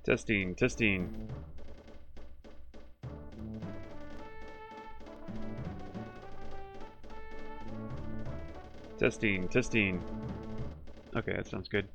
Testing, testing. Testing, testing. Okay, that sounds good.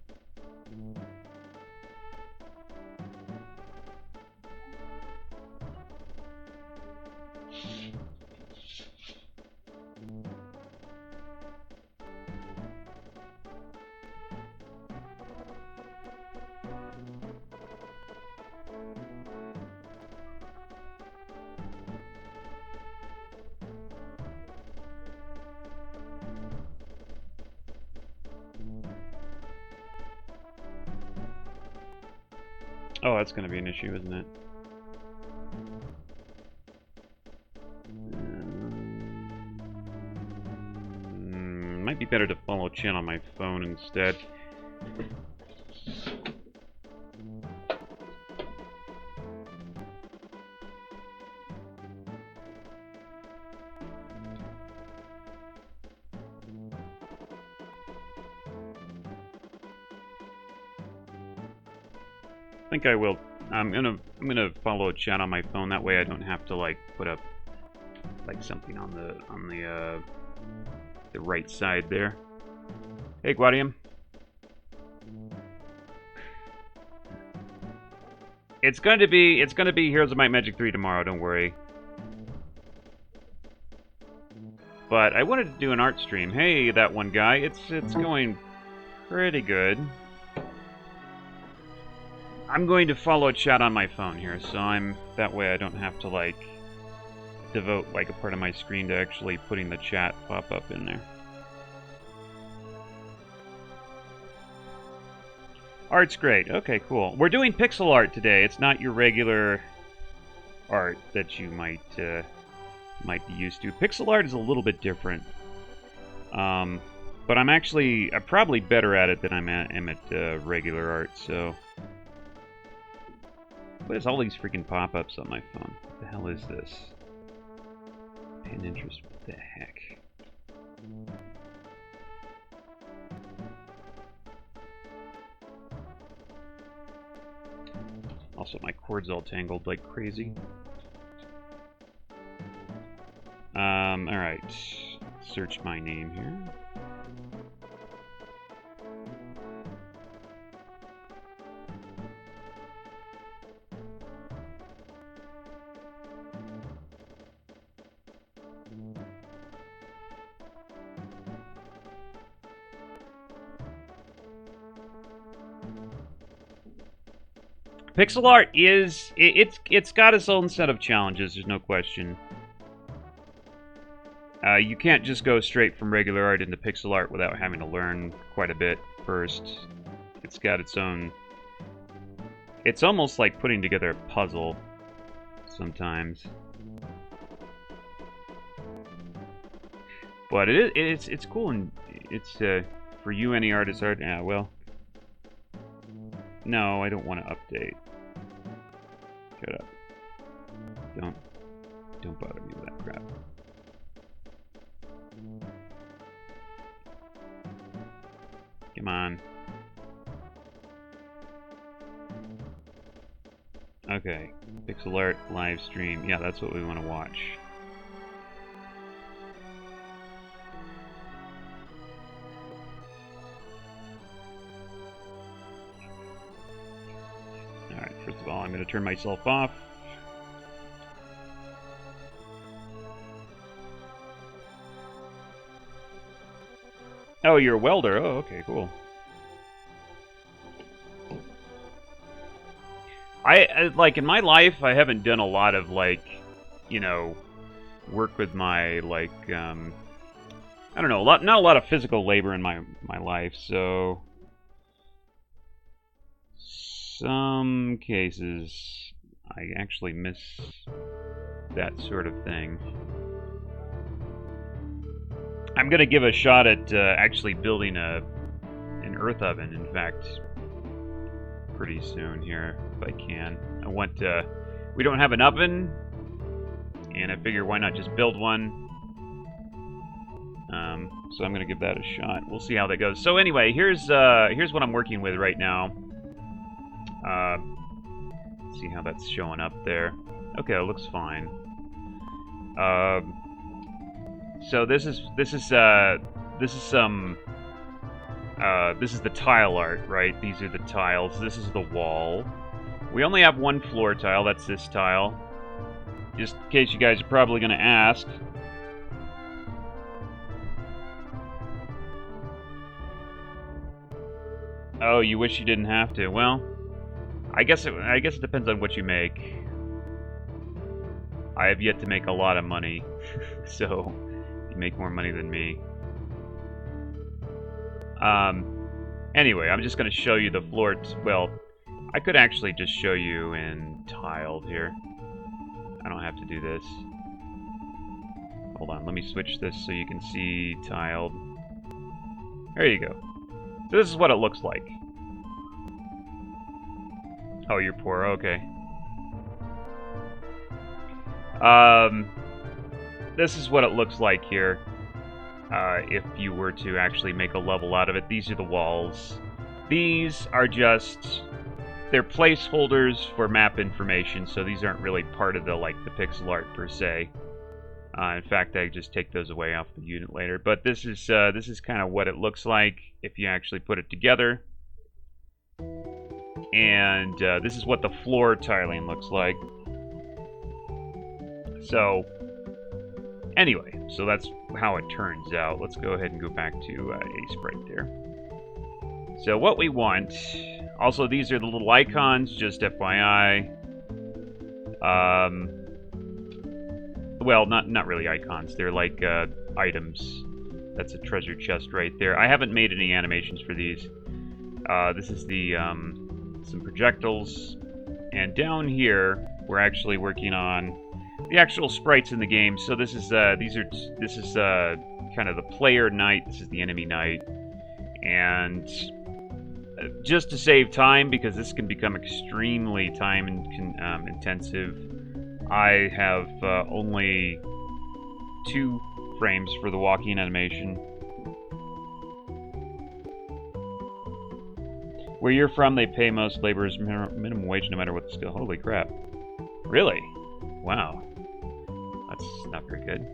Oh, that's going to be an issue, isn't it? Might be better to follow chat on my phone instead. I think I will. I'm gonna follow chat on my phone. That way, I don't have to like put up like something on the right side there. Hey, Guadium. It's gonna be Heroes of Might Magic 3 tomorrow. Don't worry. But I wanted to do an art stream. Hey, that one guy. It's going pretty good. I'm going to follow chat on my phone here, so that way I don't have to like devote like a part of my screen to actually putting the chat pop-up in there. Art's great. Okay, cool. We're doing pixel art today. It's not your regular art that you might be used to. Pixel art is a little bit different. But I'm probably better at it than I am at regular art, so... What is all these freaking pop-ups on my phone? What the hell is this? Pin interest, what the heck? Also, my cord's all tangled like crazy. Alright. Search my name here. Pixel art it's got its own set of challenges, there's no question. You can't just go straight from regular art into pixel art without having to learn quite a bit first. It's got its own... It's almost like putting together a puzzle sometimes. But it's cool, and it's for you, any artist art. Yeah, well, no, I don't want to update. Shut up. Don't bother me with that crap. Come on. Okay, pixel art live stream. Yeah, that's what we want to watch. Alright, first of all, I'm going to turn myself off. Oh, you're a welder. Oh, okay, cool. Like, in my life, I haven't done a lot of, like, you know, work with my, like, I don't know, not a lot of physical labor in my life, so... Some cases, I actually miss that sort of thing. I'm gonna give a shot at actually building an earth oven, in fact, pretty soon here, if I can. We don't have an oven, and I figure why not just build one. So I'm gonna give that a shot. We'll see how that goes. So anyway, here's what I'm working with right now. See how that's showing up there. Okay, it looks fine. So this is the tile art, right? These are the tiles. This is the wall. We only have one floor tile. That's this tile. Just in case you guys are probably going to ask. Oh, you wish you didn't have to. Well, I guess it depends on what you make. I have yet to make a lot of money, so you make more money than me. Anyway, I'm just going to show you the floor. Well, I could actually just show you in tiled here. I don't have to do this. Hold on, let me switch this so you can see tiled. There you go. So this is what it looks like. Oh, you're poor. Okay. This is what it looks like here. If you were to actually make a level out of it. These are the walls. These are just... they're placeholders for map information, so these aren't really part of the pixel art per se. In fact, I just take those away off the unit later. But this is kind of what it looks like if you actually put it together. And this is what the floor tiling looks like. So, anyway, so that's how it turns out. Let's go ahead and go back to a sprite there. So what we want... also, these are the little icons, just FYI. Well, not really icons. They're like items. That's a treasure chest right there. I haven't made any animations for these. This is the some projectiles, and down here we're actually working on the actual sprites in the game. So this is this is kind of the player knight. This is the enemy knight, and just to save time, because this can become extremely time intensive, I have only 2 frames for the walking animation. Where you're from, they pay most laborers minimum wage no matter what the skill. Holy crap. Really? Wow. That's not very good.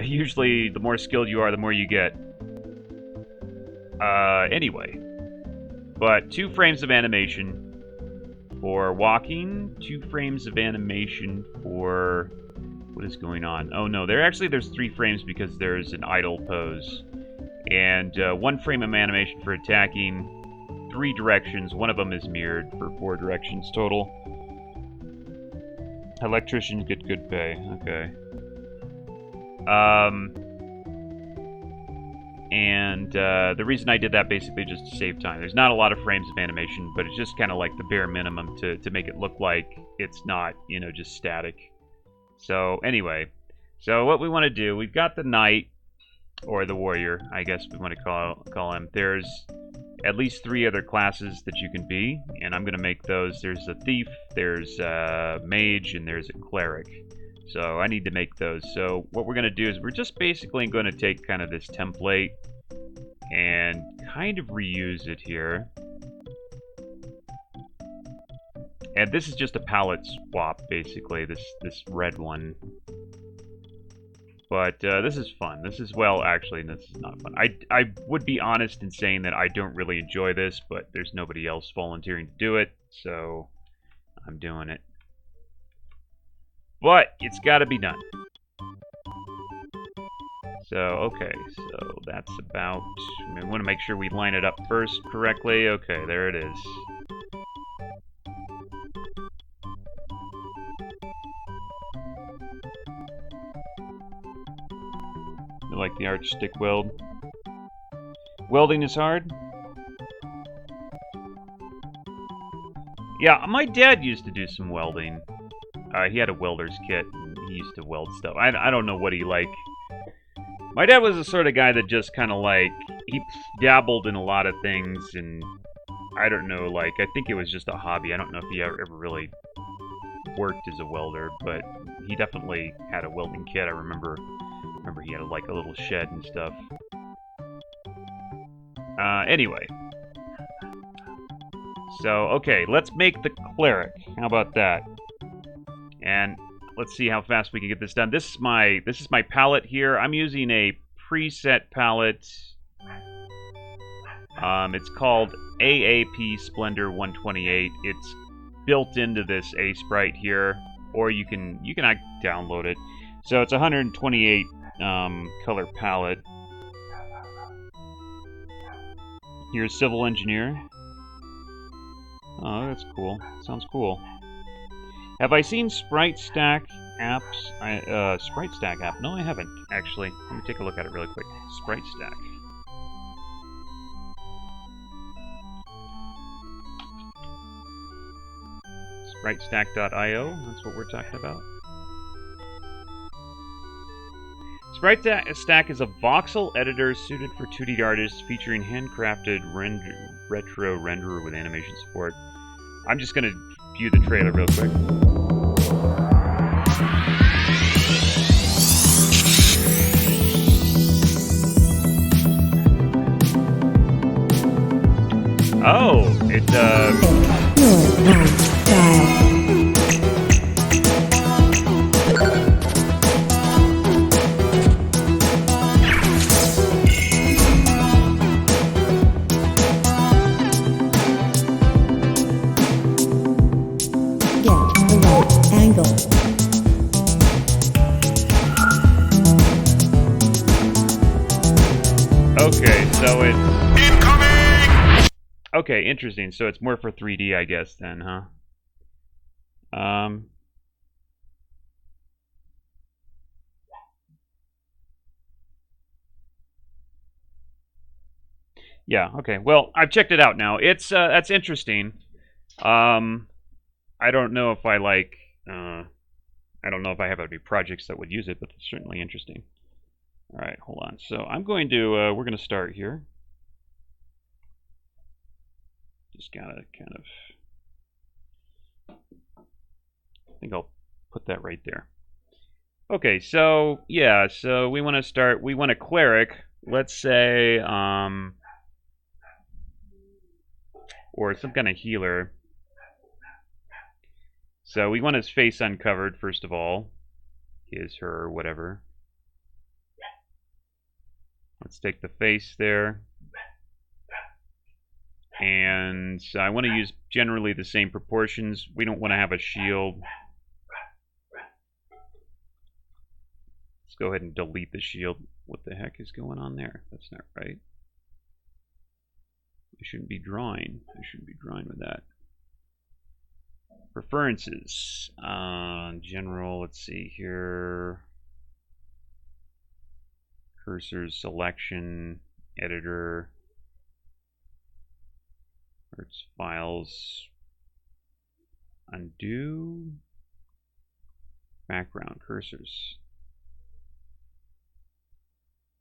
Usually, the more skilled you are, the more you get. Anyway. But 2 frames of animation for walking, 2 frames of animation for... what is going on? Oh no, there's 3 frames because there's an idle pose. And 1 frame of animation for attacking, 3 directions, one of them is mirrored for 4 directions total. Electricians get good pay, okay. And the reason I did that basically just to save time. There's not a lot of frames of animation, but it's just kind of like the bare minimum to make it look like it's not, you know, just static. So anyway, so what we want to do, we've got the knight, or the warrior, I guess we want to call him. There's at least 3 other classes that you can be, and I'm going to make those. There's a thief, there's a mage, and there's a cleric. So I need to make those. So what we're going to do is we're just basically going to take kind of this template and kind of reuse it here. And this is just a palette swap, basically, this red one. But this is fun. This is, well, actually, this is not fun. I would be honest in saying that I don't really enjoy this, but there's nobody else volunteering to do it, so I'm doing it. But it's got to be done. So, okay, so that's about... I want to make sure we line it up first correctly. Okay, there it is. I like the arch stick weld. Welding is hard? Yeah, my dad used to do some welding. He had a welder's kit, and he used to weld stuff. I don't know what he liked. My dad was the sort of guy that just kind of like, he dabbled in a lot of things, and I don't know, like, I think it was just a hobby. I don't know if he ever really worked as a welder, but he definitely had a welding kit. I remember he had like a little shed and stuff. Anyway. So, okay, let's make the cleric. How about that? And let's see how fast we can get this done. This is my palette here. I'm using a preset palette. It's called AAP Splendor 128. It's built into this A sprite here, or you can download it. So it's 128 color palette. Here's Civil Engineer. Oh, that's cool. Sounds cool. Have I seen Sprite Stack apps? Sprite Stack app? No, I haven't, actually. Let me take a look at it really quick. Sprite Stack. SpriteStack.io, that's what we're talking about. Sprite Stack is a voxel editor suited for 2D artists featuring handcrafted retro renderer with animation support. I'm just going to view the trailer real quick. Oh, okay, so it's incoming. Okay, interesting. So it's more for 3D, I guess, then, huh? Yeah, okay. Well, I've checked it out now. It's that's interesting. I don't know if I like I don't know if I have any projects that would use it, but it's certainly interesting. All right, hold on. So I'm going to we're going to start here. Just gotta kind of, I think I'll put that right there. Okay, so yeah, so we want to start. We want a cleric. Let's say or some kind of healer. So we want his face uncovered, first of all. His, her, whatever. Let's take the face there. And I want to use generally the same proportions. We don't want to have a shield. Let's go ahead and delete the shield. What the heck is going on there? That's not right. I shouldn't be drawing. I shouldn't be drawing with that. Preferences. General, let's see here. Cursors, selection, editor. Arts, files. Undo. Background, cursors.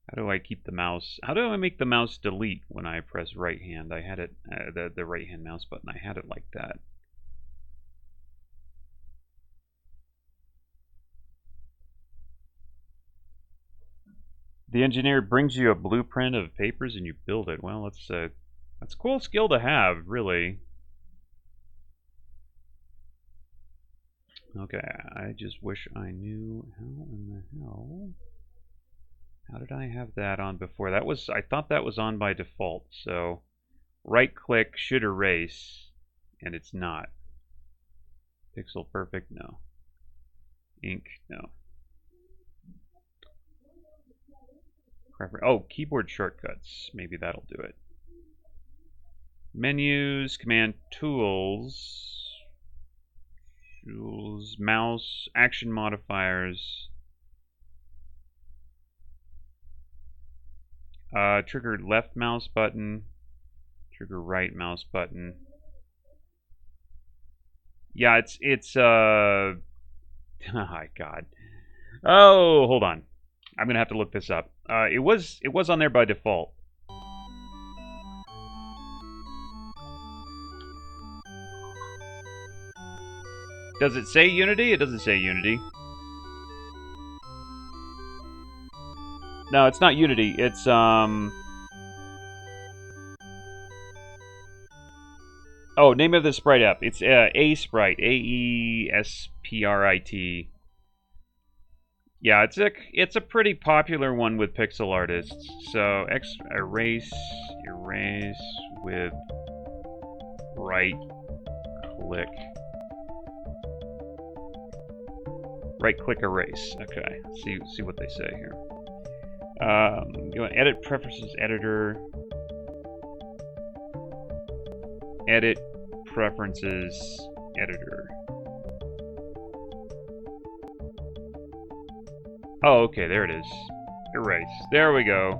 How do I keep the mouse? How do I make the mouse delete when I press right hand? I had it, the right hand mouse button, I had it like that. The engineer brings you a blueprint of papers and you build it. Well, that's a cool skill to have, really. Okay, I just wish I knew how in the hell. How did I have that on before? That was, I thought that was on by default. So right click should erase, and it's not. Pixel perfect, no. Ink, no. Oh, keyboard shortcuts. Maybe that'll do it. Menus, command tools, mouse, action modifiers. Trigger left mouse button, trigger right mouse button. Yeah, it's oh my god. Oh, hold on. I'm gonna have to look this up. It was on there by default. Does it say Unity? It doesn't say Unity. No, it's not Unity. It's Oh, name of the sprite app. It's A Sprite. AESPRIT. Yeah, it's a pretty popular one with pixel artists. So erase with right click erase. Okay, see what they say here. Go edit preferences editor. Edit preferences editor. Oh, okay, there it is. Erase. There we go.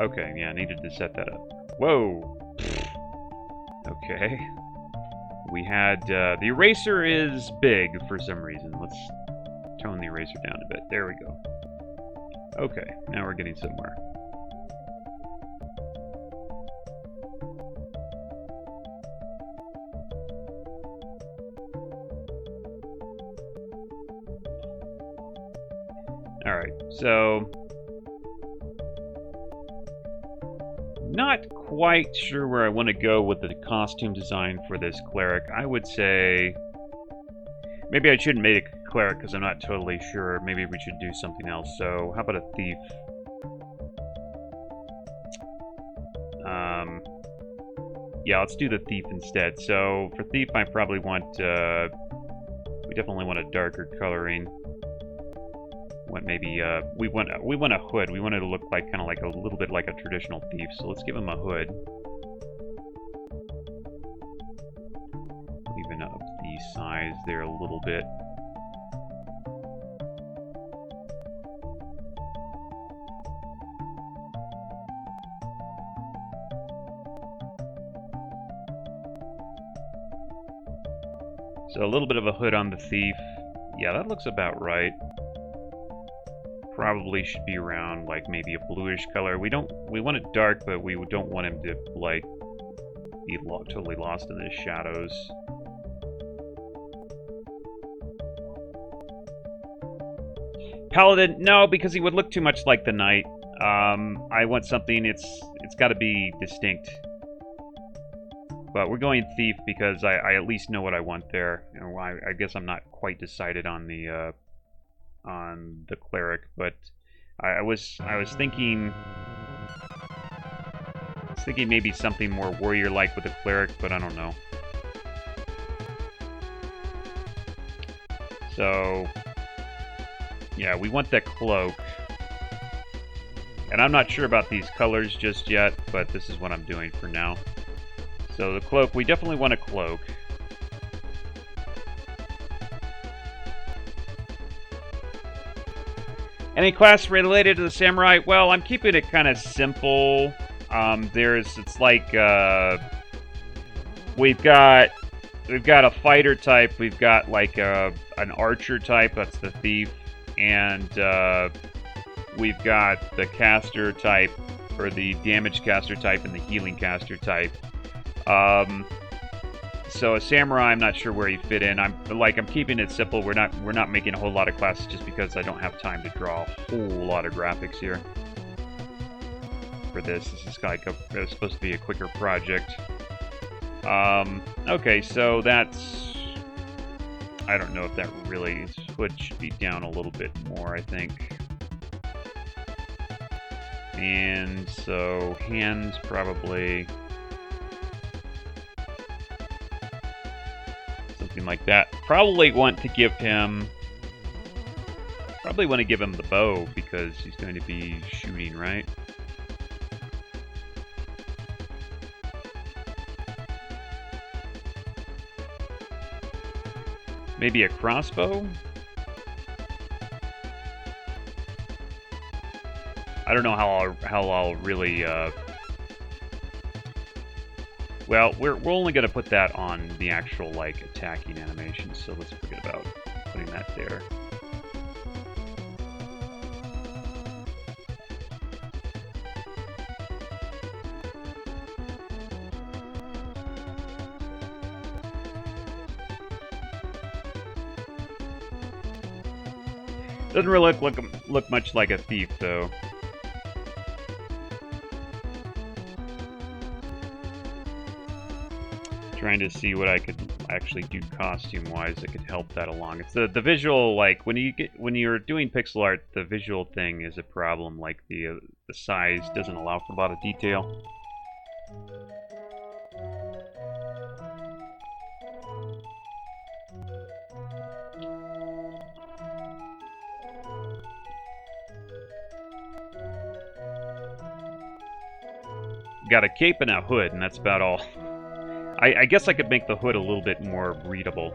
Okay, yeah, I needed to set that up. Whoa. Okay. We had, the eraser is big for some reason. Let's tone the eraser down a bit. There we go. Okay, now we're getting somewhere. Alright, so not quite sure where I want to go with the costume design for this cleric. I would say maybe I shouldn't make a cleric because I'm not totally sure. Maybe we should do something else. So how about a thief? Yeah, let's do the thief instead. So for thief, I probably want we definitely want a darker coloring. Want maybe we want a hood. We want it to look like kind of like a little bit like a traditional thief. So let's give him a hood. Even up the size there a little bit. So a little bit of a hood on the thief. Yeah, that looks about right. Probably should be around like maybe a bluish color. We want it dark, but we don't want him to like be totally lost in the shadows. Paladin, no, because he would look too much like the knight. I want something. It's got to be distinct. But we're going thief because I at least know what I want there. And I guess I'm not quite decided on the cleric, but I was thinking maybe something more warrior-like with the cleric, but I don't know. So yeah, we want that cloak. And I'm not sure about these colors just yet, but this is what I'm doing for now. So the cloak, we definitely want a cloak. Any class related to the samurai? Well, I'm keeping it kind of simple. It's like we've got a fighter type, we've got like an archer type, that's the thief, and we've got the caster type, or the damage caster type, and the healing caster type. So a samurai, I'm not sure where you fit in. I'm keeping it simple. We're not making a whole lot of classes just because I don't have time to draw a whole lot of graphics here. For this is like it's supposed to be a quicker project. Okay, so that's, I don't know if that really, hood should be down a little bit more, I think. And so hands probably something like that. Probably want to give him the bow because he's going to be shooting, right? Maybe a crossbow? I don't know how I'll really well, we're only going to put that on the actual, like, attacking animation, so let's forget about putting that there. Doesn't really look much like a thief, though. Trying to see what I could actually do costume-wise that could help that along. It's the visual, like when you're doing pixel art, the visual thing is a problem. Like the size doesn't allow for a lot of detail. Got a cape and a hood, and that's about all. I guess I could make the hood a little bit more readable.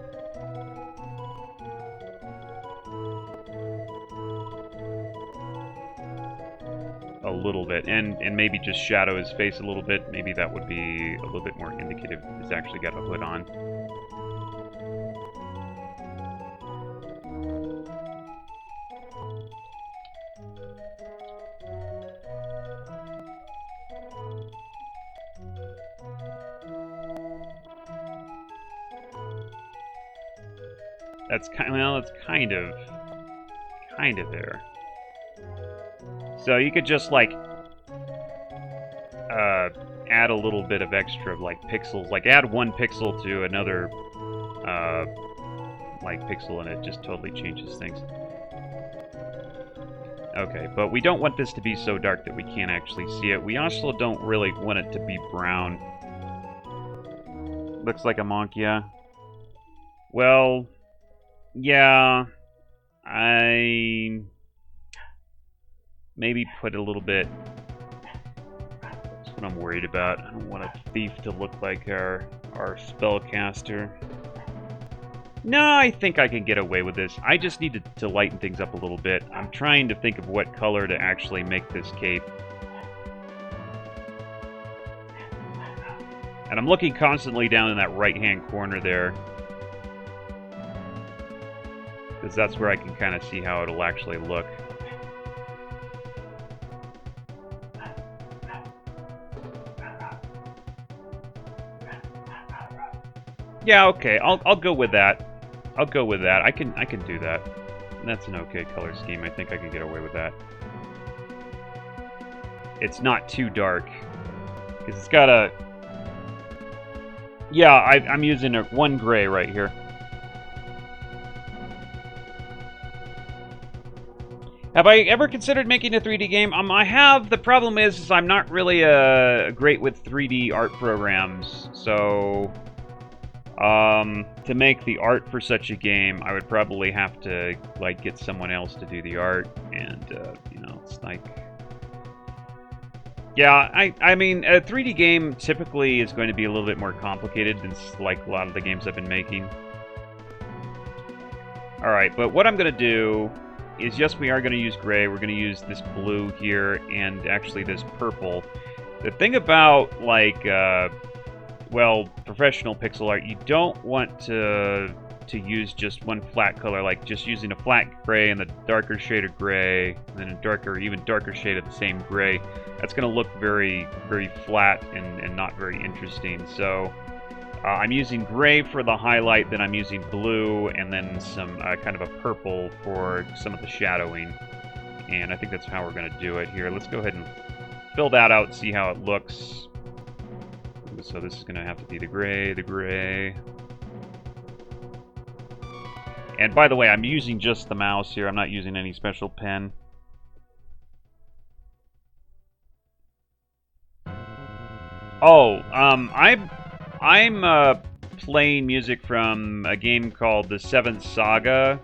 A little bit, and maybe just shadow his face a little bit. Maybe that would be a little bit more indicative he's actually got a hood on. That's kind of there. So you could just like add a little bit of extra like pixels, like add 1 pixel to another like pixel, and it just totally changes things. Okay, but we don't want this to be so dark that we can't actually see it. We also don't really want it to be brown. Looks like a monk, yeah. Well, yeah, I maybe put a little bit. That's what I'm worried about. I don't want a thief to look like our spellcaster. No, I think I can get away with this. I just need to lighten things up a little bit. I'm trying to think of what color to actually make this cape. And I'm looking constantly down in that right-hand corner there, because that's where I can kind of see how it'll actually look. Yeah, okay, I'll go with that. I'll go with that. I can do that. That's an okay color scheme. I think I can get away with that. It's not too dark, because it's got a. Yeah, I'm using one gray right here. Have I ever considered making a 3D game? I have. The problem is I'm not really great with 3D art programs. So, to make the art for such a game, I would probably have to like get someone else to do the art, and you know, it's like. Yeah, I mean, a 3D game typically is going to be a little bit more complicated than like a lot of the games I've been making. All right, but what I'm going to do is, yes, we are going to use gray. We're going to use this blue here and actually this purple. The thing about, like, well, professional pixel art, you don't want to use just one flat color, like just using a flat gray and the darker shade of gray, and then a darker, even darker shade of the same gray. That's going to look very, very flat and not very interesting. So I'm using gray for the highlight, then I'm using blue, and then some kind of a purple for some of the shadowing. And I think that's how we're going to do it here. Let's go ahead and fill that out, see how it looks. So this is going to have to be the gray, the gray. And by the way, I'm using just the mouse here. I'm not using any special pen. Oh, I'm playing music from a game called The Seventh Saga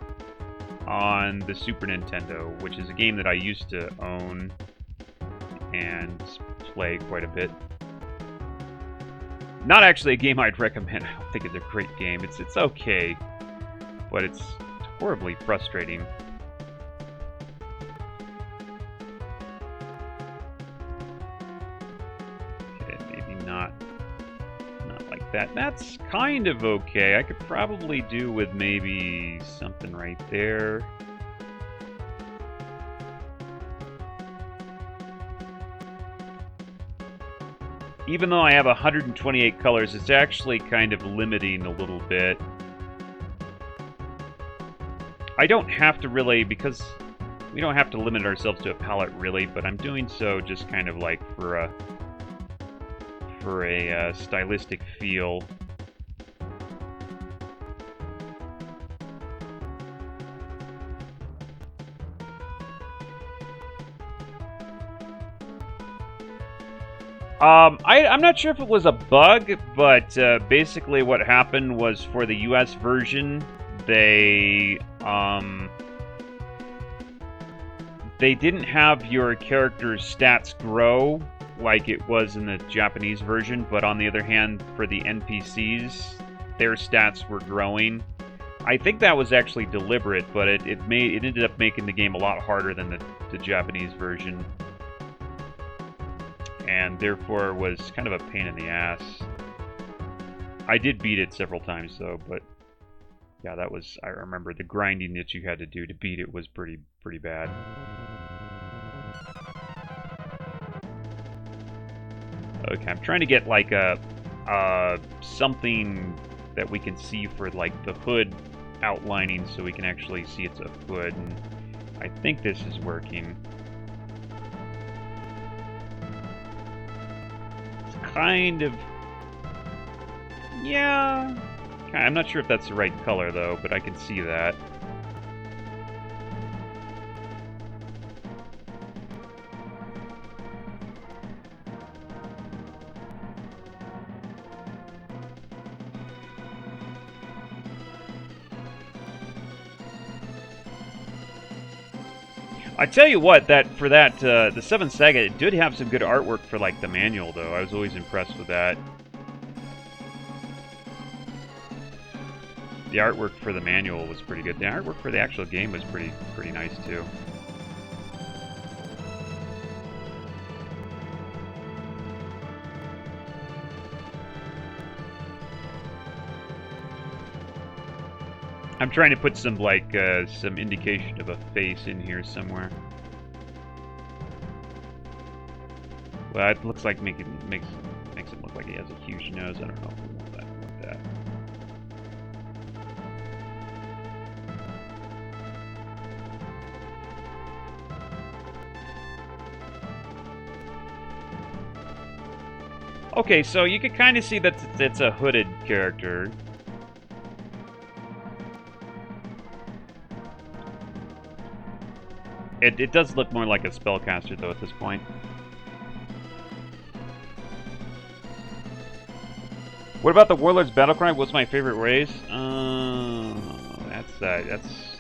on the Super Nintendo, which is a game that I used to own and play quite a bit. Not actually a game I'd recommend. I don't think it's a great game. It's okay, but it's horribly frustrating. Okay, maybe not like that. That's kind of okay. I could probably do with maybe something right there. Even though I have 128 colors, it's actually kind of limiting a little bit. I don't have to really, because we don't have to limit ourselves to a palette really, but I'm doing so just kind of like for a stylistic feel. I'm not sure if it was a bug, but basically what happened was for the US version, they didn't have your character's stats grow like it was in the Japanese version, but on the other hand, for the NPCs, their stats were growing. I think that was actually deliberate, but it ended up making the game a lot harder than the Japanese version. And therefore was kind of a pain in the ass. I did beat it several times though, but yeah, that was, I remember the grinding that you had to do to beat it was pretty bad. Okay, I'm trying to get like a something that we can see for like the hood outlining so we can actually see it's a hood, and I think this is working. It's kind of, yeah, I'm not sure if that's the right color though, but I can see that. I tell you what, the 7th Saga, it did have some good artwork for like the manual though. I was always impressed with that. The artwork for the manual was pretty good. The artwork for the actual game was pretty nice too. I'm trying to put some like some indication of a face in here somewhere. Well, it looks like makes it look like he has a huge nose. I don't know if we want that like that. Okay, so you can kind of see that it's a hooded character. It does look more like a spellcaster, though, at this point. What about the Warlord's Battlecry? What's my favorite race? That's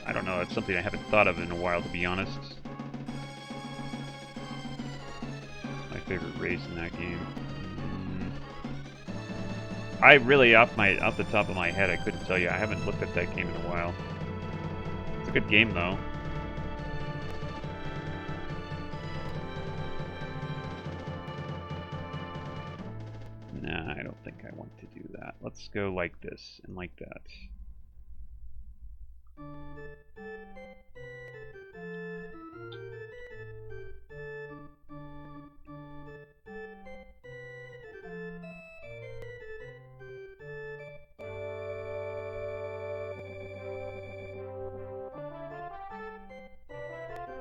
I don't know. That's something I haven't thought of in a while, to be honest. My favorite race in that game. I really, off the top of my head, I couldn't tell you. I haven't looked at that game in a while. It's a good game, though. Nah, I don't think I want to do that. Let's go like this and like that.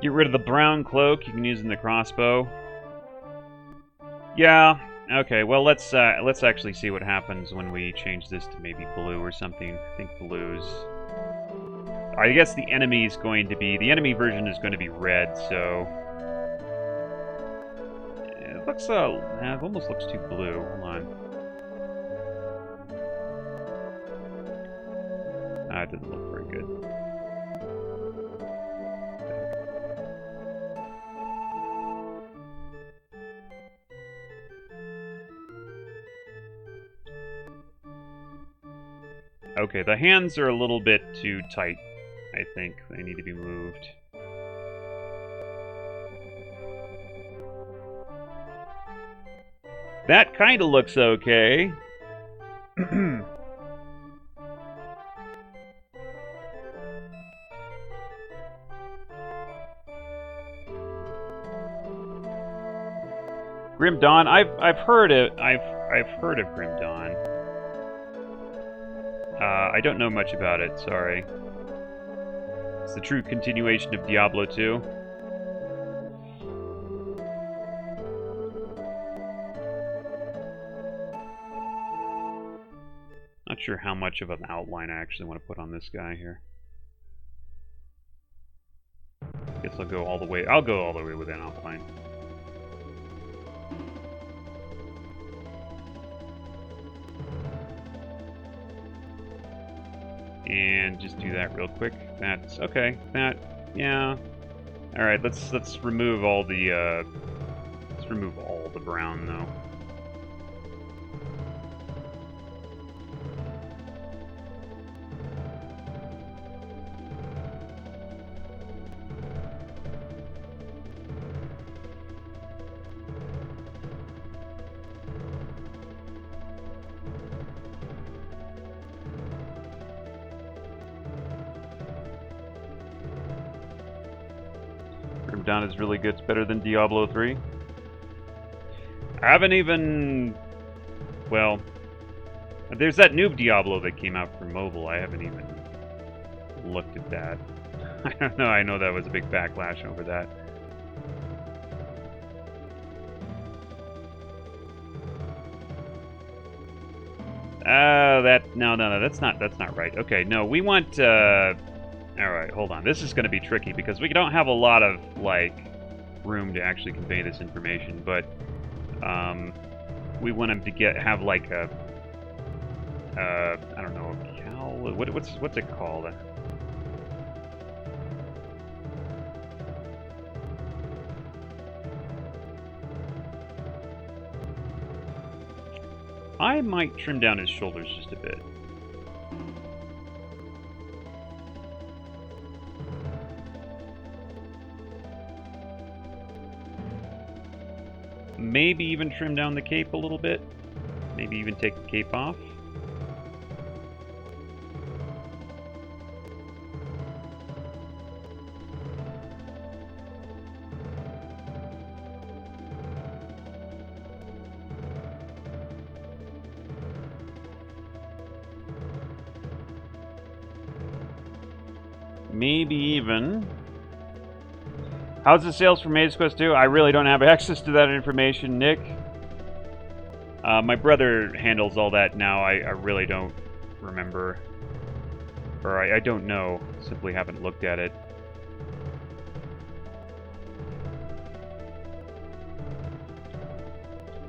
Get rid of the brown cloak. You can use in the crossbow. Yeah. Okay. Well, let's actually see what happens when we change this to maybe blue or something. I think blues. I guess the enemy version is going to be red. So it looks it almost looks too blue. Hold on. It doesn't look very good. Okay, the hands are a little bit too tight. I think they need to be moved. That kind of looks okay. Grim Dawn, I've heard it. I've heard of Grim Dawn. I don't know much about it, sorry. It's the true continuation of Diablo 2. Not sure how much of an outline I actually want to put on this guy here. Guess I'll go all the way. I'll go all the way with an outline. And just do that real quick. That's okay. That, yeah. All right, let's remove all the let's remove all the brown though. Grim Dawn is really good. It's better than Diablo 3. I haven't even... Well, there's that new Diablo that came out for mobile. I haven't even looked at that. I don't know. I know that was a big backlash over that. No, that's not right. Okay, no, we want, alright, hold on. This is gonna be tricky because we don't have a lot of, like, room to actually convey this information, but, we want him to have, like, a, I don't know, a cowl? What's it called? I might trim down his shoulders just a bit. Maybe even trim down the cape a little bit. Maybe even take the cape off. Maybe even... How's the sales for Maze Quest 2? I really don't have access to that information, Nick. My brother handles all that now. I really don't remember. Or I don't know. Simply haven't looked at it.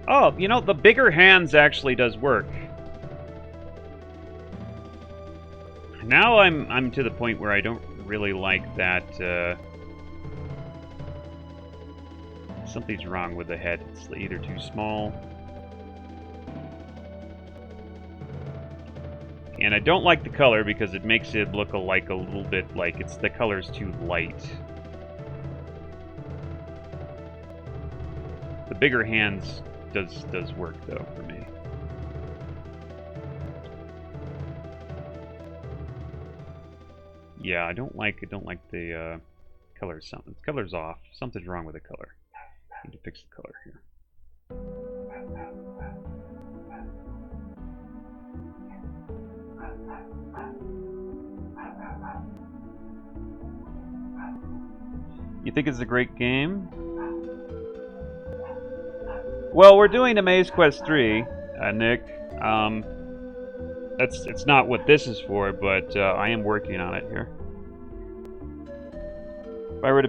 Oh, you know, the bigger hands actually does work. Now I'm to the point where I don't really like that, something's wrong with the head. It's either too small. And I don't like the color because it makes it look like a little bit like the color's too light. The bigger hands does work though for me. Yeah, I don't like the color. Color's off. Something's wrong with the color. Need to fix the color here. You think it's a great game? Well, we're doing a Maze Quest 3, Nick. It's not what this is for, but I am working on it here. If I were to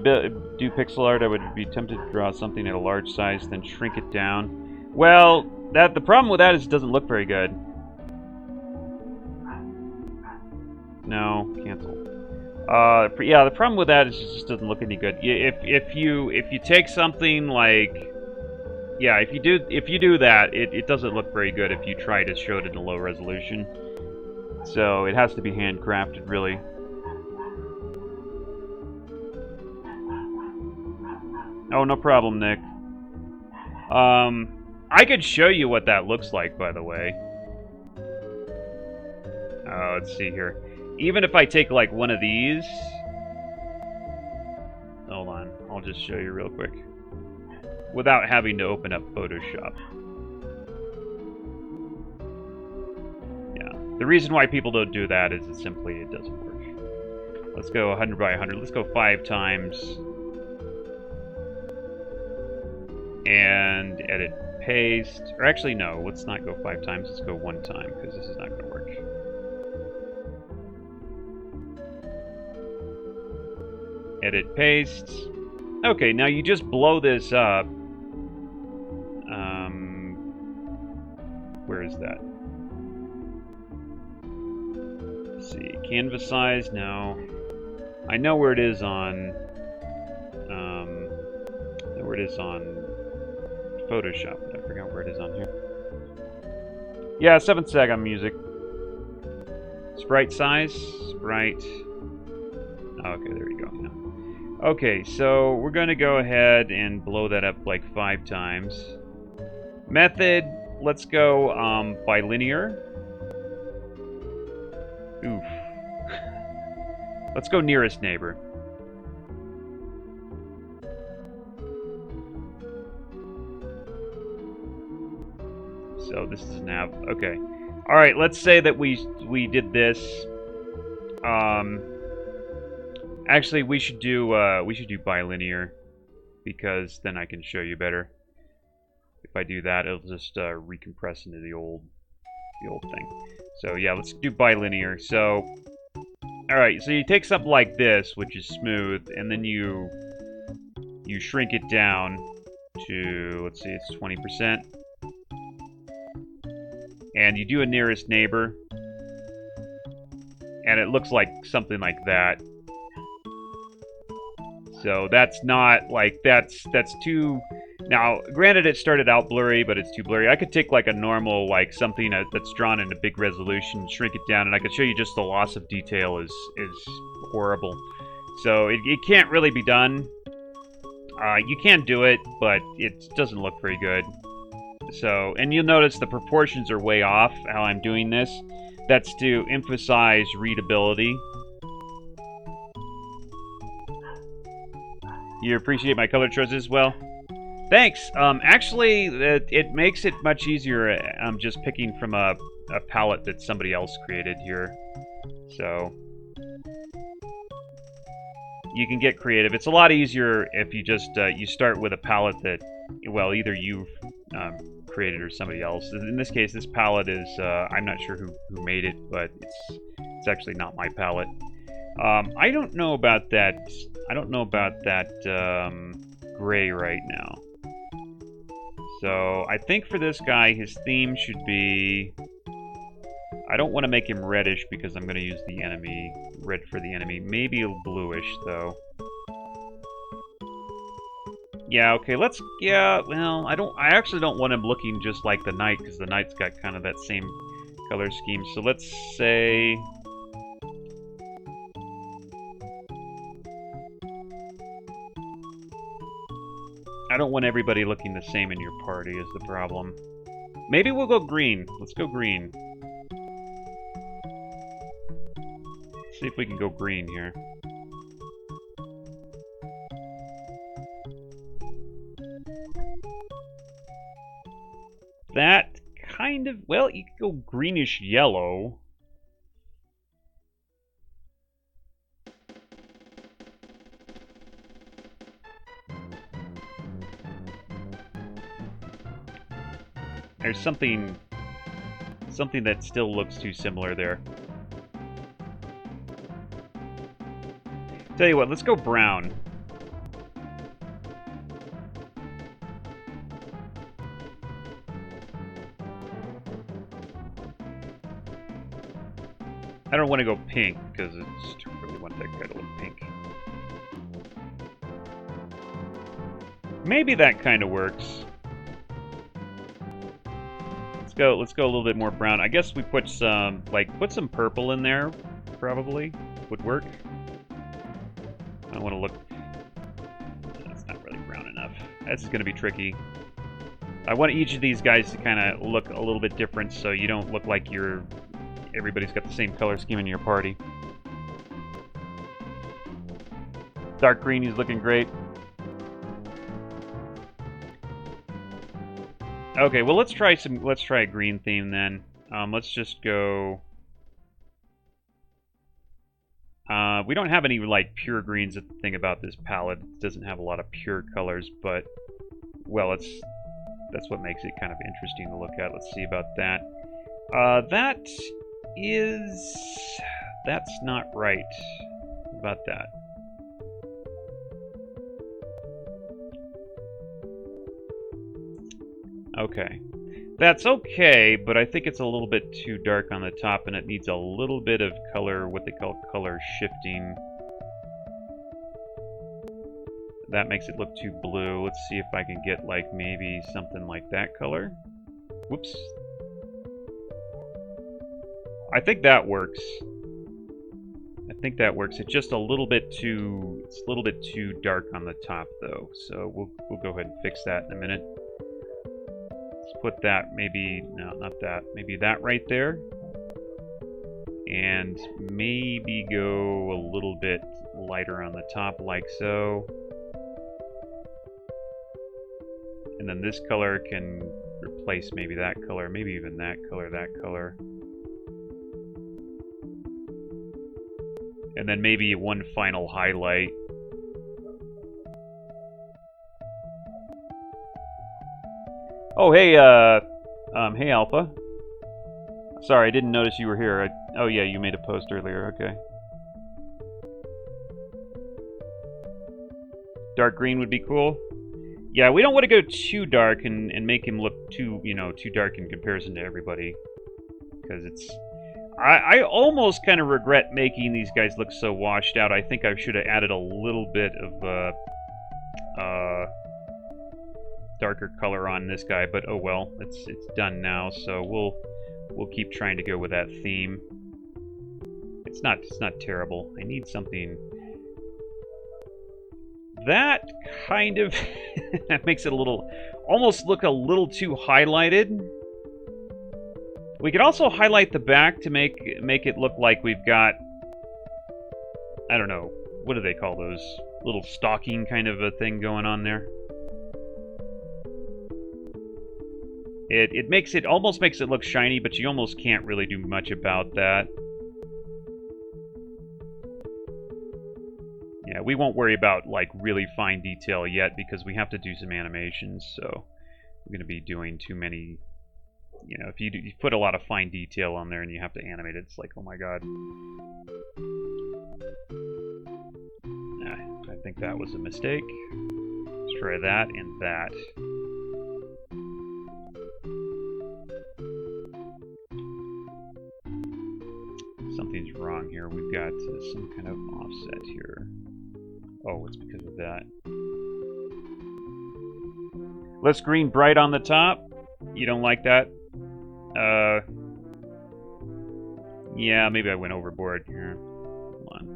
do pixel art, I would be tempted to draw something at a large size, then shrink it down. Well, the problem with that is it doesn't look very good. No, cancel. Yeah, the problem with that is it just doesn't look any good. If you take something like, yeah, if you do that, it doesn't look very good if you try to show it in a low resolution. So it has to be handcrafted, really. Oh, no problem, Nick. I could show you what that looks like, by the way. Let's see here. Even if I take, like, one of these... Hold on. I'll just show you real quick. Without having to open up Photoshop. Yeah. The reason why people don't do that is simply it doesn't work. Let's go 100 by 100. Let's go 5 times. And edit, paste. Or actually, no. Let's not go 5 times. Let's go 1 time, because this is not going to work. Edit, paste. Okay, now you just blow this up. Where is that? see. Canvas size? No. I know where it is on... I know where it is on Photoshop, but I forgot where it is on here. Yeah, 7-second music. Sprite size? Sprite. Okay, there we go. Yeah. Okay, so we're going to go ahead and blow that up like 5 times. Method, let's go bilinear. Oof. Let's go nearest neighbor. So this is nav. Okay. All right. Let's say that we did this. Actually, we should do bilinear because then I can show you better. If I do that, it'll just recompress into the old thing. So yeah, let's do bilinear. So, all right. So you take something like this, which is smooth, and then you shrink it down to, let's see, it's 20%. And you do a nearest neighbor, and it looks like something like that. So that's not like that's too. Now, granted, it started out blurry, but it's too blurry. I could take like a normal, like something that's drawn into big resolution, shrink it down, and I could show you just the loss of detail is horrible. So it can't really be done. You can do it, but it doesn't look very good. So, and you'll notice the proportions are way off how I'm doing this. That's to emphasize readability. You appreciate my color choices? Well, thanks. Actually, it makes it much easier. I'm just picking from a palette that somebody else created here. So, you can get creative. It's a lot easier if you just, you start with a palette that, well, either you've created or somebody else. In this case, this palette is, I'm not sure who made it, but it's actually not my palette. I don't know about that. I don't know about that gray right now. So I think for this guy, his theme should be. I don't want to make him reddish because I'm going to use the enemy red for the enemy. Maybe a bluish though. Yeah. Okay. Let's. Yeah. Well, I actually don't want him looking just like the knight because the knight's got kind of that same color scheme. So let's say. I don't want everybody looking the same in your party is the problem. Maybe we'll go green. Let's go green. See if we can go green here. That kind of... Well, you could go greenish yellow. There's something that still looks too similar there. Tell you what, let's go brown. I don't want to go pink because I really want that guy to look pink. Maybe that kind of works. Let's go a little bit more brown. I guess we put some purple in there, probably would work. I don't want to look. That's not really brown enough. This is going to be tricky. I want each of these guys to kind of look a little bit different, so you don't look like everybody's got the same color scheme in your party. Dark green, he's looking great. Okay, well let's try a green theme then. Let's just go. We don't have any like pure greens. The thing about this palette, it doesn't have a lot of pure colors, but well, that's what makes it kind of interesting to look at. Let's see about that. That's not right. About that. Okay. That's okay, but I think it's a little bit too dark on the top, and it needs a little bit of color, what they call color shifting. That makes it look too blue. Let's see if I can get like maybe something like that color. Whoops. I think that works. I think that works. It's just a little bit too. It's a little bit too dark on the top, though. So we'll go ahead and fix that in a minute. Let's put that maybe not that. Maybe that right there, and maybe go a little bit lighter on the top, like so. And then this color can replace maybe that color, maybe even that color, that color. And then maybe one final highlight. Oh, hey, hey, Alpha. Sorry, I didn't notice you were here. Oh, yeah, you made a post earlier. Okay. Dark green would be cool. Yeah, we don't want to go too dark and make him look too, too dark in comparison to everybody. Because it's... I almost kind of regret making these guys look so washed out. I think I should have added a little bit of darker color on this guy, but oh well, it's done now. So we'll keep trying to go with that theme. It's not terrible. I need something that kind of that makes it a little, almost look a little too highlighted. We could also highlight the back to make it look like we've got, I don't know, what do they call those? Little stocking kind of a thing going on there. It almost makes it look shiny, but you almost can't really do much about that. Yeah, we won't worry about like really fine detail yet because we have to do some animations, so we're going to be doing too many. If you put a lot of fine detail on there and you have to animate it, it's like, oh my god. I think that was a mistake. Let's try that and that. Something's wrong here. We've got some kind of offset here. Oh, it's because of that. Less green bright on the top. You don't like that? Yeah, maybe I went overboard here. Hold on.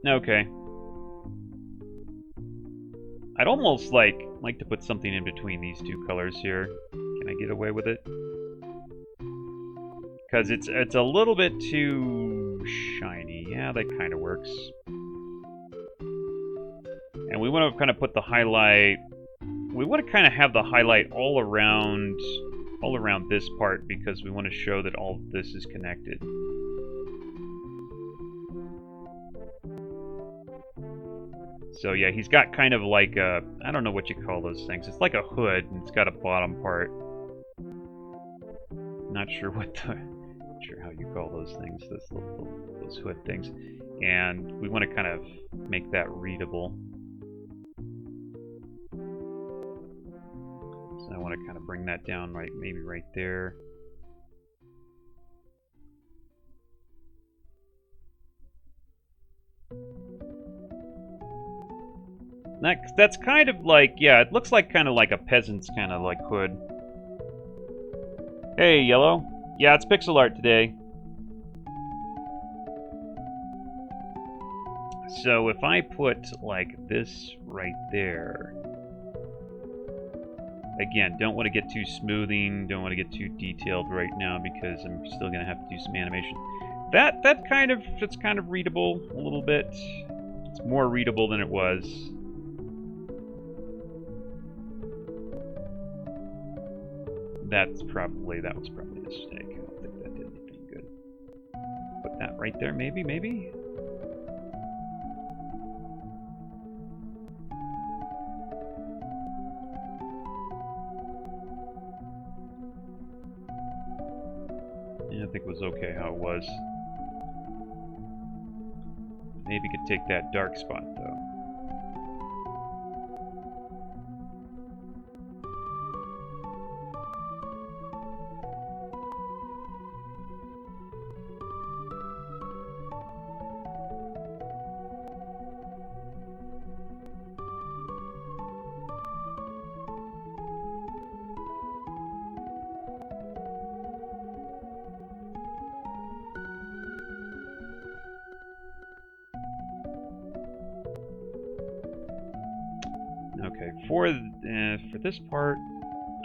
Okay. I'd almost like to put something in between these two colors here. Can I get away with it? Because it's a little bit too shiny. Yeah, that kind of works. And we want to kind of put the highlight. We want to kind of have the highlight all around this part because we want to show that all of this is connected. So yeah, he's got kind of like a, I don't know what you call those things. It's like a hood, and it's got a bottom part. Not sure how you call those things. Those hood things, and we want to kind of make that readable. So I want to kind of bring that down, right, maybe right there. That's kind of like, yeah, it looks like kind of like a peasant's kind of like hood. Hey, Yellow. Yeah, it's pixel art today. So if I put like this right there, again, don't want to get too smoothing, don't want to get too detailed right now because I'm still gonna have to do some animation. It's kind of readable a little bit. It's more readable than it was. That was probably a mistake. I don't think that did anything good. Put that right there, maybe? Yeah, I think it was okay how it was. Maybe could take that dark spot, though. Okay, for this part,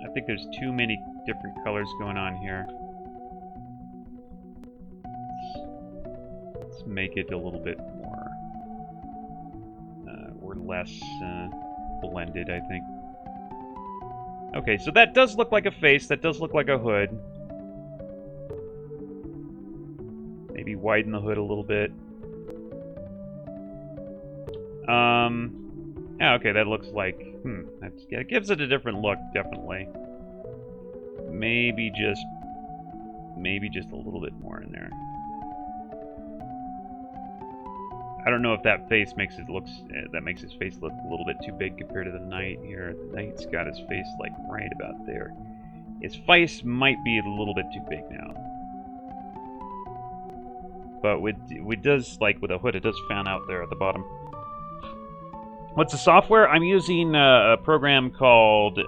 I think there's too many different colors going on here. Let's make it a little bit more, or less blended, I think. Okay, so that does look like a face. That does look like a hood. Maybe widen the hood a little bit. Yeah, okay, that looks like... it gives it a different look, definitely. Maybe just a little bit more in there. I don't know if that face makes it that makes his face look a little bit too big compared to the knight here. The knight's got his face like right about there. His face might be a little bit too big now. But it does, like with a hood, it does fan out there at the bottom. What's the software? I'm using a program called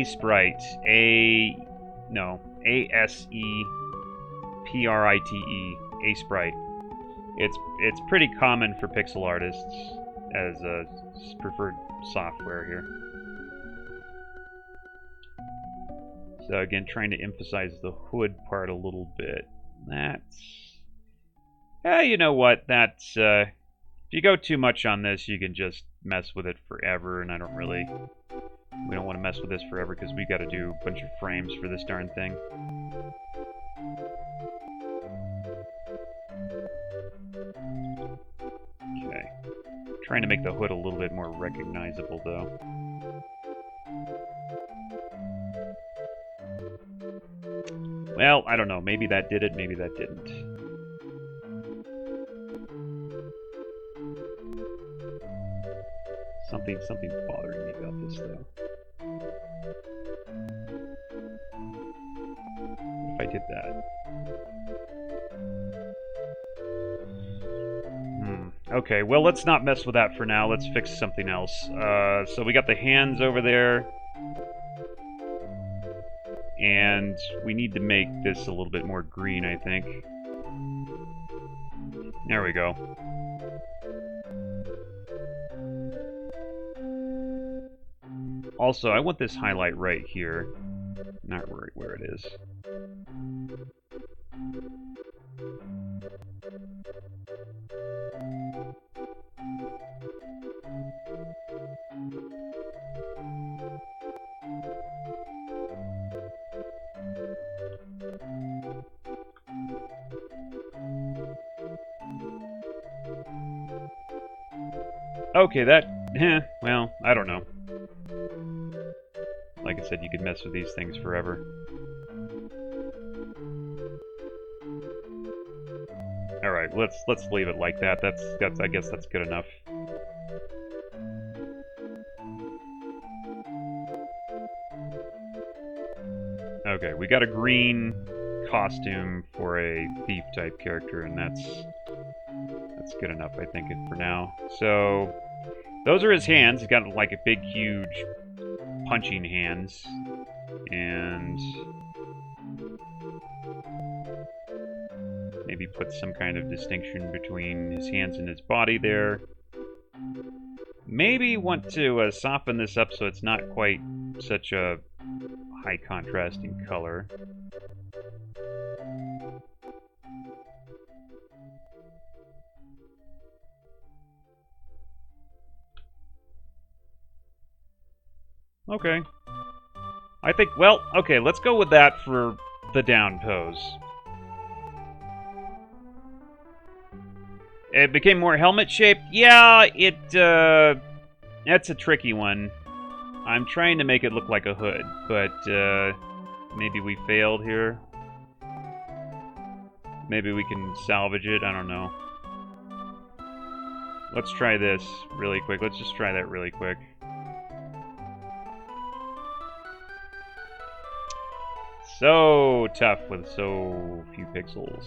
sprite. A-S-E-P-R-I-T-E. Sprite. It's pretty common for pixel artists as a preferred software here. So again, trying to emphasize the hood part a little bit. That's... you know what? That's... if you go too much on this, you can just mess with it forever, and we don't want to mess with this forever because we got to do a bunch of frames for this darn thing. Okay. Trying to make the hood a little bit more recognizable, though. Well, I don't know. Maybe that did it, maybe that didn't. Something's bothering me about this, though. What if I did that? Okay, well, let's not mess with that for now. Let's fix something else. So we got the hands over there. And we need to make this a little bit more green, I think. There we go. Also, I want this highlight right here. Not right where it is. Okay, well, I don't know. Like I said, you could mess with these things forever. Alright, let's leave it like that. That's I guess that's good enough. Okay, we got a green costume for a thief-type character, and that's good enough, I think, for now. So, those are his hands. He's got, like, a big, huge punching hands. And maybe put some kind of distinction between his hands and his body there. Maybe want to soften this up so it's not quite such a high contrasting color. Okay. I think, well, okay, let's go with that for the down pose. It became more helmet-shaped? Yeah, that's a tricky one. I'm trying to make it look like a hood, but maybe we failed here. Maybe we can salvage it, I don't know. Let's try this really quick. Let's just try that really quick. So tough with so few pixels.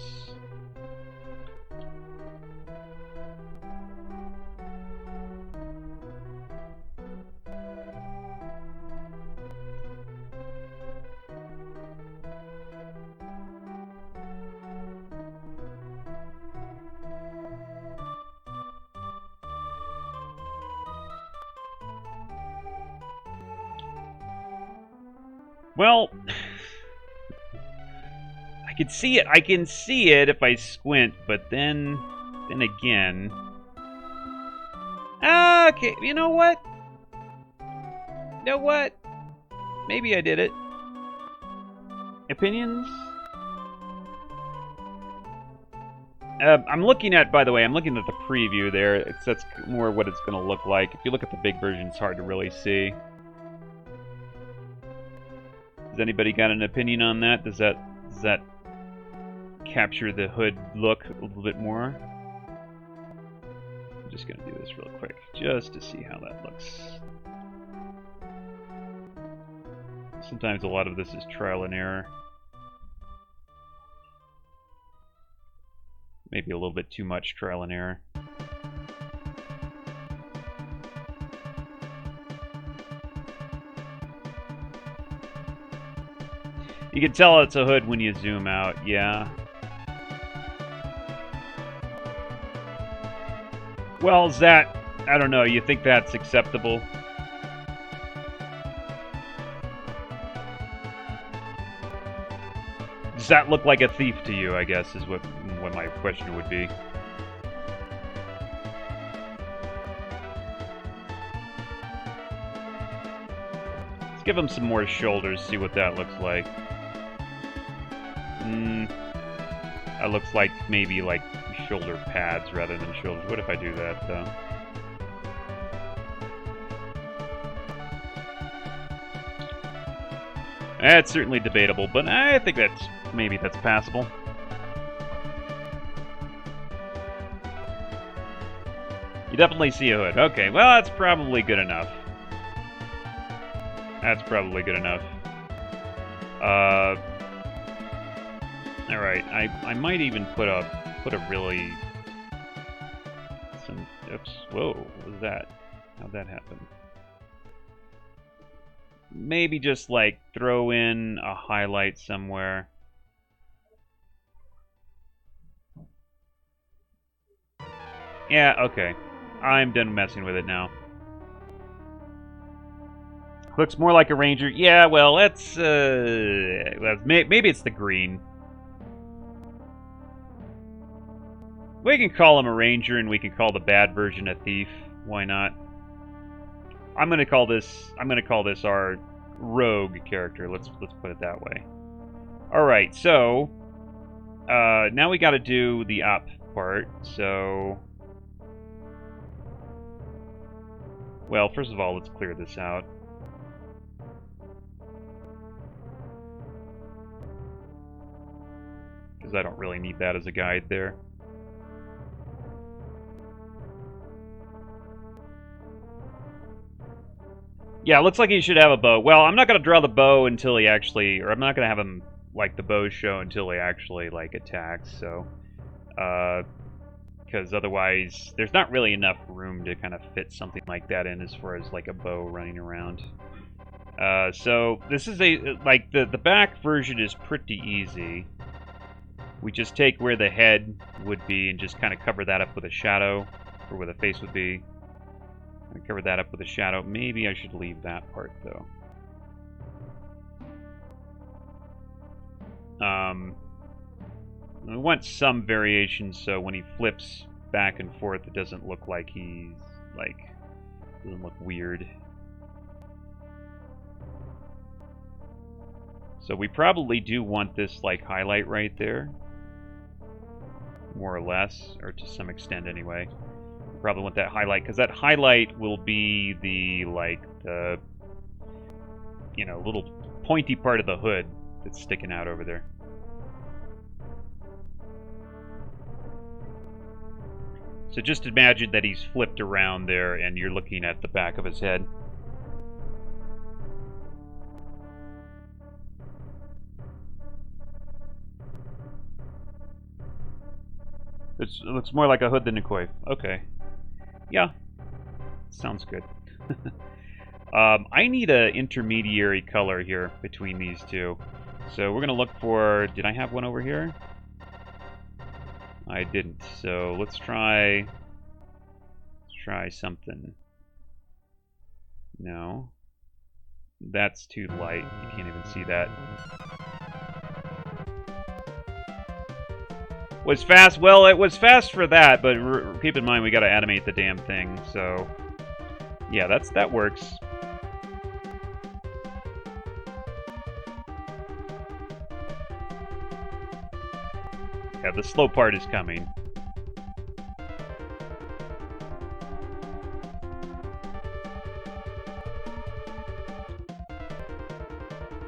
Well, I can see it. I can see it if I squint, but then again. Okay, you know what? You know what? Maybe I did it. Opinions? I'm looking at, by the way, I'm looking at the preview there. That's more what it's going to look like. If you look at the big version, it's hard to really see. Has anybody got an opinion on that? Does that capture the hood look a little bit more? I'm just going to do this real quick, just to see how that looks. Sometimes a lot of this is trial and error. Maybe a little bit too much trial and error. You can tell it's a hood when you zoom out, yeah. Well, is that... I don't know, you think that's acceptable? Does that look like a thief to you, I guess, is what my question would be. Let's give him some more shoulders, see what that looks like. That looks like maybe like shoulder pads rather than shoulders. What if I do that, though? That's certainly debatable, but I think maybe that's passable. You definitely see a hood. Okay, well, that's probably good enough. That's probably good enough. Alright, I might even put a really... Oops, whoa, what was that? How'd that happen? Maybe just, like, throw in a highlight somewhere. Yeah, okay. I'm done messing with it now. Looks more like a ranger. Yeah, well, that's maybe it's the green. We can call him a ranger, and we can call the bad version a thief. Why not? I'm gonna call this our rogue character. Let's put it that way. All right, so now we got to do the up part. So, well, first of all, let's clear this out. Because I don't really need that as a guide there. Yeah, looks like he should have a bow. Well, I'm not going to draw the bow until he actually... Or I'm not going to have him, like, the bow show until he actually, like, attacks, so... Because otherwise, there's not really enough room to kind of fit something like that in as far as, like, a bow running around. So, this is like, the back version is pretty easy. We just take where the head would be and just kind of cover that up with a shadow, or where the face would be. I cover that up with a shadow. Maybe I should leave that part, though. We want some variation so when he flips back and forth, it doesn't look like he's, like, doesn't look weird. So we probably do want this, like, highlight right there. More or less, or to some extent anyway. Probably want that highlight, because that highlight will be the, like, the, you know, little pointy part of the hood that's sticking out over there. So just imagine that he's flipped around there and you're looking at the back of his head. It looks more like a hood than a coif. Okay. Yeah. Sounds good. I need an intermediary color here between these two. So we're going to look for... Did I have one over here? I didn't. So let's try something. No. That's too light. You can't even see that. Was fast? Well, it was fast for that, but keep in mind we got to animate the damn thing. So yeah, that works. Yeah, the slow part is coming.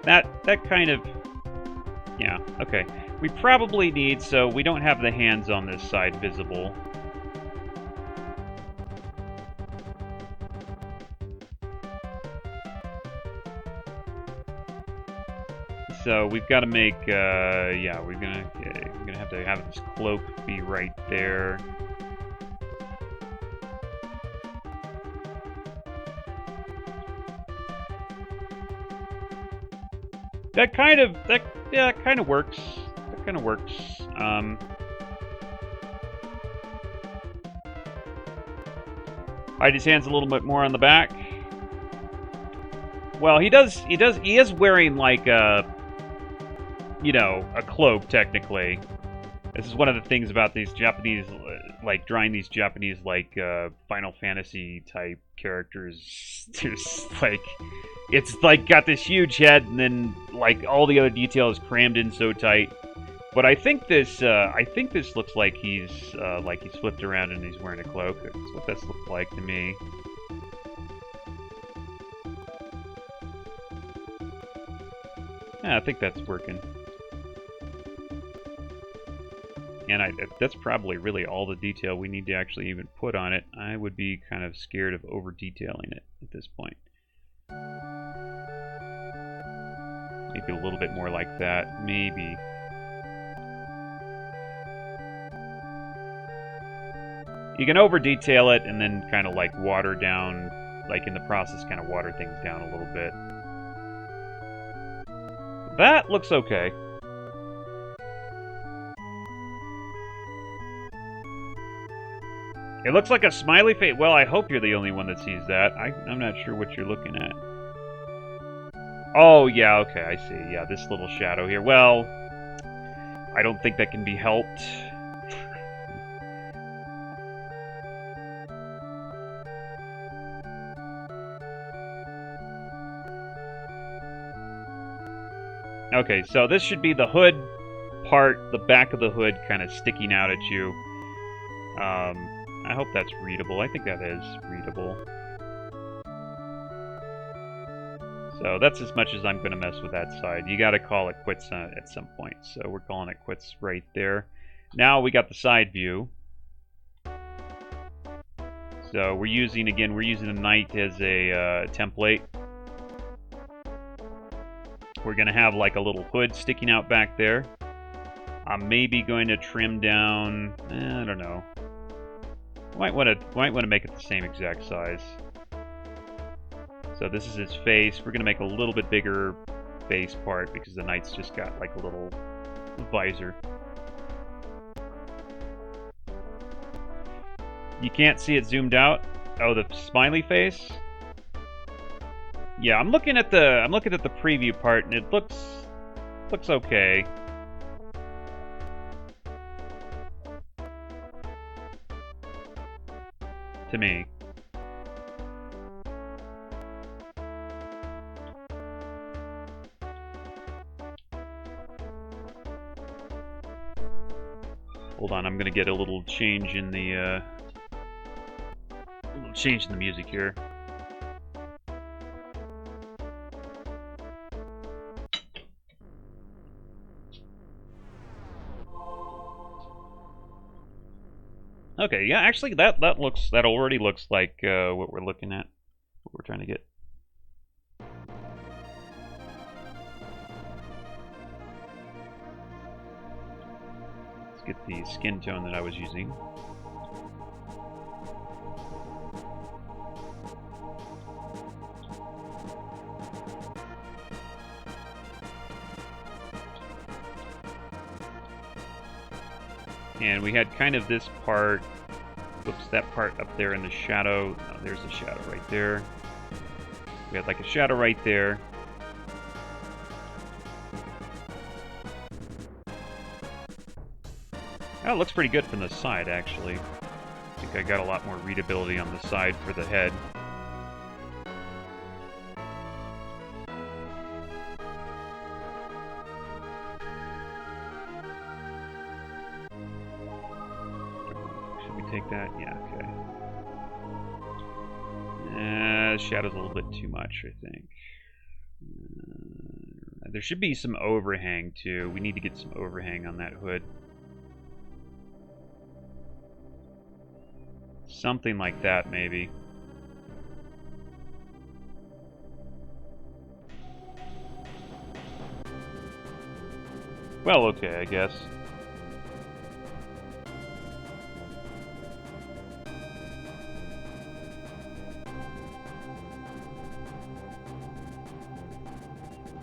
That kind of... Yeah, okay. We probably need... So we don't have the hands on this side visible. So we've got to make... yeah, we're gonna have to have this cloak be right there. That kind of works. That kind of works. Hide his hands a little bit more on the back. Well, he is wearing like a, you know, a cloak technically. This is one of the things about these Japanese, like drawing these Japanese like Final Fantasy type characters. There's like, it's like got this huge head, and then like all the other details crammed in so tight. But I think this looks like he's flipped around and he's wearing a cloak. That's what this looks like to me. Yeah, I think that's working. And that's probably really all the detail we need to actually even put on it. I would be kind of scared of over-detailing it at this point. Maybe a little bit more like that. Maybe. You can over-detail it and then kind of like water down, like in the process kind of water things down a little bit. That looks okay. It looks like a smiley face. Well, I hope you're the only one that sees that. I'm not sure what you're looking at. Oh, yeah, okay, I see. Yeah, this little shadow here. Well, I don't think that can be helped. Okay, so this should be the hood part, the back of the hood kind of sticking out at you. I hope that's readable. I think that is readable. So that's as much as I'm going to mess with that side. You got to call it quits at some point. So we're calling it quits right there. Now we got the side view. So we're using a knight as a template. We're going to have like a little hood sticking out back there. I'm maybe going to trim down, I don't know. Might want to make it the same exact size. So this is his face. We're going to make a little bit bigger face part because the knight's just got like a little visor. You can't see it zoomed out? Oh, the smiley face? Yeah, I'm looking at the preview part and it looks okay. To me. Hold on, I'm gonna get a little change in the music here. Okay, yeah, actually that already looks like what we're looking at, what we're trying to get. Let's get the skin tone that I was using. And we had kind of this part, whoops, that part up there in the shadow. Oh, there's a shadow right there. We had like a shadow right there. Oh, it looks pretty good from the side, actually. I think I got a lot more readability on the side for the head. Should we take that? Yeah, okay. Shadow's a little bit too much, I think. There should be some overhang, too. We need to get some overhang on that hood. Something like that, maybe. Well, okay, I guess.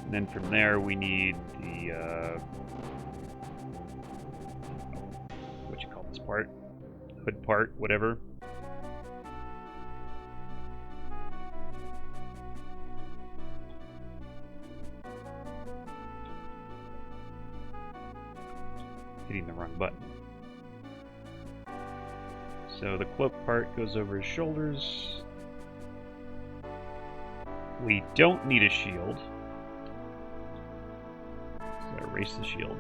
And then from there, we need the, what you call this part? Hood part, whatever. Hitting the wrong button. So the cloak part goes over his shoulders. We don't need a shield. So erase the shield.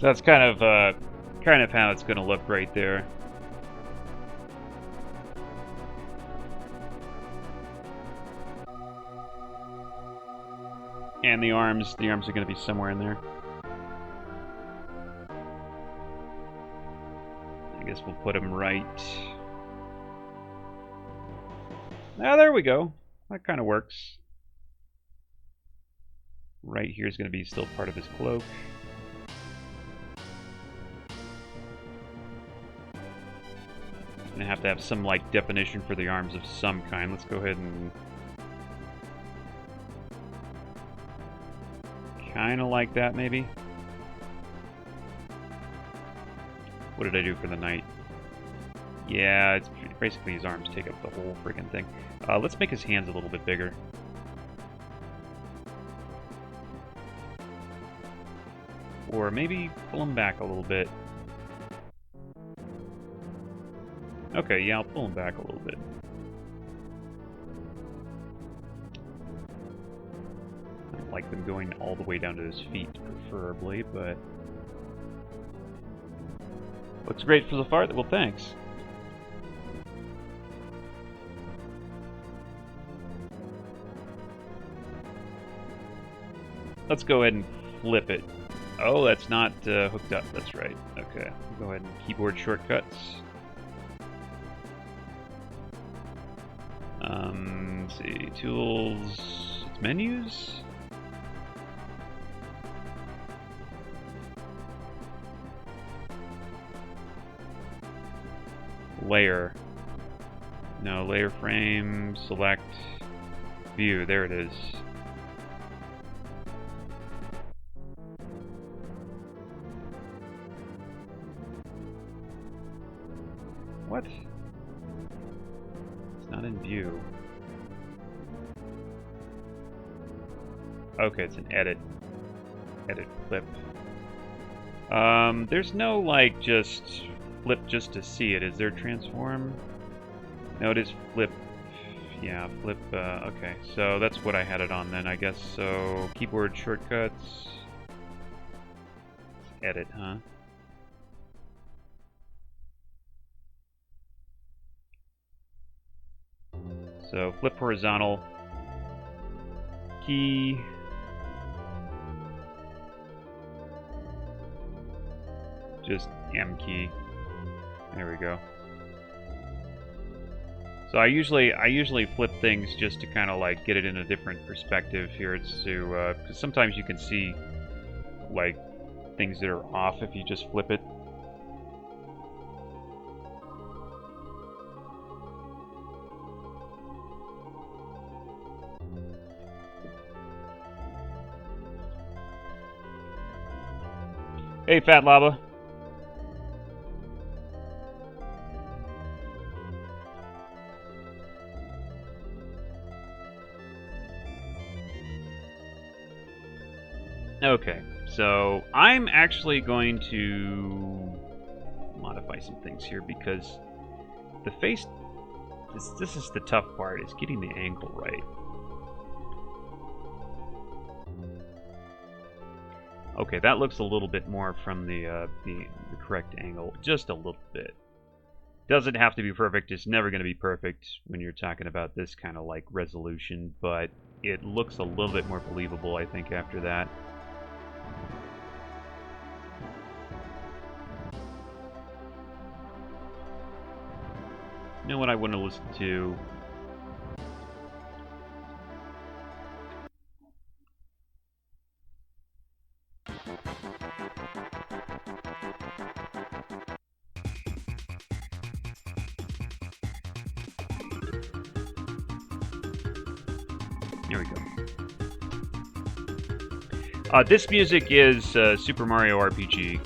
So that's kind of how it's going to look right there. And the arms are going to be somewhere in there. I guess we'll put them right. Ah, there we go. That kind of works. Right here is going to be still part of his cloak. Gonna have to have some like definition for the arms of some kind. Let's go ahead and kind of like that, maybe. What did I do for the knight? Yeah, it's basically his arms take up the whole friggin' thing. Let's make his hands a little bit bigger. Or maybe pull him back a little bit. Okay, yeah, I'll pull him back a little bit. I don't like them going all the way down to his feet, preferably, but... looks great for the fart. Well, thanks. Let's go ahead and flip it. Oh, that's not hooked up. That's right. Okay. We'll go ahead and keyboard shortcuts. Let's see. Tools. It's menus. Layer. No, layer frame. Select. View. There it is. What? It's not in view. Okay, it's an edit. Edit flip. There's no, like, just flip just to see it. Is there transform? No, it is flip. Yeah, flip, okay. So that's what I had it on then, I guess. So, keyboard shortcuts. Edit, huh? So flip horizontal, key, just M key. There we go. So I usually flip things just to kind of like get it in a different perspective here. It's to because sometimes you can see like things that are off if you just flip it. Hey, Fat Lava. Okay, so I'm actually going to modify some things here because the face, this is the tough part, is getting the angle right. Okay, that looks a little bit more from the correct angle, just a little bit. Doesn't have to be perfect, it's never going to be perfect when you're talking about this kind of like resolution, but it looks a little bit more believable, I think, after that. You know what I want to listen to? Here we go. This music is Super Mario RPG.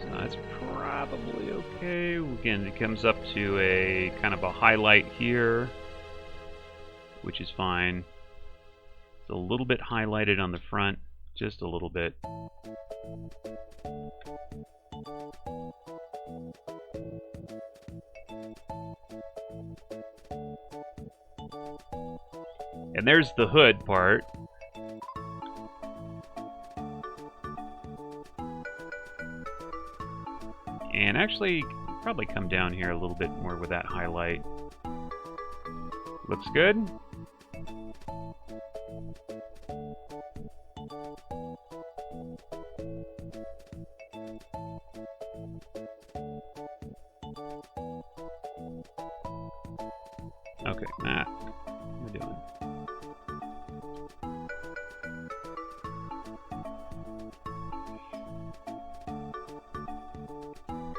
That's probably okay. Again, it comes up to a kind of a highlight here, which is fine. It's a little bit highlighted on the front, just a little bit. And there's the hood part. And actually, probably come down here a little bit more with that highlight. Looks good. Okay, Matt, what are you doing?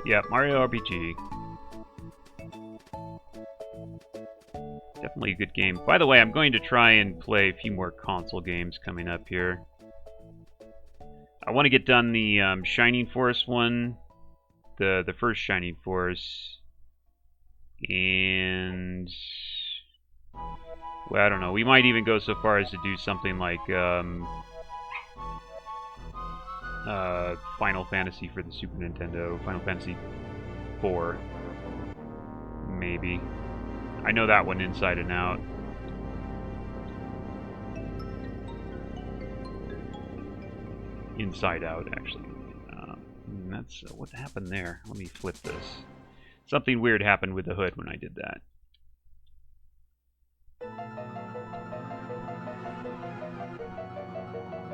Yeah, Mario RPG. Definitely a good game. By the way, I'm going to try and play a few more console games coming up here. I want to get done the Shining Force one, the first Shining Force, and well, I don't know. We might even go so far as to do something like Final Fantasy for the Super Nintendo, Final Fantasy 4, maybe. I know that one inside and out. Inside out, actually. That's what happened there. Let me flip this. Something weird happened with the hood when I did that.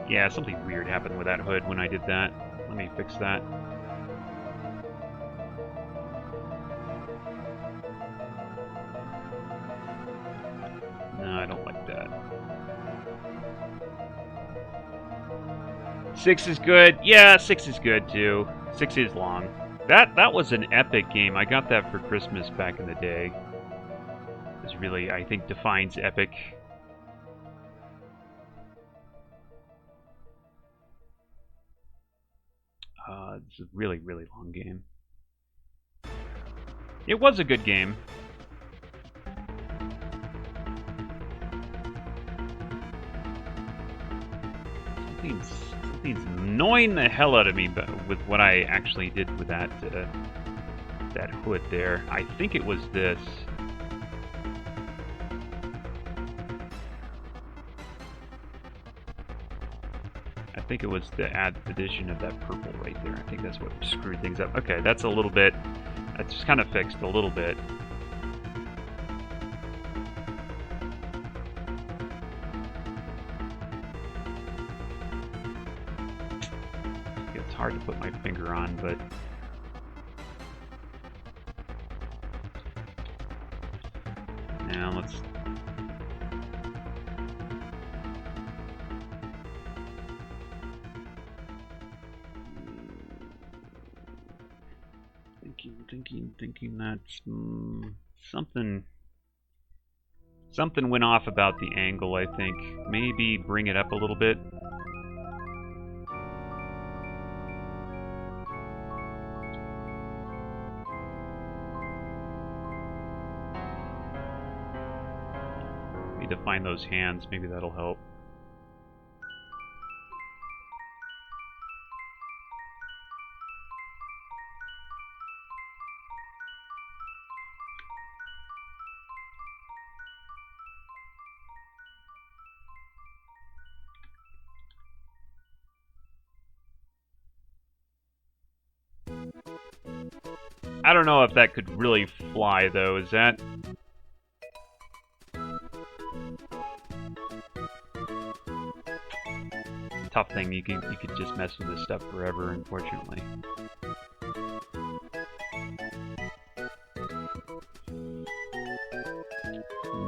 Yeah, something weird happened with that hood when I did that. Let me fix that. No, I don't like that. 6 is good. Yeah, 6 is good too. 6 is long. That was an epic game. I got that for Christmas back in the day. It was really, I think, defines epic. It's a really, really long game. It was a good game. Something Something's annoying the hell out of me with what I actually did with that that hood there. I think it was this. I think it was the addition of that purple right there. I think that's what screwed things up. Okay, that's a little bit. That's just kind of fixed a little bit. It's hard to put my finger on, but now let's. Thinking that's something went off about the angle, I think. Maybe bring it up a little bit. Need to find those hands, maybe that'll help. I don't know if that could really fly, though. Is that... tough thing. You could just mess with this stuff forever, unfortunately.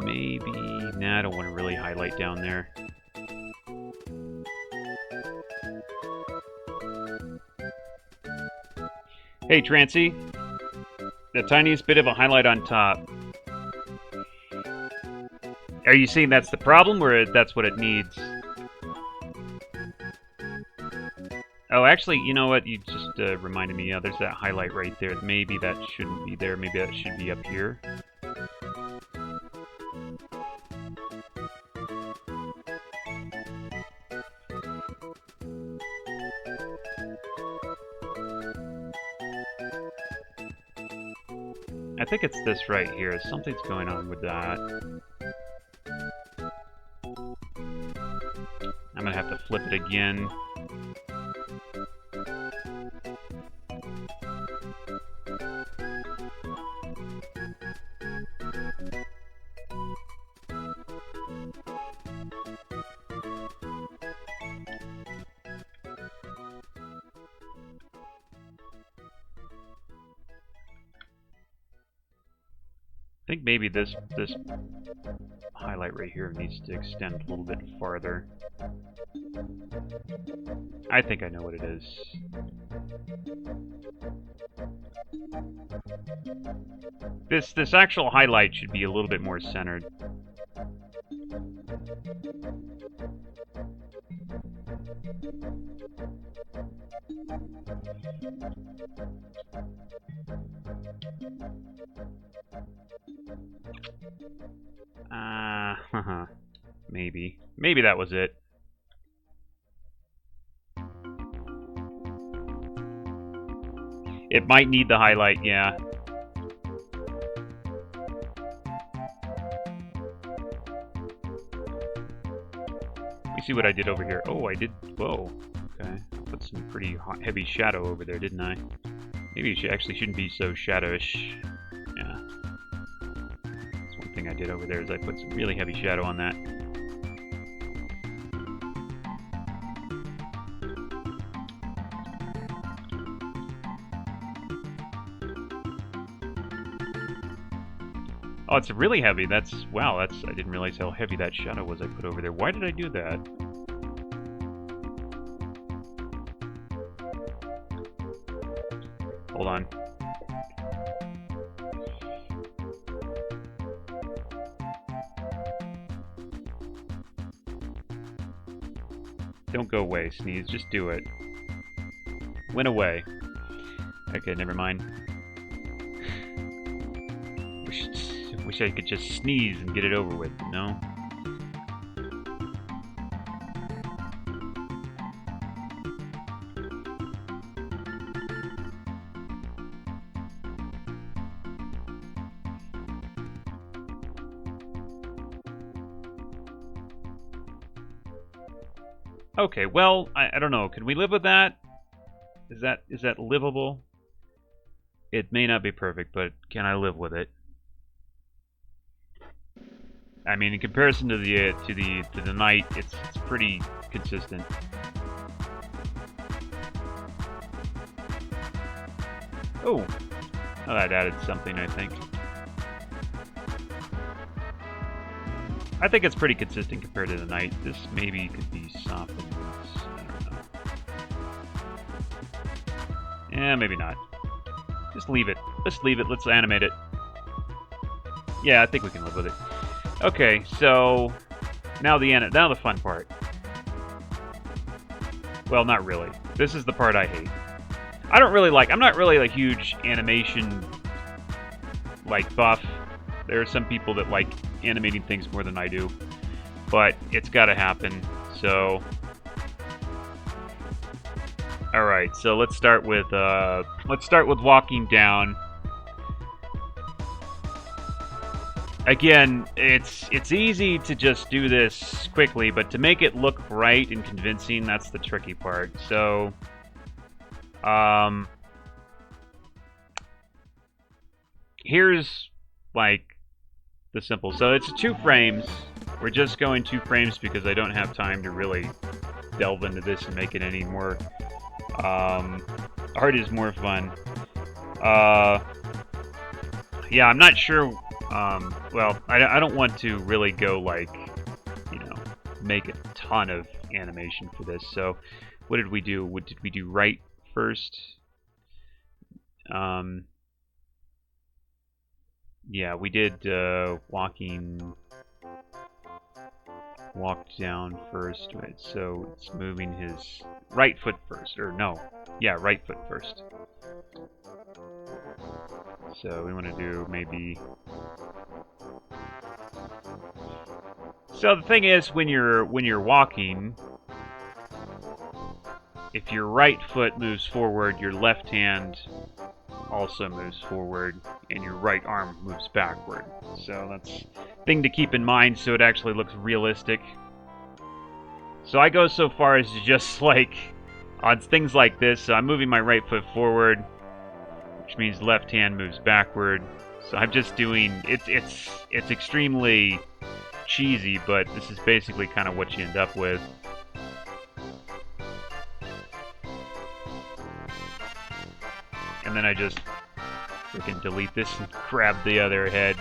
Maybe... Nah, I don't want to really highlight down there. Hey, Trancy. The tiniest bit of a highlight on top. Are you saying that's the problem, or that's what it needs? Oh, actually, you know what? You just reminded me. There's that highlight right there. Maybe that shouldn't be there. Maybe that should be up here. I think it's this right here. Something's going on with that. I'm gonna have to flip it again. I think maybe this highlight right here needs to extend a little bit farther. I think I know what it is. This actual highlight should be a little bit more centered. Maybe. Maybe that was it. It might need the highlight, yeah. Let me see what I did over here. Oh, I did... Whoa. Okay. Put some pretty heavy shadow over there, didn't I? Maybe it actually shouldn't be so shadowish. Yeah. That's one thing I did over there, is I put some really heavy shadow on that. Oh, it's really heavy. That's... Wow, that's... I didn't realize how heavy that shadow was I put over there. Why did I do that? Hold on. Don't go away, Sneeze. Just do it. Went away. Okay, never mind. Wish I could just sneeze and get it over with, you know? Okay, well, I don't know. Can we live with that? Is that livable? It may not be perfect, but can I live with it? I mean, in comparison to the night, it's pretty consistent. Oh, that added something, I think. I think it's pretty consistent compared to the night. This maybe could be softened. I don't know. Yeah, maybe not. Just leave it. Let's leave it. Let's animate it. Yeah, I think we can live with it. Okay, so now the fun part. Well, not really. This is the part I hate. I'm not really a huge animation buff. There are some people that like animating things more than I do, but it's got to happen. So, all right. So let's start with walking down. Again, it's easy to just do this quickly, but to make it look bright and convincing, that's the tricky part. So, here's the simple. So it's 2 frames. We're just going 2 frames because I don't have time to really delve into this and make it any more. Art is more fun. Yeah, I'm not sure. Well, I don't want to really go make a ton of animation for this. So, what did we do? What did we do right first? Yeah, we did walked down first. Right, so it's moving his right foot first, or no? Yeah, right foot first. So we want to do maybe. So the thing is, when you're walking, if your right foot moves forward, your left hand also moves forward, and your right arm moves backward. So that's a thing to keep in mind, so it actually looks realistic. So I go so far as to just on things like this. So I'm moving my right foot forward, which means left hand moves backward. So I'm just doing it's extremely cheesy, but this is basically kind of what you end up with. And then I just freaking delete this and grab the other head.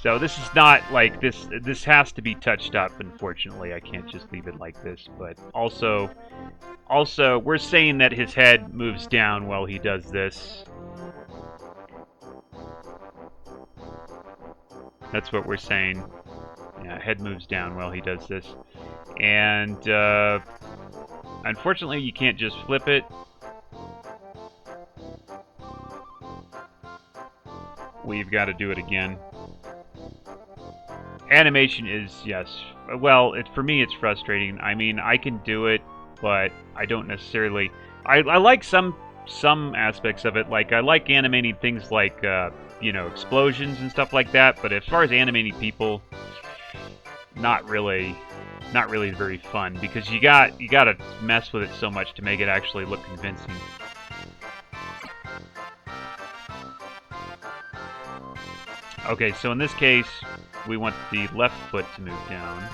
So this is not this. This has to be touched up. Unfortunately, I can't just leave it like this. But also, we're saying that his head moves down while he does this. That's what we're saying. Yeah, head moves down while he does this. And unfortunately, you can't just flip it. We've got to do it again. Animation is, yes. Well, for me, it's frustrating. I mean, I can do it, but I don't necessarily. I like some aspects of it. I like animating things like explosions and stuff like that. But as far as animating people, not really very fun, because you gotta mess with it so much to make it actually look convincing. Okay, so in this case, we want the left foot to move down.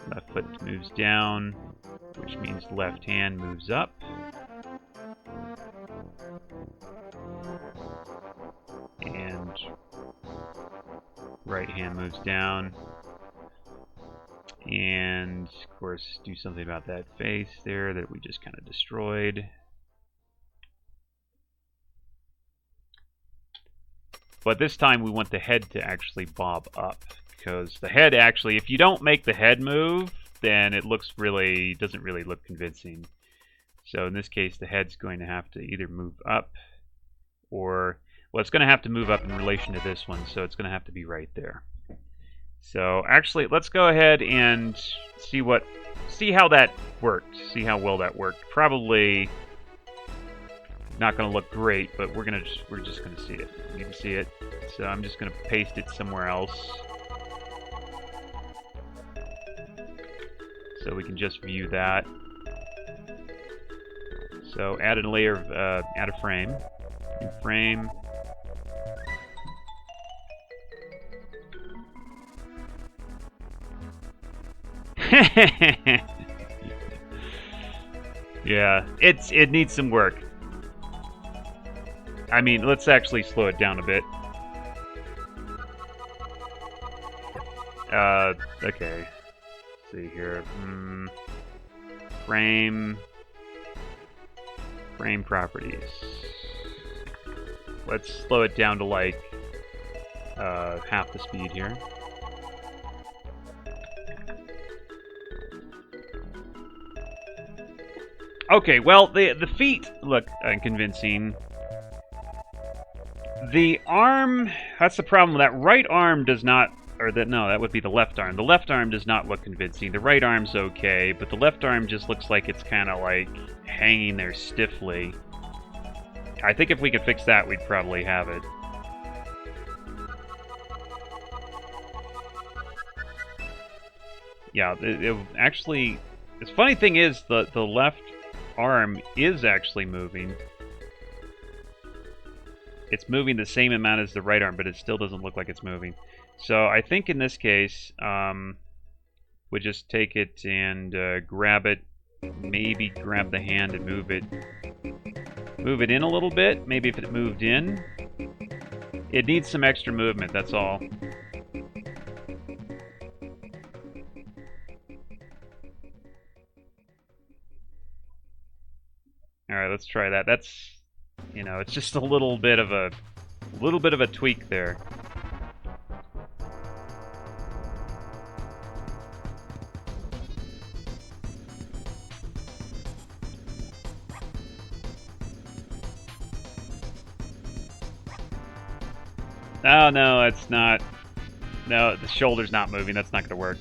Left foot moves down, which means left hand moves up. And right hand moves down. And, of course, do something about that face there that we just kind of destroyed. But this time we want the head to actually bob up, because the head actually, if you don't make the head move, then it doesn't really look convincing. So in this case, the head's going to have to either move up, or, well, it's going to have to move up in relation to this one, so it's going to have to be right there. So actually, let's go ahead and see how that worked, see how well that worked. Probably not going to look great, but we're just going to see it. You can see it. So I'm just going to paste it somewhere else. so we can just view that. So add a layer of, add a frame. New frame. Yeah, it needs some work. I mean, let's actually slow it down a bit. Okay. Let's see here. Frame properties. Let's slow it down to like half the speed here. Okay, well, the feet look unconvincing. The arm, that's the problem. That right arm does not, or no, that would be the left arm. The left arm does not look convincing. The right arm's okay, but the left arm just looks like it's kind of like hanging there stiffly. I think if we could fix that, we'd probably have it. Yeah, it actually, the funny thing is the left arm is actually moving. It's moving the same amount as the right arm, but it still doesn't look like it's moving. So I think in this case, we just take it and grab it, maybe grab the hand and move it in a little bit. Maybe if it moved in, it needs some extra movement, that's all. All right, let's try that. That's, you know, it's just a little bit of a tweak there. Oh, no, it's not. No, the shoulder's not moving. That's not going to work.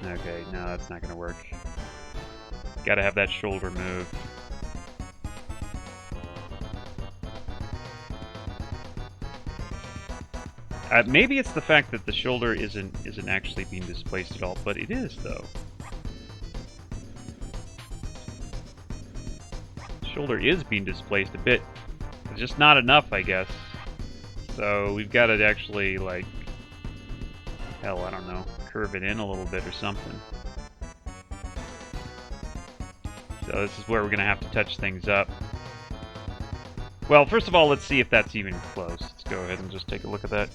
Okay, no, that's not going to work. Got to have that shoulder move. Maybe it's the fact that the shoulder isn't actually being displaced at all, but it is, though. Shoulder is being displaced a bit. It's just not enough, I guess. So we've got to actually, like, hell, I don't know, curve it in a little bit or something. So this is where we're going to have to touch things up. Well, first of all, let's see if that's even close. Let's go ahead and just take a look at that.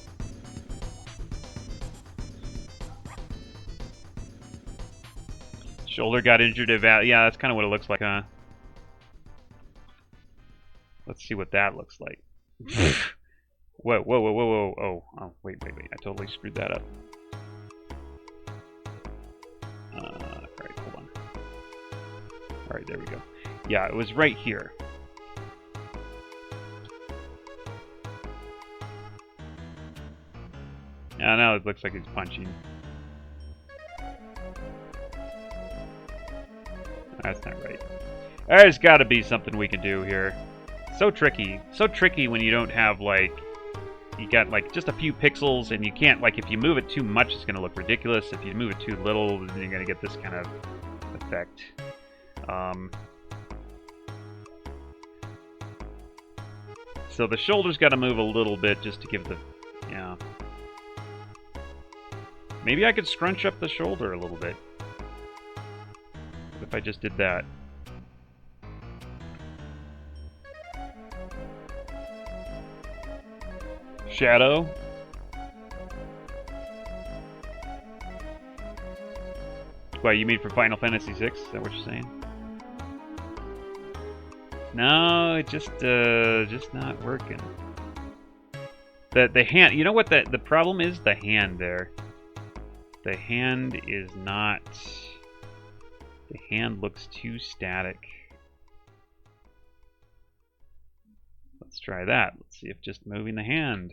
Shoulder got injured at yeah, that's kind of what it looks like, huh? Let's see what that looks like. Whoa, whoa, whoa, whoa, whoa. Oh, wait. I totally screwed that up. Alright, hold on. Alright, there we go. Yeah, it was right here. Now it looks like he's punching. That's not right. There's got to be something we can do here. So tricky. So tricky when you don't have, like... You got, like, just a few pixels, and you can't, like, if you move it too much, it's going to look ridiculous. If you move it too little, then you're going to get this kind of effect. So the shoulder's got to move a little bit just to give the... Yeah. Maybe I could scrunch up the shoulder a little bit. What if I just did that? Shadow. What, you mean for Final Fantasy VI? Is that what you're saying? No, it just not working. The hand, you know what the problem is? The hand there. The hand is not... The hand looks too static. Let's try that. Let's see if just moving the hand.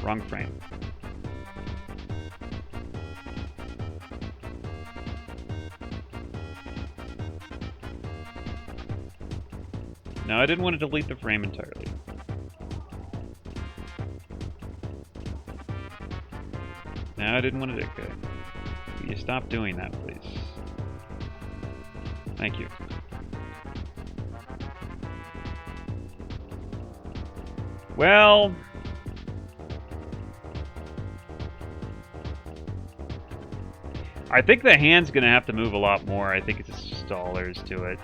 Wrong frame. No, I didn't want to delete the frame entirely. No, I didn't want to... Okay. Will you stop doing that, please? Thank you. Well... I think the hand's going to have to move a lot more. I think it's just stallers to it.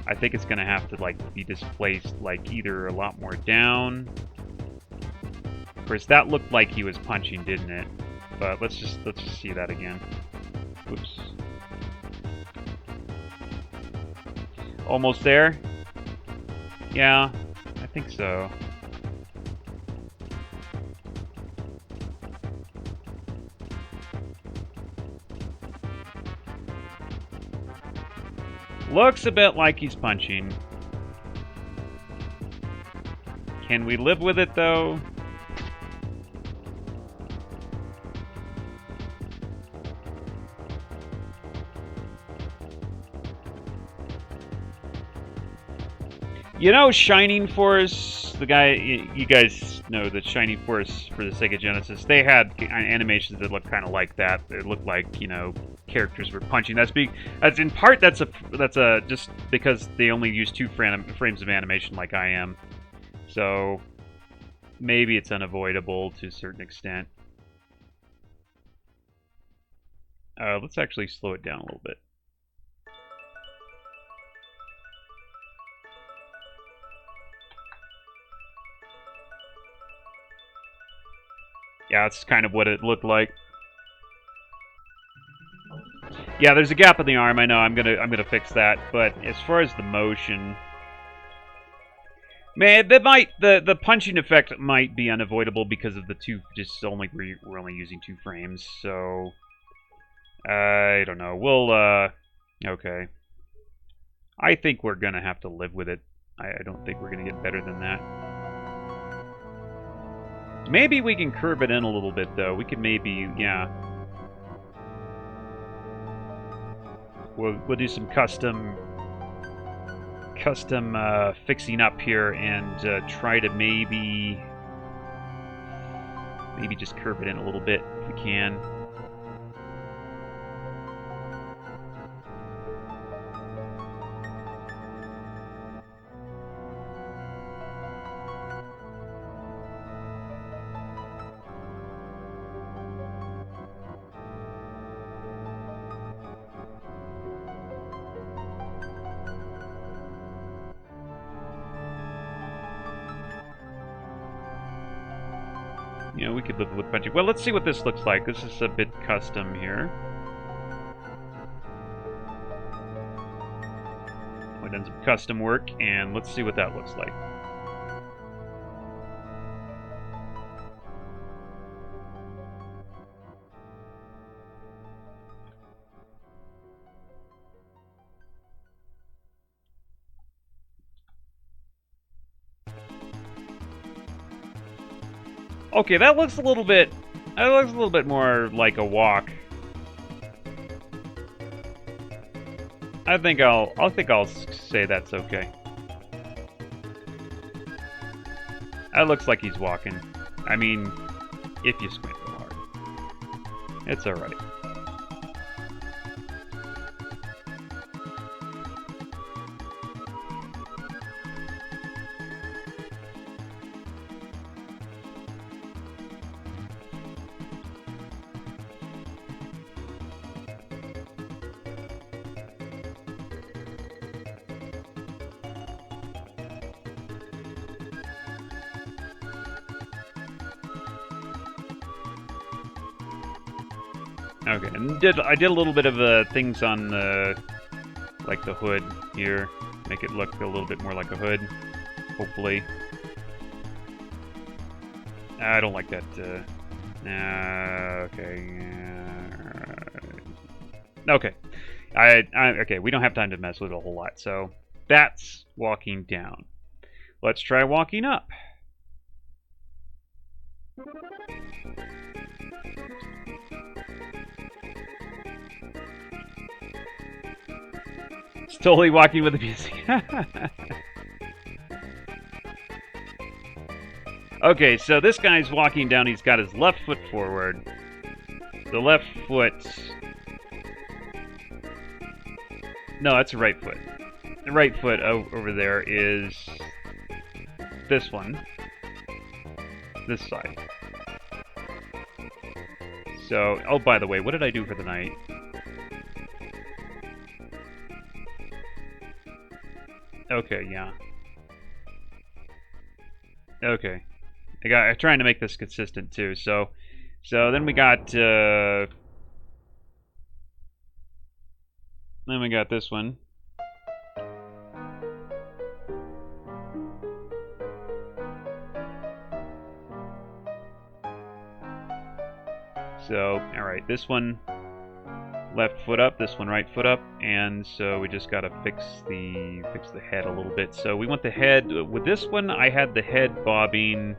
I think it's going to have to, like, be displaced, like, either a lot more down. Of course, that looked like he was punching, didn't it? But let's just see that again. Oops. Almost there? Yeah, I think so. Looks a bit like he's punching. Can we live with it, though? You know Shining Force, the guy, you guys know that Shining Force for the Sega Genesis, they had animations that looked kind of like that. It looked like, you know, characters were punching. That's in part that's just because they only use 2 frames of animation like I am. So maybe it's unavoidable to a certain extent. Let's actually slow it down a little bit. Yeah, that's kind of what it looked like. Yeah, there's a gap in the arm. I know. I'm gonna fix that. But as far as the motion, man, the punching effect might be unavoidable because of the 2. We're only using 2 frames. So I don't know. We'll okay. I think we're gonna have to live with it. I don't think we're gonna get better than that. Maybe we can curve it in a little bit, though. We could maybe, yeah. We'll do some custom fixing up here and try to maybe just curve it in a little bit if we can. You know, we could live with punching. Well, let's see what this looks like. This is a bit custom here. We've done some custom work, and let's see what that looks like. Okay, that looks a little bit more like a walk. I think I'll say that's okay. That looks like he's walking. I mean, if you squint real hard. It's alright. Okay, and I did a little bit of things on the, like the hood here, make it look a little bit more like a hood, hopefully. I don't like that. Okay. Okay. Okay. We don't have time to mess with it a whole lot. So that's walking down. Let's try walking up. totally walking with the music. Okay, so this guy's walking down. He's got his left foot forward. The left foot... No, that's the right foot. The right foot over there is this one. This side. So, oh, by the way, what did I do for the night? Okay, yeah. Okay. I'm trying to make this consistent too. So then we got then we got this one. So, all right, this one left foot up, this one right foot up, and so we just got to fix the head a little bit. So we want the head with this one. I had the head bobbing.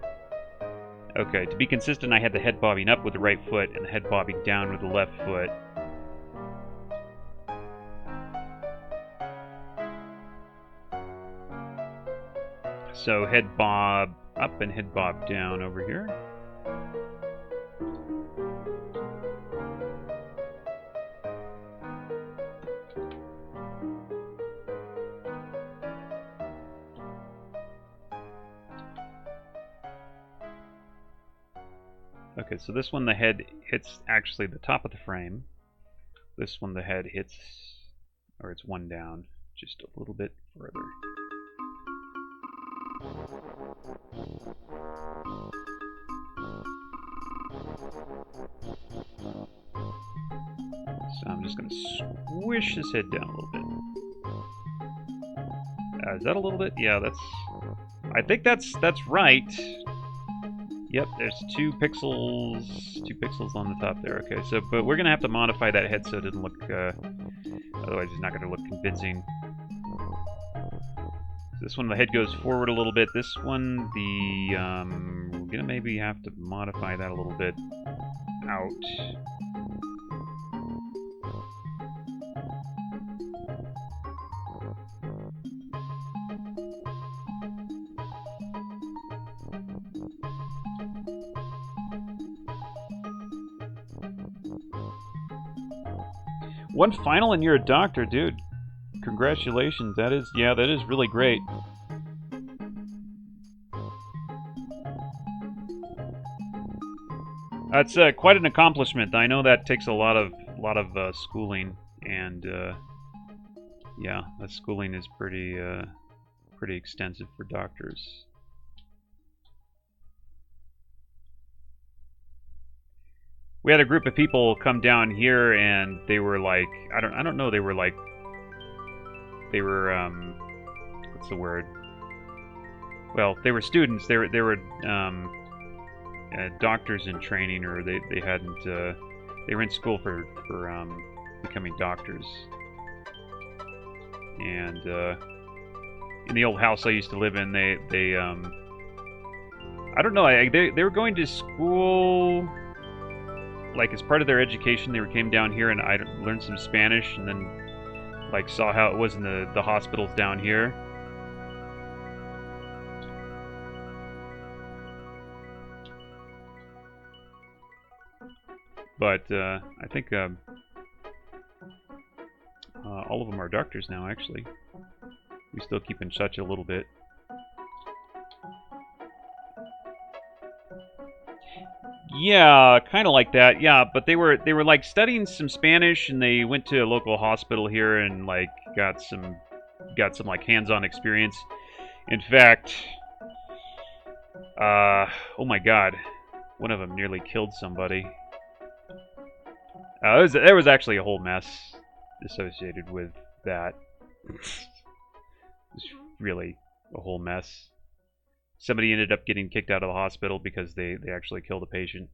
Okay, to be consistent, I had the head bobbing up with the right foot and the head bobbing down with the left foot. So head bob up and head bob down over here. Okay, so this one the head hits actually the top of the frame. This one the head hits, or it's one down, just a little bit further. So I'm just going to squish this head down a little bit. Is that a little bit? Yeah, I think that's right. Yep, there's 2 pixels on the top there. Okay, so but we're gonna have to modify that head so it doesn't look. Otherwise, it's not gonna look convincing. This one, the head goes forward a little bit. This one, we're gonna maybe have to modify that a little bit out. One final and you're a doctor, dude. Congratulations. That is really great. That's quite an accomplishment. I know that takes a lot of schooling, and yeah, that schooling is pretty extensive for doctors. We had a group of people come down here, and they were like, I don't know, they were what's the word? Well, they were students. They were doctors in training, or they hadn't they were in school for becoming doctors. And in the old house I used to live in, they I don't know, they were going to school. Like, as part of their education, they came down here, and I learned some Spanish, and then, like, saw how it was in the hospitals down here. But I think all of them are doctors now, actually. We still keep in touch a little bit. Yeah, kind of like that. Yeah, but they were like studying some Spanish, and they went to a local hospital here and like got some like hands-on experience. In fact, oh my God, one of them nearly killed somebody. There was actually a whole mess associated with that. It was really a whole mess. Somebody ended up getting kicked out of the hospital because they actually killed a patient.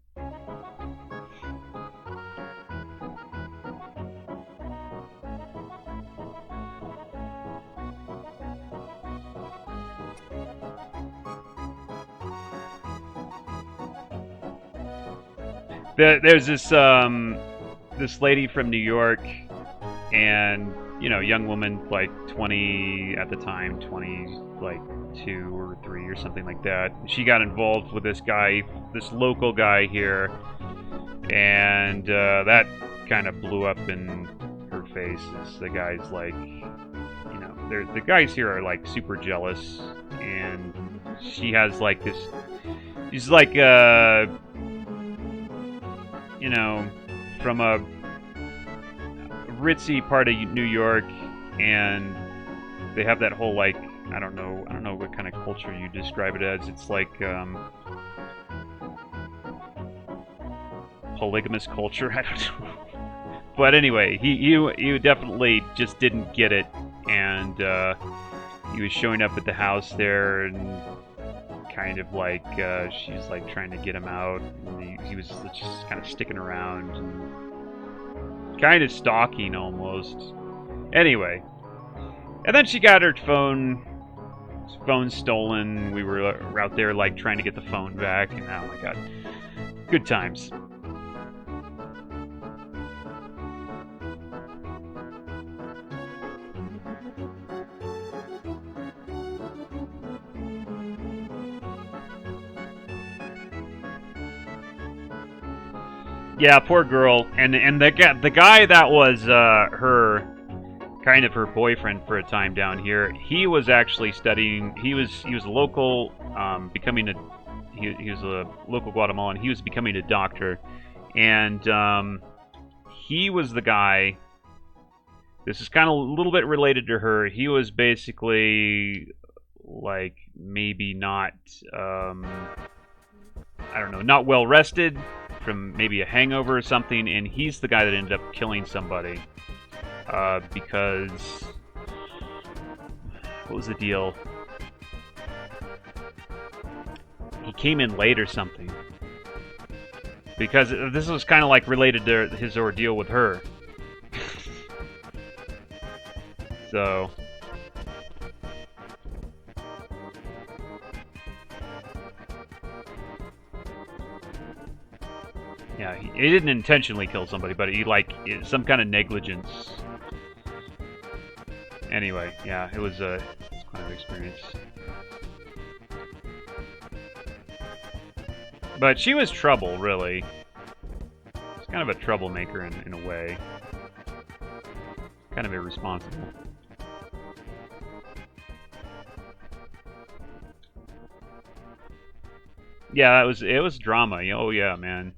There's this lady from New York, and you know, young woman, like 20 at the time, 20, like 2 or 3 or something like that. She got involved with this guy, this local guy here, and that kind of blew up in her face. The guy's like, you know, the guys here are like super jealous, and she has like this. She's like, you know, from a ritzy part of New York, and they have that whole like, I don't know what kind of culture you describe it as. It's like polygamous culture. I don't know. But anyway, he definitely just didn't get it, and he was showing up at the house there, and kind of like she's like trying to get him out, and he was just kind of sticking around, and kind of stalking almost. Anyway, and then she got her phone stolen. We were out there like trying to get the phone back, and oh my god, good times. Yeah, poor girl, and the guy that was her kind of her boyfriend for a time down here. He was actually studying. He was a local, becoming a he was a local Guatemalan. He was becoming a doctor, and he was the guy. This is kind of a little bit related to her. He was basically like maybe not, I don't know, not well rested from maybe a hangover or something, and he's the guy that ended up killing somebody because what was the deal? He came in late or something, because this was kind of like related to his ordeal with her. So yeah, he didn't intentionally kill somebody, but he like some kind of negligence. Anyway, yeah, it was a kind of experience. But she was trouble, really. She's kind of a troublemaker in a way. Kind of irresponsible. Yeah, it was drama. Oh yeah, man.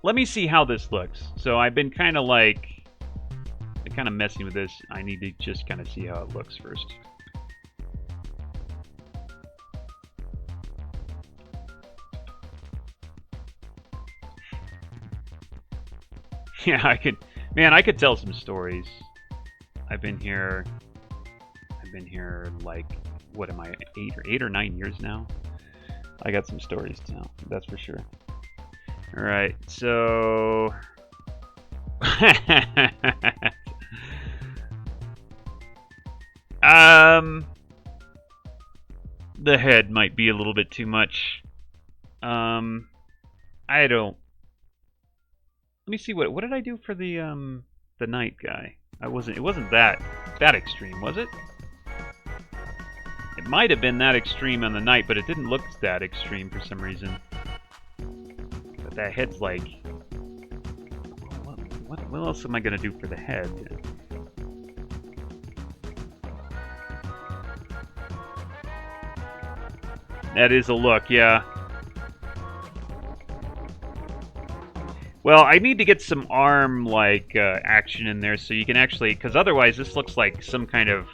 Let me see how this looks. So I've been kind of like, messing with this. I need to just kind of see how it looks first. Yeah, I could tell some stories. I've been here like, what am I, 8 or 9 years now? I got some stories to tell, that's for sure. All right, so the head might be a little bit too much. I don't. Let me see, what did I do for the knight guy? It wasn't that extreme, was it? It might have been that extreme on the knight, but it didn't look that extreme for some reason. But that head's like, what else am I gonna do for the head? That is a look, yeah. Well, I need to get some arm, like, action in there so you can actually... Because otherwise this looks like some kind of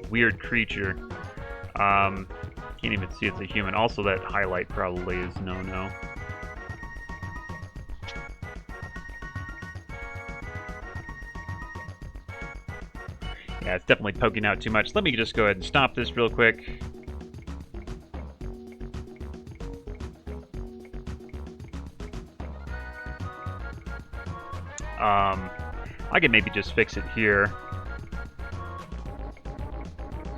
weird creature. Can't even see it's a human. Also, that highlight probably is no-no. Yeah, it's definitely poking out too much. Let me just go ahead and stop this real quick. I could maybe just fix it here.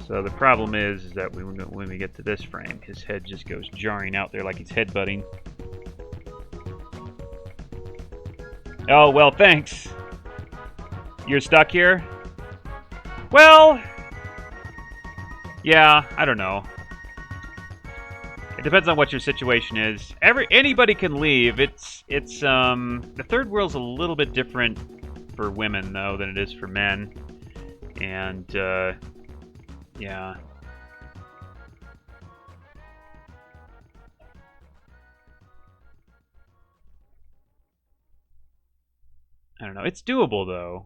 So the problem is that when we get to this frame, his head just goes jarring out there like he's headbutting. Oh, well, thanks. You're stuck here? Well, yeah, I don't know. It depends on what your situation is. Anybody can leave. It's the third world's a little bit different for women though than it is for men, and yeah. I don't know. It's doable though.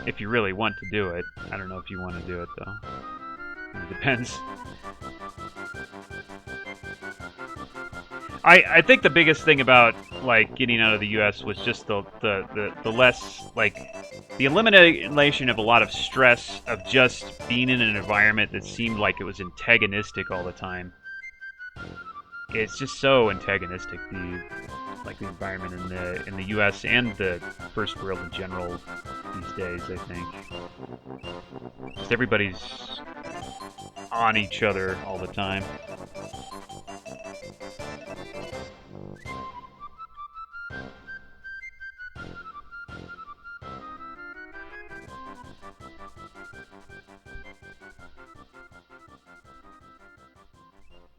If you really want to do it. I don't know if you want to do it though. It depends. I think the biggest thing about like getting out of the U.S. was just the less like the elimination of a lot of stress of just being in an environment that seemed like it was antagonistic all the time. It's just so antagonistic, the environment in the U.S. and the first world in general these days. I think just everybody's on each other all the time.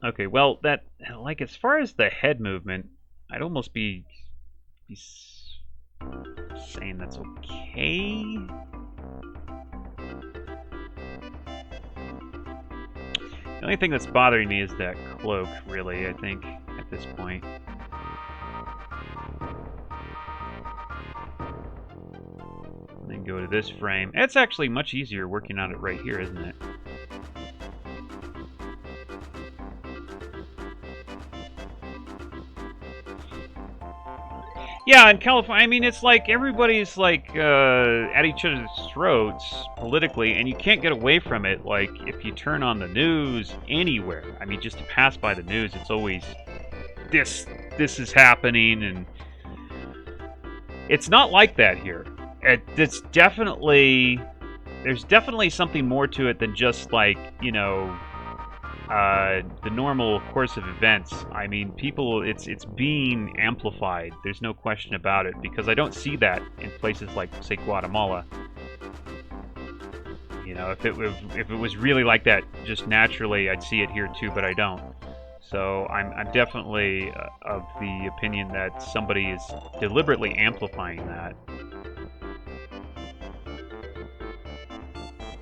Okay, well, that, like, as far as the head movement, I'd almost be saying that's okay. The only thing that's bothering me is that cloak, really, I think, at this point. And then go to this frame. It's actually much easier working on it right here, isn't it? Yeah, in California, I mean, it's like everybody's like at each other's throats politically, and you can't get away from it. Like, if you turn on the news anywhere, I mean, just to pass by the news, it's always this is happening, and it's not like that here. It's definitely, there's definitely something more to it than just like, you know, the normal course of events. I mean, people, it's being amplified. There's no question about it, because I don't see that in places like, say, Guatemala. You know, if it was really like that just naturally, I'd see it here too, but I don't. So I'm definitely of the opinion that somebody is deliberately amplifying that.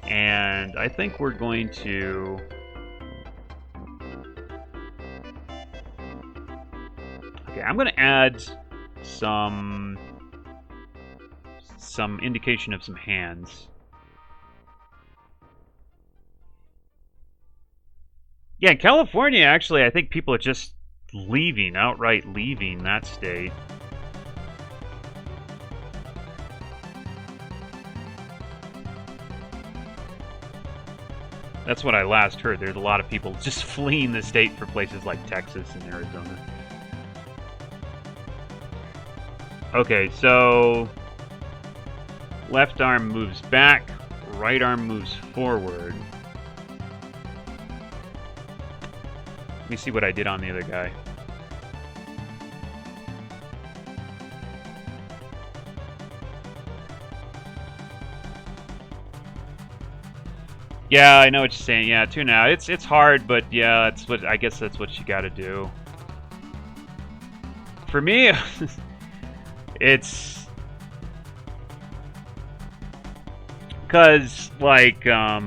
And I think we're going to... Okay, I'm going to add some indication of some hands. Yeah, in California, actually, I think people are just leaving, outright leaving that state. That's what I last heard. There's a lot of people just fleeing the state for places like Texas and Arizona. Okay, so left arm moves back, right arm moves forward. Let me see what I did on the other guy. Yeah, I know what you're saying. Yeah, tune out. It's hard, but yeah, that's what I guess that's what you got to do. For me, it's because like I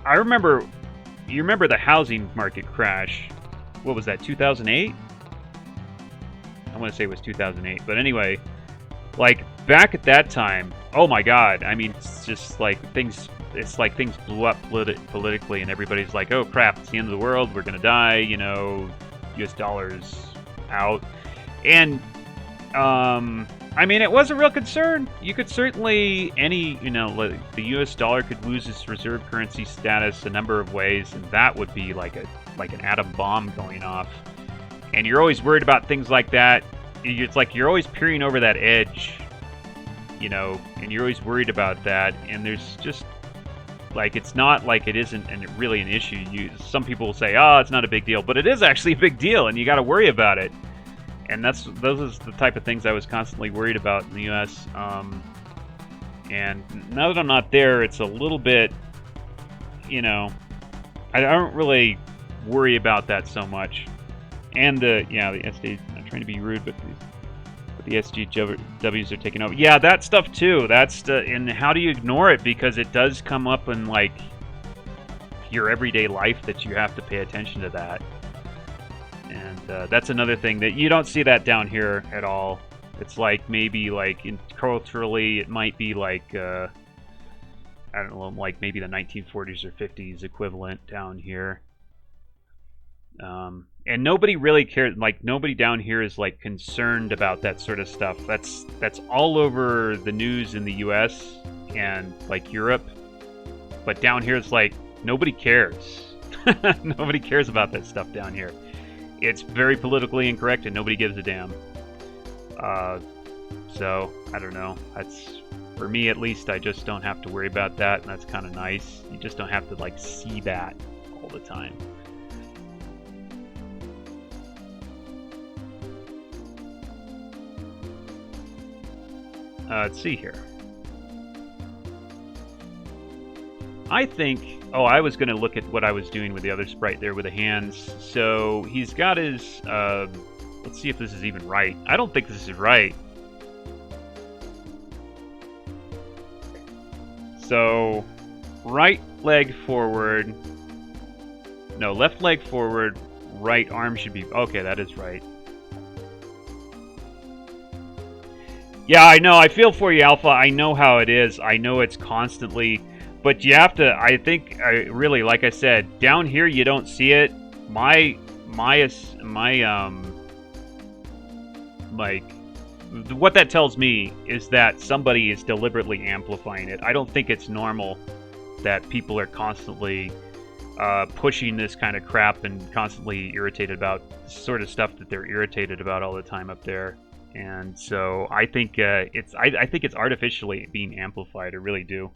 remember. You remember the housing market crash? What was that? 2008? I want to say it was 2008, but anyway, like back at that time, oh my God! I mean, it's just like things. It's like things blew up politically, and everybody's like, "Oh crap! It's the end of the world. We're gonna die." You know, U.S. dollars out, and I mean, it was a real concern. You could certainly, the U.S. dollar could lose its reserve currency status a number of ways, and that would be like an atom bomb going off. And you're always worried about things like that. It's like you're always peering over that edge, and you're always worried about that. And there's just like, it's not like it isn't really an issue. Some people will say, "Oh, it's not a big deal," but it is actually a big deal, and you got to worry about it. And those are the type of things I was constantly worried about in the U.S. And now that I'm not there, it's a little bit, I don't really worry about that so much. And the SD, I'm not trying to be rude, but the SGWs are taking over. Yeah, that stuff too. And how do you ignore it? Because it does come up in like your everyday life that you have to pay attention to that. And that's another thing that you don't see that down here at all. It's like maybe like culturally, it might be like I don't know, like maybe the 1940s or 50s equivalent down here. And nobody really cares. Like nobody down here is like concerned about that sort of stuff. That's all over the news in the U.S. and like Europe, but down here it's like nobody cares. Nobody cares about that stuff down here. It's very politically incorrect, and nobody gives a damn. So I don't know. That's, for me at least. I just don't have to worry about that, and that's kind of nice. You just don't have to like see that all the time. Let's see here. I think... Oh, I was going to look at what I was doing with the other sprite there with the hands. So he's got his... let's see if this is even right. I don't think this is right. So, right leg forward. No, left leg forward. Right arm should be... Okay, that is right. Yeah, I know. I feel for you, Alpha. I know how it is. I know it's constantly... But you have to, I think, really, like I said, down here you don't see it. Like, what that tells me is that somebody is deliberately amplifying it. I don't think it's normal that people are constantly pushing this kind of crap and constantly irritated about sort of stuff that they're irritated about all the time up there. And so I think I think it's artificially being amplified. I really do.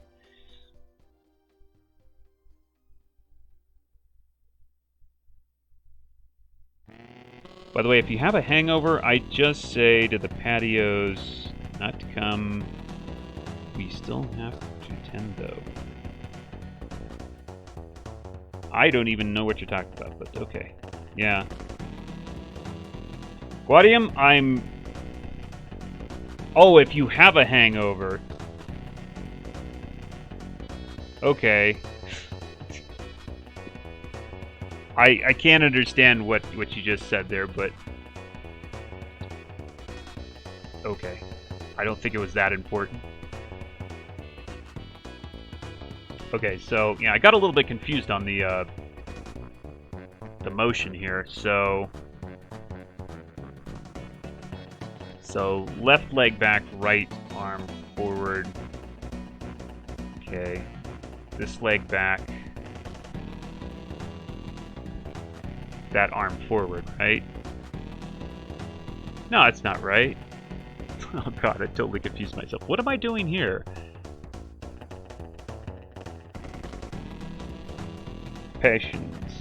By the way, if you have a hangover, I just say to the patios not to come. We still have to attend, though. I don't even know what you're talking about, but okay. Yeah. Guadium, I'm... Oh, if you have a hangover. Okay. I can't understand what you just said there, but... Okay. I don't think it was that important. Okay, so, yeah, I got a little bit confused on the motion here, so... So, left leg back, right arm forward. Okay. This leg back. That arm forward, right? No, it's not right. Oh god, I totally confused myself. What am I doing here? Patience.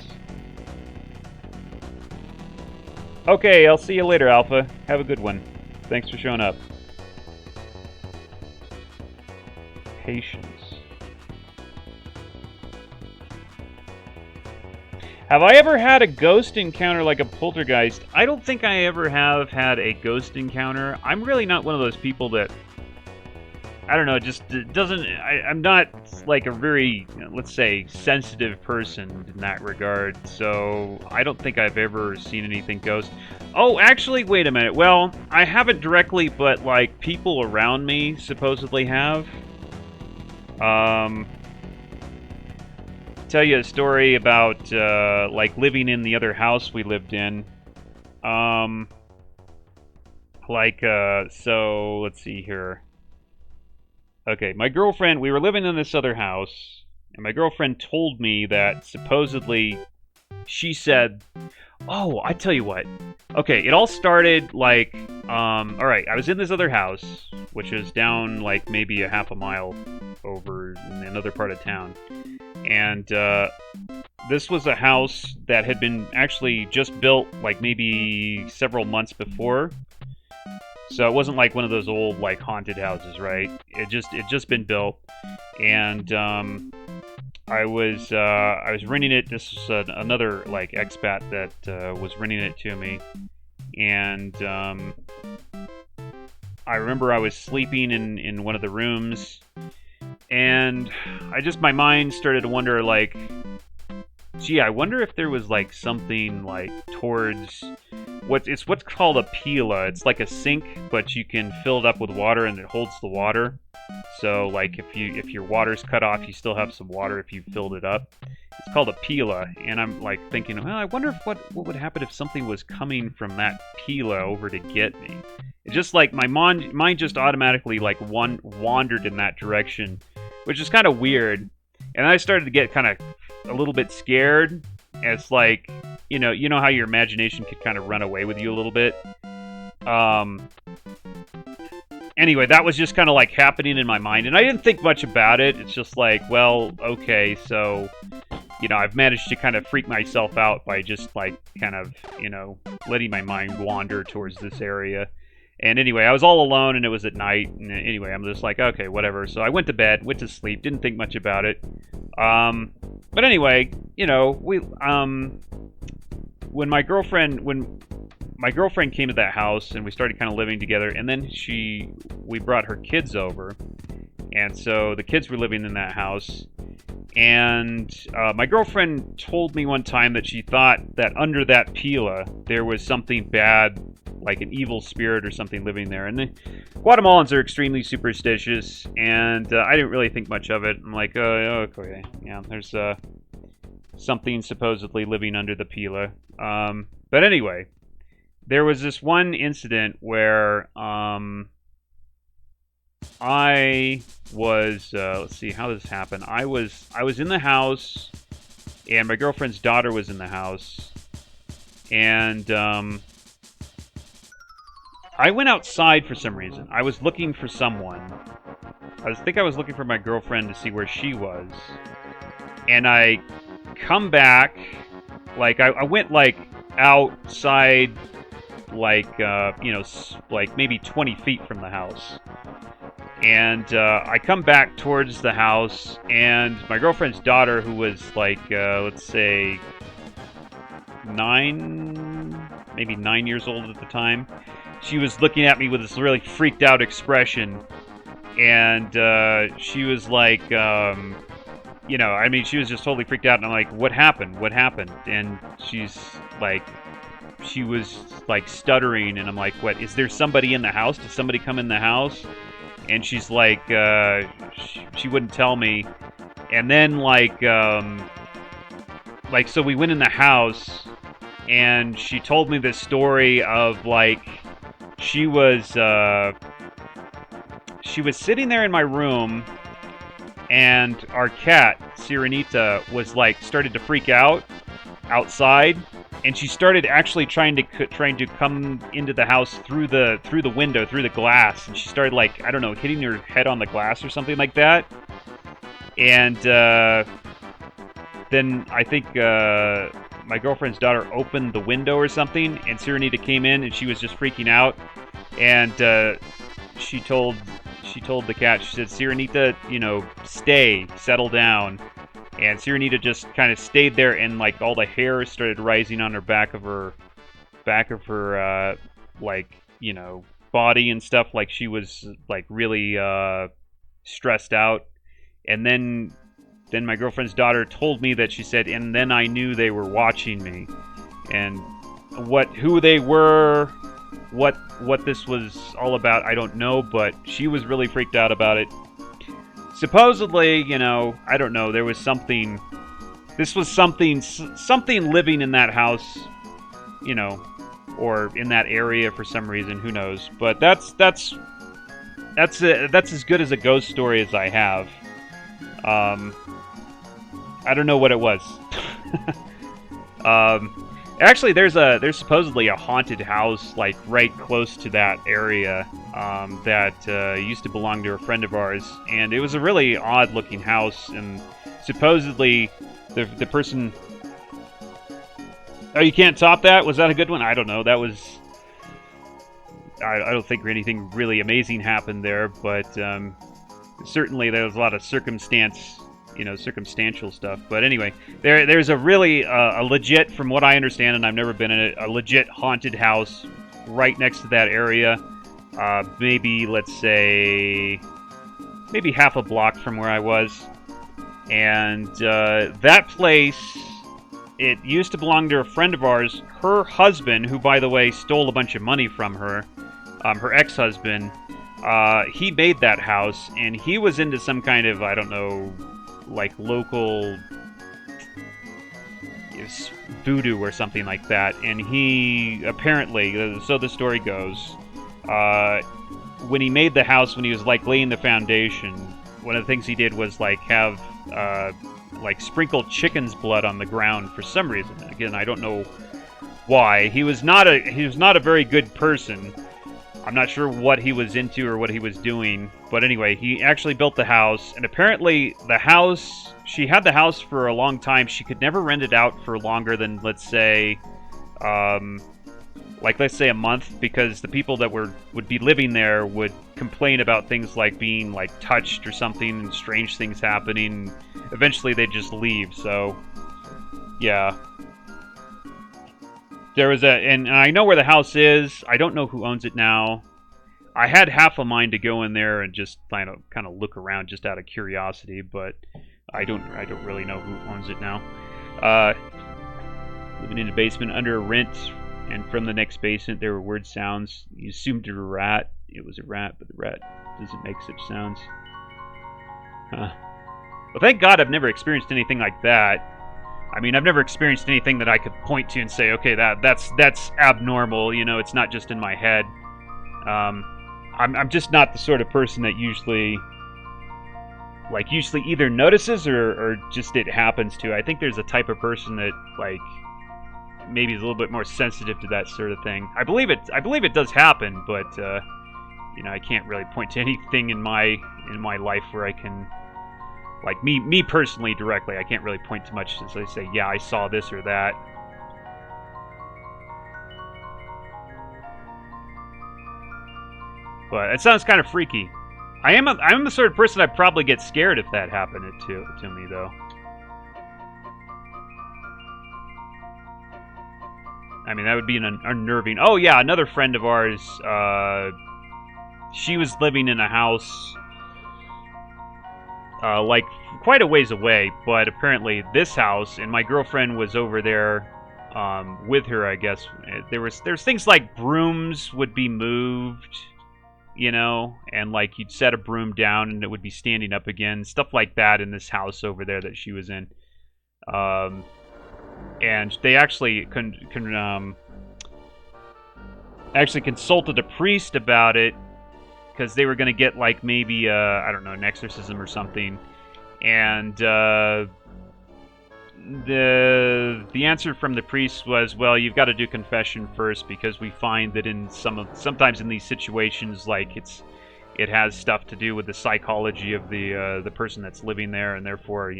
Okay, I'll see you later, Alpha. Have a good one. Thanks for showing up. Patience. Have I ever had a ghost encounter like a poltergeist? I don't think I ever have had a ghost encounter. I'm really not one of those people that... I don't know, just doesn't... I'm not like a very, let's say, sensitive person in that regard. So I don't think I've ever seen anything ghost. Oh, actually, wait a minute. Well, I haven't directly, but like people around me supposedly have. Tell you a story about like living in the other house we lived in. Like, so let's see here. Okay, my girlfriend, we were living in this other house, and my girlfriend told me that supposedly she said, oh, I tell you what. Okay, it all started like, all right, I was in this other house, which is down like maybe a half a mile over in another part of town. And this was a house that had been actually just built like maybe several months before. So it wasn't like one of those old like haunted houses, right? It just been built, and I was renting it. This was another like expat that was renting it to me, and I remember I was sleeping in one of the rooms, and my mind started to wonder like, gee, I wonder if there was like something like towards what's called a pila. It's like a sink, but you can fill it up with water and it holds the water. So like if your water's cut off, you still have some water if you filled it up. It's called a pila, and I'm like thinking, well, I wonder if what would happen if something was coming from that pila over to get me. It's just like my mind just automatically like wandered in that direction, which is kind of weird. And I started to get kind of a little bit scared. And it's like, you know how your imagination could kind of run away with you a little bit. Anyway, that was just kind of like happening in my mind, and I didn't think much about it. It's just like, well, okay, so, I've managed to kind of freak myself out by just like kind of, letting my mind wander towards this area. And anyway, I was all alone, and it was at night, and anyway, I'm just like, okay, whatever. So I went to bed, went to sleep, didn't think much about it. But anyway, when my girlfriend came to that house, and we started kind of living together, and then we brought her kids over, and so the kids were living in that house, and my girlfriend told me one time that she thought that under that pila there was something bad, like an evil spirit or something living there. And the Guatemalans are extremely superstitious, and I didn't really think much of it. I'm like, oh, okay, yeah, there's something supposedly living under the pila. But anyway, there was this one incident where I was let's see how this happened. I was in the house, and my girlfriend's daughter was in the house, and I went outside for some reason. I was looking for someone. I think I was looking for my girlfriend to see where she was, and I come back, like I went like outside, like like maybe 20 feet from the house. And I come back towards the house, and my girlfriend's daughter, who was like, let's say, maybe 9 years old at the time, she was looking at me with this really freaked out expression. And she was like, she was just totally freaked out. And I'm like, what happened? What happened? And she's like, she was like stuttering. And I'm like, what? Is there somebody in the house? Did somebody come in the house? And she's like, she wouldn't tell me. And then so we went in the house, and she told me this story of like, she was sitting there in my room, and our cat, Sirenita, was like, started to freak out outside. And she started actually trying to come into the house through the window, through the glass. And she started like, I don't know, hitting her head on the glass or something like that. And then I think my girlfriend's daughter opened the window or something, and Sirenita came in, and she was just freaking out. And she told the cat, she said, Sirenita, stay, settle down. And Sirenita just kind of stayed there, and like all the hair started rising on her back of her body and stuff. Like she was like really stressed out. And then my girlfriend's daughter told me that she said, and then I knew they were watching me. And who they were, what this was all about, I don't know, but she was really freaked out about it. Supposedly, I don't know, there was something, this was something living in that house, or in that area for some reason. Who knows? But that's as good as a ghost story as I have. I don't know what it was. Actually, there's supposedly a haunted house like right close to that area that used to belong to a friend of ours, and it was a really odd looking house. And supposedly, the person. Oh, you can't top that? Was that a good one? I don't know. That was. I don't think anything really amazing happened there, but certainly there was a lot of circumstantial stuff. But anyway, there's a really a legit, from what I understand, and I've never been in it, a legit haunted house right next to that area. Maybe, let's say, maybe half a block from where I was. And that place, it used to belong to a friend of ours. Her husband, who, by the way, stole a bunch of money from her, her ex-husband, he made that house, and he was into some kind of, I don't know, like local voodoo or something like that. And he apparently, so the story goes, when he made the house, when he was like laying the foundation, one of the things he did was like have like sprinkle chicken's blood on the ground for some reason. Again, I don't know why. He was not a very good person. I'm not sure what he was into or what he was doing, but anyway, he actually built the house, and apparently the house, she had the house for a long time. She could never rent it out for longer than, let's say a month, because the people that would be living there would complain about things like being like touched or something and strange things happening. Eventually they'd just leave. So yeah, there was and I know where the house is. I don't know who owns it now. I had half a mind to go in there and just kind of look around just out of curiosity, but I don't really know who owns it now. Living in a basement under a rent, and from the next basement there were weird sounds. You assumed it was a rat. It was a rat, but the rat doesn't make such sounds. Huh. Well, thank God I've never experienced anything like that. I mean, I've never experienced anything that I could point to and say, okay, that's abnormal. You know, it's not just in my head. I'm just not the sort of person that usually either notices or just it happens to. I think there's a type of person that like maybe is a little bit more sensitive to that sort of thing. I believe it does happen, but I can't really point to anything in my life where I can. Like, me personally, directly, I can't really point to much as I say, yeah, I saw this or that. But it sounds kind of freaky. I'm the sort of person I'd probably get scared if that happened to me, though. I mean, that would be an unnerving... Oh, yeah, another friend of ours, she was living in a house... like quite a ways away, but apparently this house, and my girlfriend was over there with her, I guess. There's things like brooms would be moved, and like you'd set a broom down and it would be standing up again, stuff like that in this house over there that she was in. And they actually actually consulted a priest about it, because they were going to get, like, maybe, I don't know, an exorcism or something. And the answer from the priest was, well, you've got to do confession first, because we find that sometimes in these situations, like, it has stuff to do with the psychology of the person that's living there, and therefore,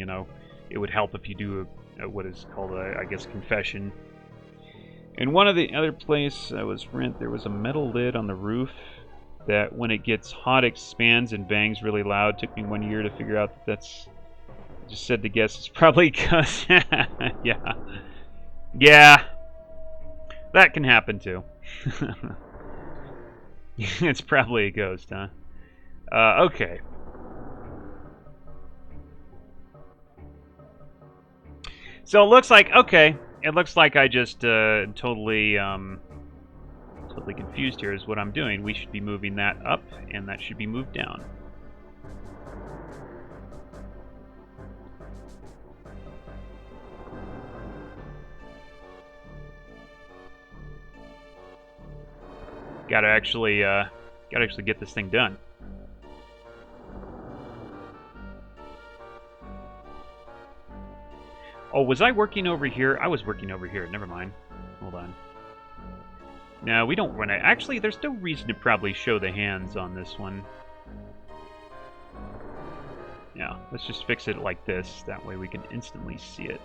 it would help if you do what is called, I guess, confession. In one of the other places I was rent, there was a metal lid on the roof that when it gets hot expands and bangs really loud. Took me 1 year to figure out that's... Just said to guess it's probably because... Yeah. That can happen too. It's probably a ghost, huh? Okay. So it looks like... Okay. It looks like I just totally confused here is what I'm doing. We should be moving that up, and that should be moved down. Gotta actually get this thing done. Oh, was I working over here? I was working over here. Never mind. Hold on. No, we don't run it. Actually, there's no reason to probably show the hands on this one. Yeah, let's just fix it like this. That way we can instantly see it.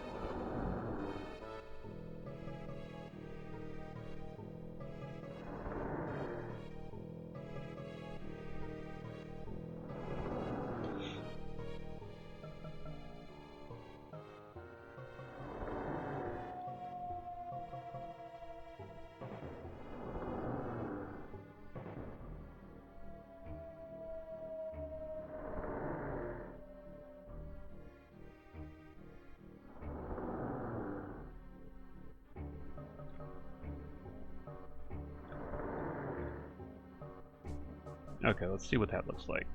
Okay, let's see what that looks like.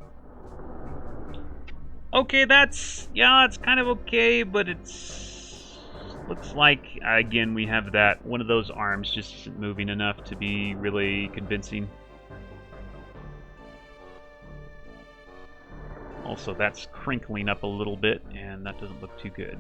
Okay, that's kind of okay, but it's looks like again we have that one of those arms just isn't moving enough to be really convincing. Also, that's crinkling up a little bit, and that doesn't look too good.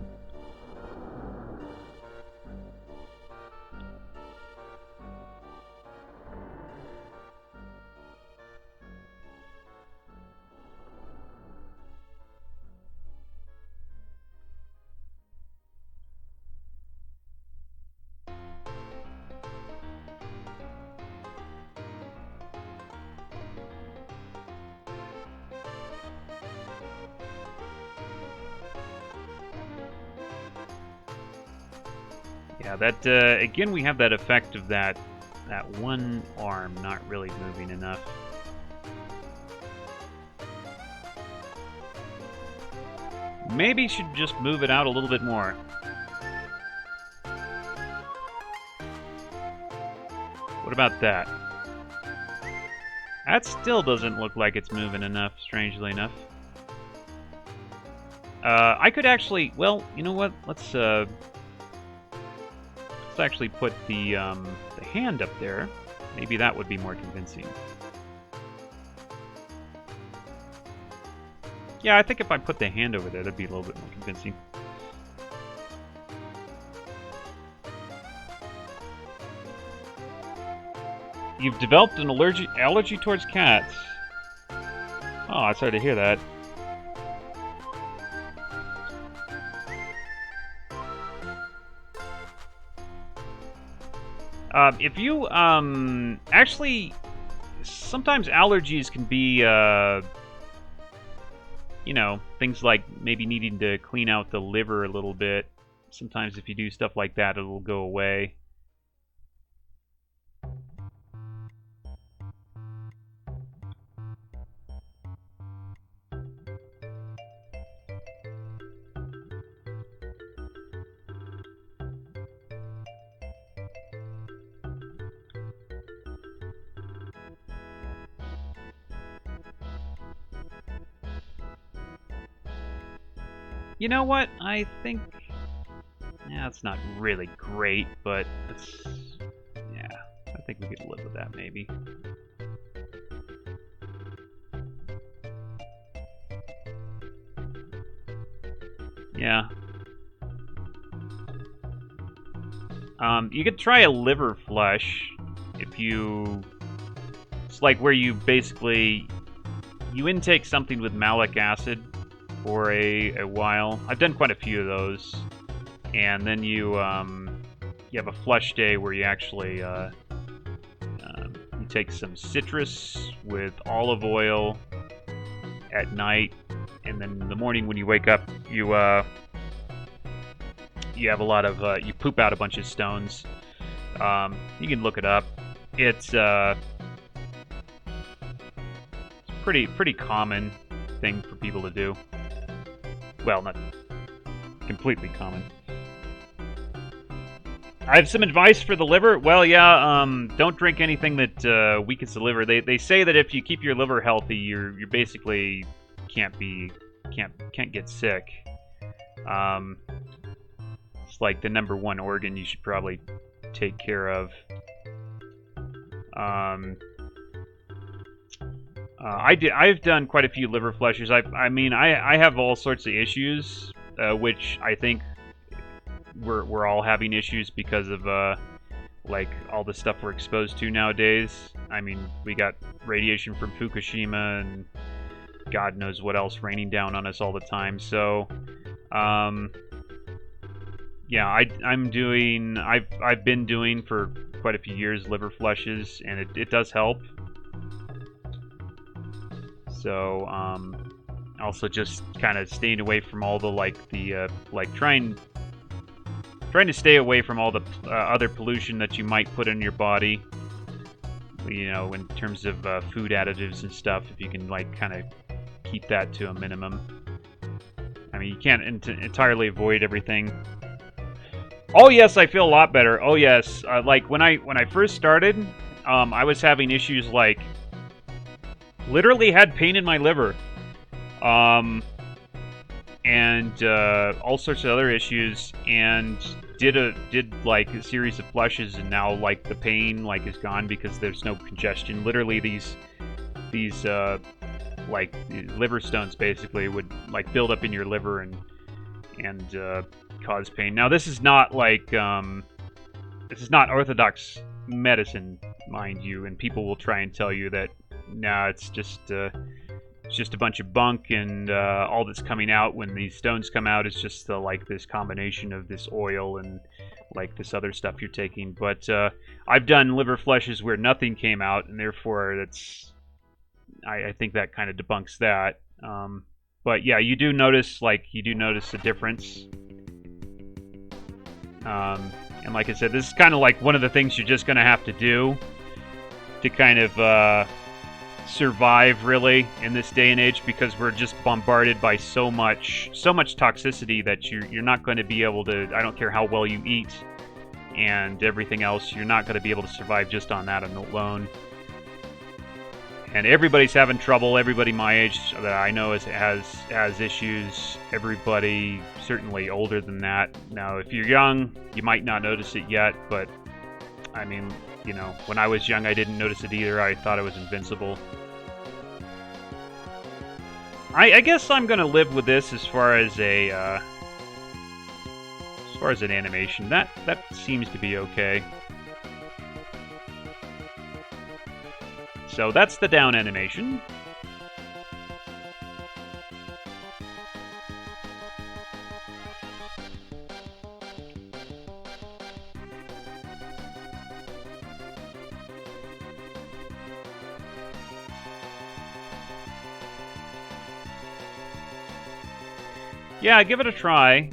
Yeah, that again we have that effect of that one arm not really moving enough. Maybe should just move it out a little bit more. What about that? That still doesn't look like it's moving enough, strangely enough. I could actually, well, you know what? Let's actually put the hand up there. Maybe that would be more convincing. Yeah, I think if I put the hand over there, that'd be a little bit more convincing. You've developed an allergy towards cats. Oh, I'm sorry to hear that. If you, actually, sometimes allergies can be, you know, things like maybe needing to clean out the liver a little bit. Sometimes if you do stuff like that, it'll go away. You know what? I think... yeah, it's not really great, but it's... yeah, I think we could live with that, maybe. Yeah. You could try a liver flush if you... it's like where you basically... you intake something with malic acid for a while. I've done quite a few of those. And then you have a flush day where you actually you take some citrus with olive oil at night, and then in the morning when you wake up, you have a lot of you poop out a bunch of stones. You can look it up. It's pretty common thing for people to do. Well, not completely common. I have some advice for the liver. Well, yeah, don't drink anything that weakens the liver. They say that if you keep your liver healthy, you're basically can't get sick. It's like the #1 organ you should probably take care of. I've done quite a few liver flushes. I mean, I have all sorts of issues, which I think we're all having issues because of like all the stuff we're exposed to nowadays. I mean, we got radiation from Fukushima and God knows what else raining down on us all the time. So, yeah, I've been doing for quite a few years liver flushes, and it does help. So, also just kind of staying away from all the trying to stay away from all the other pollution that you might put in your body. You know, in terms of food additives and stuff, if you can like kind of keep that to a minimum. I mean, you can't entirely avoid everything. Oh yes, I feel a lot better. Oh yes, like when I first started, I was having issues like literally had pain in my liver, and all sorts of other issues, and did like a series of flushes, and now like the pain like is gone because there's no congestion. Literally these like liver stones basically would like build up in your liver and cause pain. Now this is not like this is not orthodox medicine, mind you, and people will try and tell you that nah, it's just a bunch of bunk, and all that's coming out when these stones come out is just like this combination of this oil and like this other stuff you're taking. But I've done liver flushes where nothing came out, and therefore that's I think that kind of debunks that. But yeah, you do notice a difference. And like I said, this is kind of like one of the things you're just going to have to do to kind of survive, really, in this day and age, because we're just bombarded by so much toxicity that you're not going to be able to. I don't care how well you eat and everything else, you're not going to be able to survive just on that alone. And everybody's having trouble. Everybody my age that I know has issues. Everybody certainly older than that. Now, if you're young, you might not notice it yet, but I mean, you know, when I was young, I didn't notice it either. I thought I was invincible. I guess I'm gonna live with this as far as an animation. That seems to be okay. So that's the down animation. Yeah, give it a try.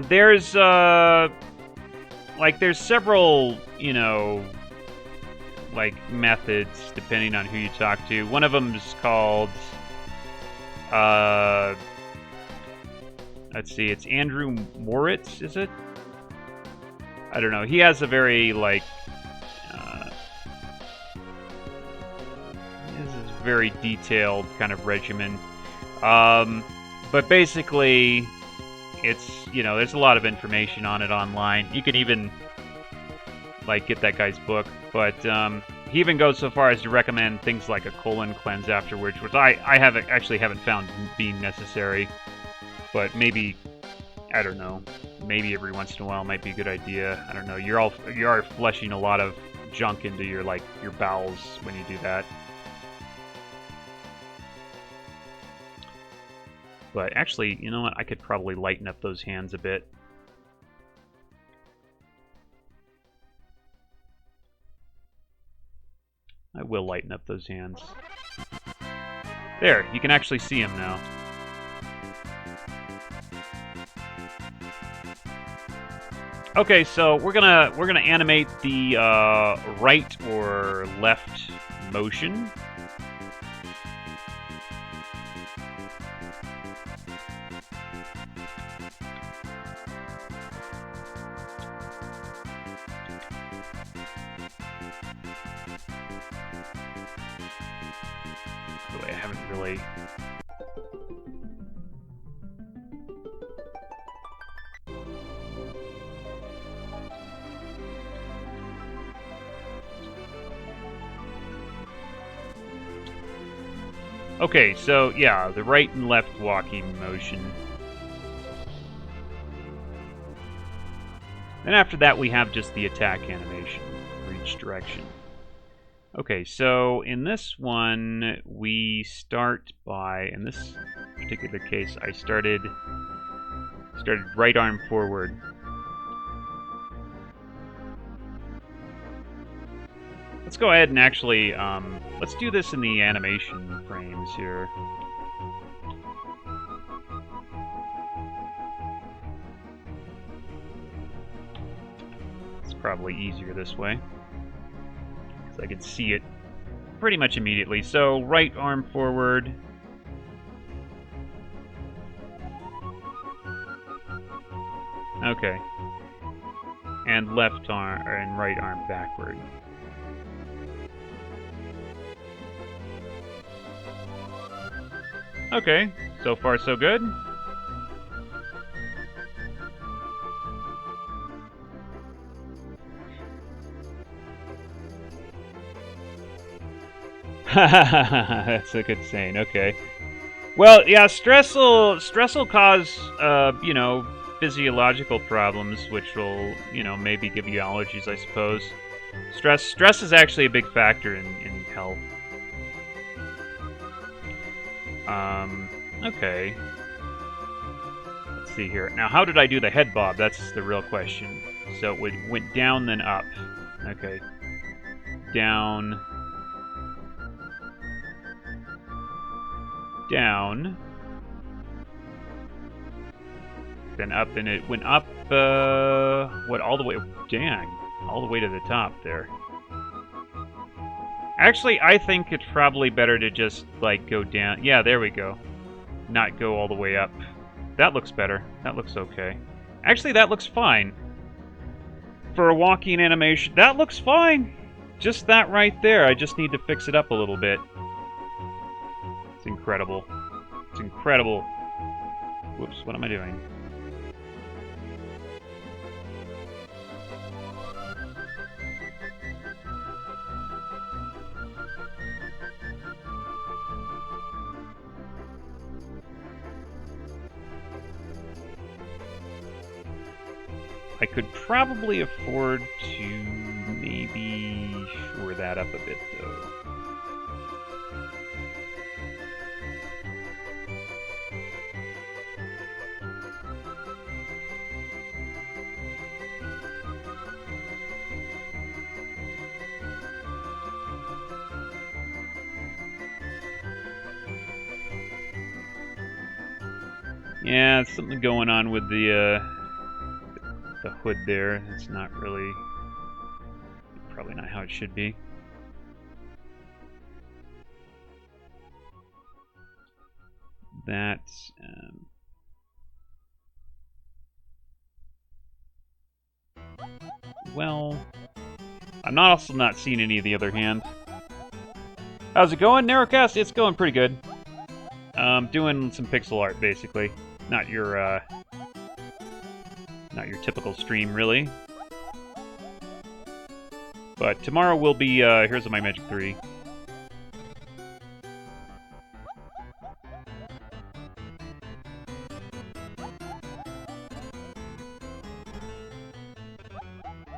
There's several, you know, like methods depending on who you talk to. One of them is called let's see, it's Andrew Moritz, is it? I don't know. He has a very like this is a very detailed kind of regimen. But basically it's, you know, there's a lot of information on it online. You can even like get that guy's book, but he even goes so far as to recommend things like a colon cleanse afterwards, which I haven't found being necessary, but maybe, I don't know, maybe every once in a while might be a good idea. I don't know. You are flushing a lot of junk into your bowels when you do that. But actually, you know what? I could probably lighten up those hands a bit. I will lighten up those hands. There, you can actually see them now. Okay, so we're gonna animate the right or left motion. I haven't really... Okay, so yeah, the right and left walking motion. And after that, we have just the attack animation for each direction. Okay, so in this one, we start by, in this particular case, I started right arm forward. Let's go ahead and actually, let's do this in the animation frames here. It's probably easier this way, because I can see it pretty much immediately. So, right arm forward. Okay. And left arm, and right arm backward. Okay, so far so good. That's a good saying. Okay. Well, yeah, stress will cause you know, physiological problems, which will, you know, maybe give you allergies, I suppose. Stress is actually a big factor in health. Okay. Let's see here. Now, how did I do the head bob? That's the real question. So it went down, then up. Okay. Down. Down. Then up, and it went up, what, all the way, dang, all the way to the top there. Actually, I think it's probably better to just, like, go down. Yeah, there we go. Not go all the way up. That looks better. That looks okay. Actually, that looks fine. For a walking animation, that looks fine. Just that right there. I just need to fix it up a little bit. It's incredible. It's incredible. Whoops, what am I doing? I could probably afford to maybe shore that up a bit, though. Yeah, it's something going on with the hood there. It's not really, probably not how it should be. That's, well, I'm also not seeing any of the other hand. How's it going, Narrowcast? It's going pretty good. Doing some pixel art, basically. Not your typical stream, really. But tomorrow will be, Heroes of My Magic 3.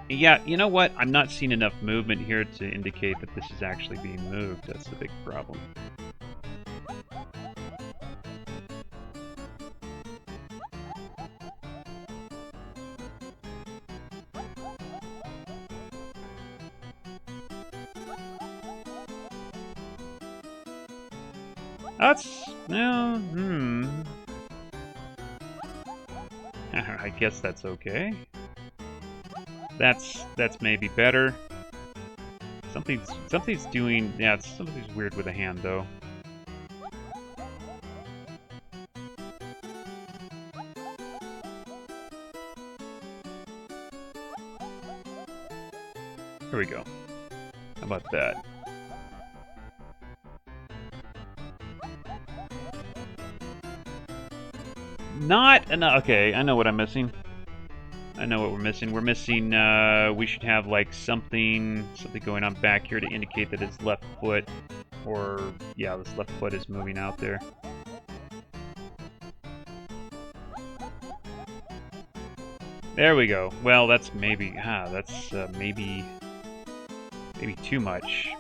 Yeah, you know what? I'm not seeing enough movement here to indicate that this is actually being moved. That's the big problem. That's, no, I guess that's okay. That's maybe better. Something's doing, yeah, something's weird with the hand, though. Here we go. How about that? Not enough. Okay, I know what I'm missing. I know what we're missing. We're missing, we should have, like, something going on back here to indicate that it's left foot. Or, yeah, this left foot is moving out there. There we go. Well, that's maybe... that's maybe too much.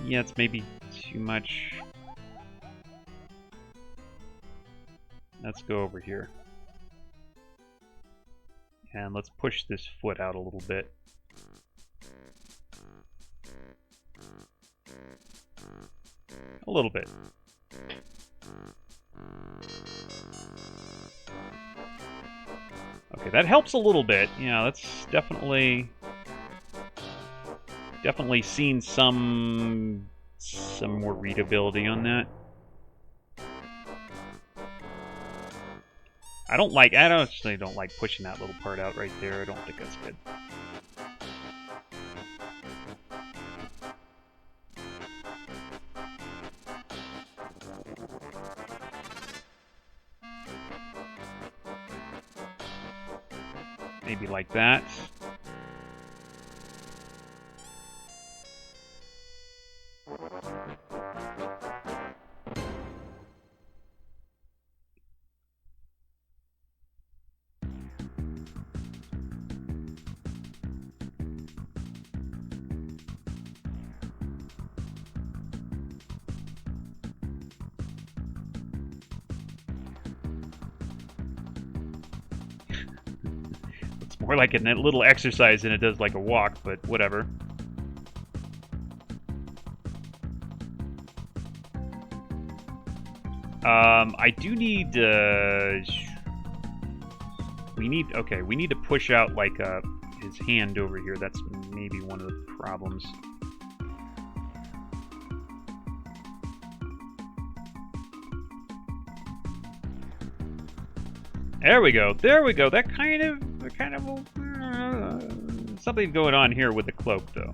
Yeah, it's maybe too much. Let's go over here. And let's push this foot out a little bit. A little bit. Okay, that helps a little bit. Yeah, that's definitely seen some more readability on that. I actually don't like pushing that little part out right there. I don't think that's good. Maybe like that. More like a little exercise than it does like a walk, but whatever. I do need, we need to push out, like, his hand over here. That's maybe one of the problems. There we go. There we go. That kind of something going on here with the cloak, though.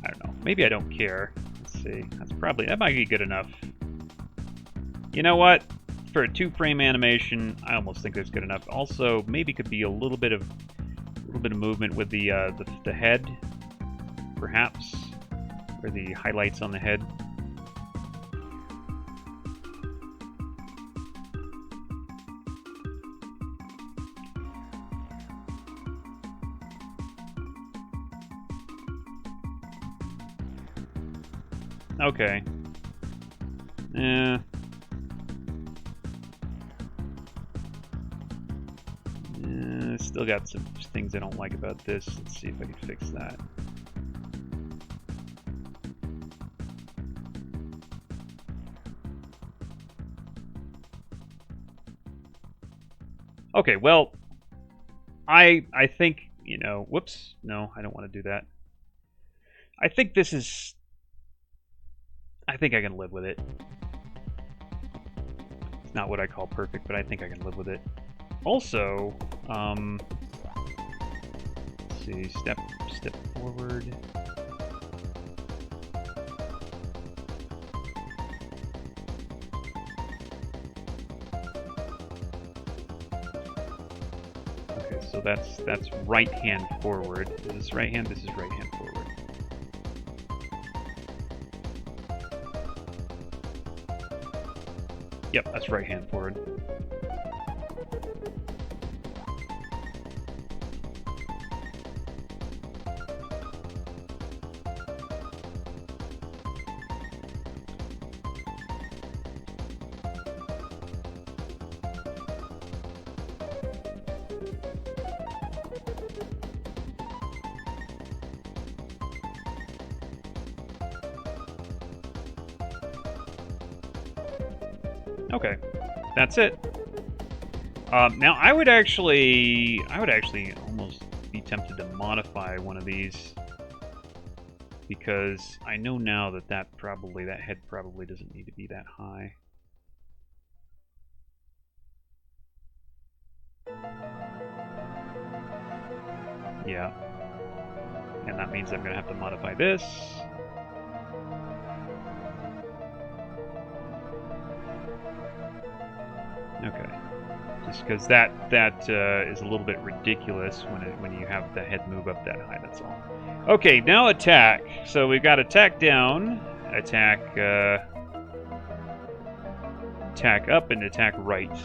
I don't know. Maybe I don't care. Let's see. That might be good enough. You know what? For a 2-frame animation, I almost think that's good enough. Also, maybe could be a little bit of movement with the head, perhaps, or the highlights on the head. Okay. Still got some things I don't like about this. Let's see if I can fix that. Okay, well, I think, whoops, no, I don't want to do that. I think this is... I think I can live with it. It's not what I call perfect, but I think I can live with it. Also, let's see, step forward. Okay, so that's right hand forward. Is this right hand? This is right hand forward. Yep, that's right hand forward. Okay, that's it. Now I would actually almost be tempted to modify one of these, because I know now that that head probably doesn't need to be that high. Yeah, and that means I'm gonna have to modify this. Okay. Just because that is a little bit ridiculous when you have the head move up that high. That's all. Okay, now attack. So we've got attack down, attack attack up, and attack right.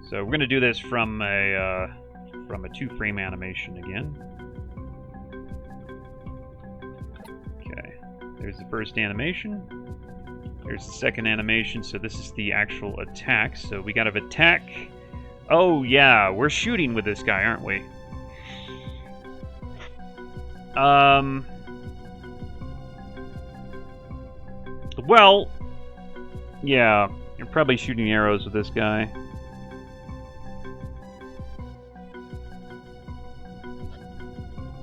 So we're gonna do this from a 2-frame animation again. Okay, there's the first animation. There's the second animation. So this is the actual attack. So we got to attack. Oh yeah, we're shooting with this guy, aren't we? Well, yeah, you're probably shooting arrows with this guy.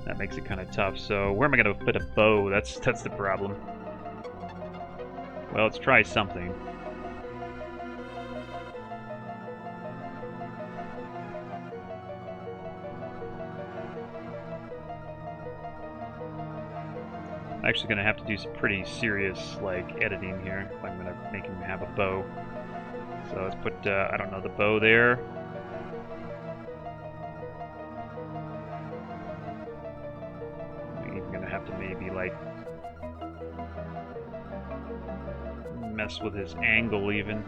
That makes it kind of tough. So where am I going to put a bow? That's the problem. Well, let's try something. I'm actually going to have to do some pretty serious, like, editing here if I'm going to make him have a bow. So let's put, I don't know, the bow there. I'm even going to have to maybe, like, mess with his angle even.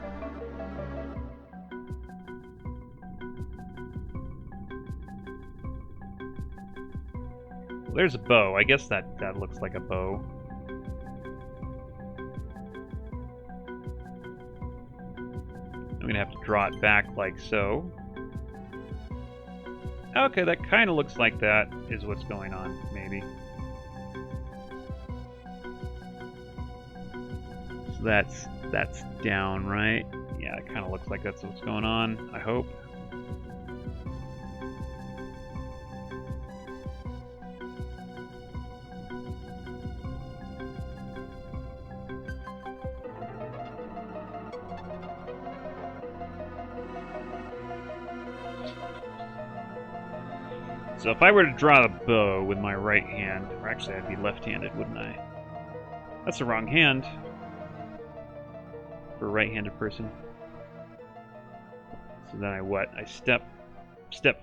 Well, there's a bow. I guess that looks like a bow. I'm gonna have to draw it back like so. Okay, that kind of looks like that is what's going on, maybe. So that's down, right? Yeah, it kind of looks like that's what's going on, I hope. So if I were to draw a bow with my right hand, or actually I'd be left-handed, wouldn't I? That's the wrong hand for a right-handed person. So then I what? I step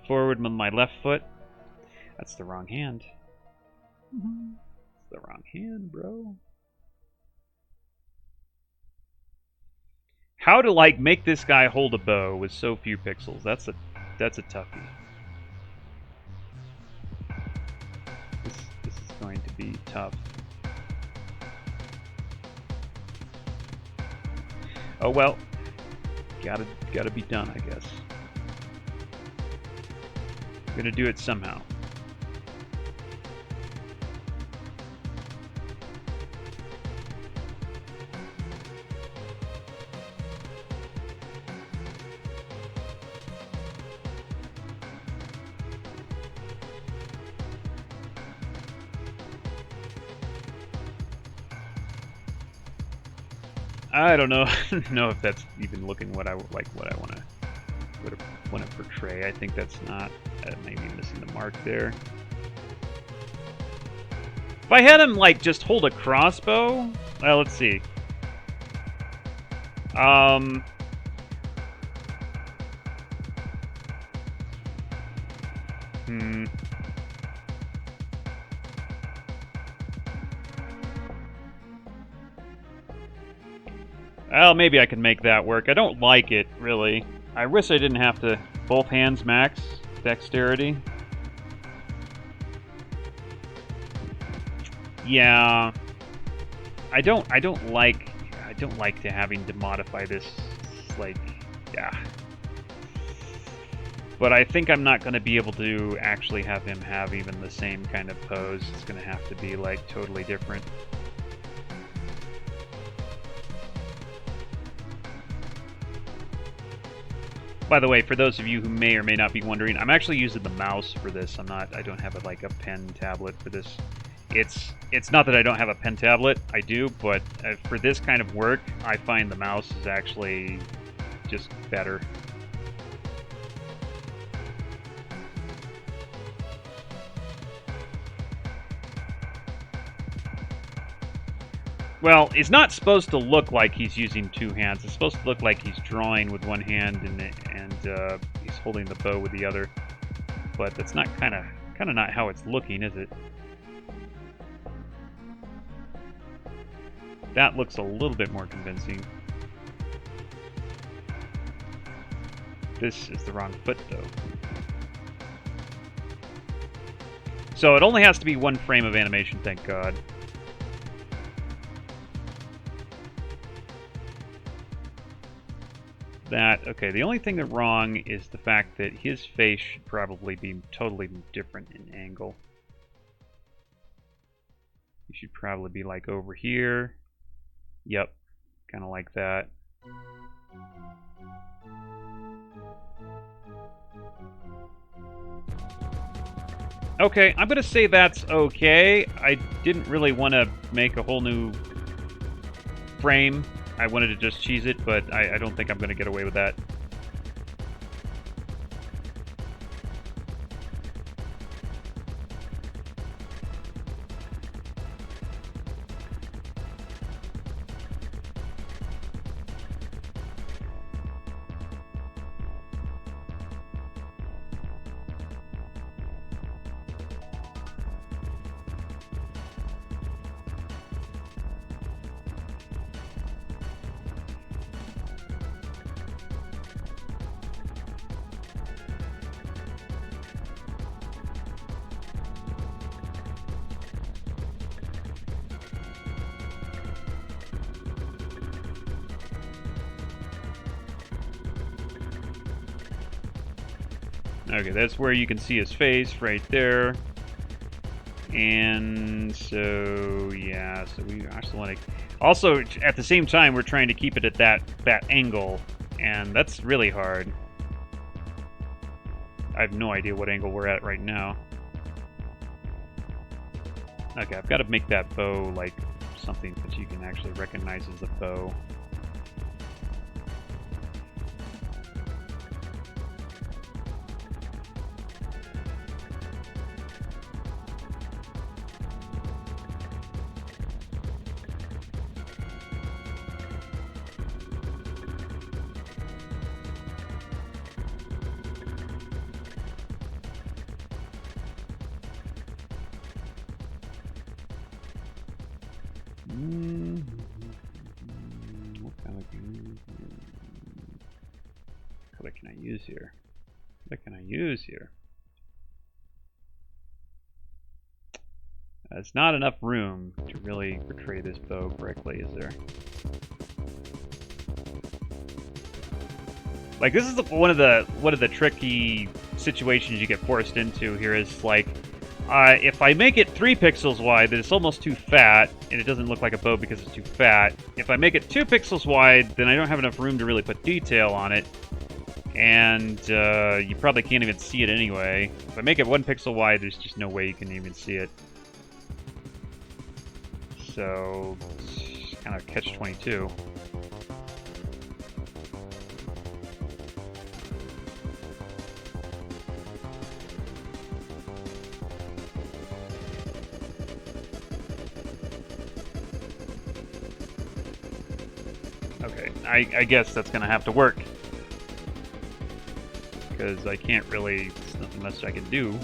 forward with my left foot. That's the wrong hand. It's the wrong hand, bro. How to like make this guy hold a bow with so few pixels? That's a toughie. This is going to be tough. Oh well, gotta be done, I guess. I'm gonna do it somehow. I don't know. I don't know if that's even looking what I like. What I want to portray. I think that's not. Maybe missing the mark there. If I had him like just hold a crossbow. Well, let's see. Well, maybe I can make that work. I don't like it, really. I wish I didn't have to both hands max dexterity. Yeah. I don't like to having to modify this, like, yeah. But I think I'm not going to be able to actually have him have even the same kind of pose. It's going to have to be, like, totally different. By the way, for those of you who may or may not be wondering, I'm actually using the mouse for this. I don't have like a pen tablet for this. It's not that I don't have a pen tablet. I do, but for this kind of work, I find the mouse is actually just better. Well, it's not supposed to look like he's using two hands. It's supposed to look like he's drawing with one hand and he's holding the bow with the other. But that's not kind of not how it's looking, is it? That looks a little bit more convincing. This is the wrong foot, though. So it only has to be one frame of animation, thank God. Okay, the only thing that's wrong is the fact that his face should probably be totally different in angle. He should probably be like over here. Yep, kind of like that. Okay, I'm gonna say that's okay. I didn't really want to make a whole new frame. I wanted to just cheese it, but I don't think I'm gonna get away with that. Okay, that's where you can see his face right there. And so, yeah, so we actually want to... Also, at the same time, we're trying to keep it at that angle, and that's really hard. I have no idea what angle we're at right now. Okay, I've got to make that bow, like, something that you can actually recognize as a bow. What color can I use here? What can I use here? There's not enough room to really portray this bow correctly, is there? Like, this is one of the tricky situations you get forced into here. Is like, if I make it 3 pixels wide, then it's almost too fat, and it doesn't look like a bow because it's too fat. If I make it 2 pixels wide, then I don't have enough room to really put detail on it, and you probably can't even see it anyway. If I make it 1 pixel wide, there's just no way you can even see it. So, it's kind of catch-22. Okay, I guess that's gonna have to work. Because I can't really, there's nothing much I can do.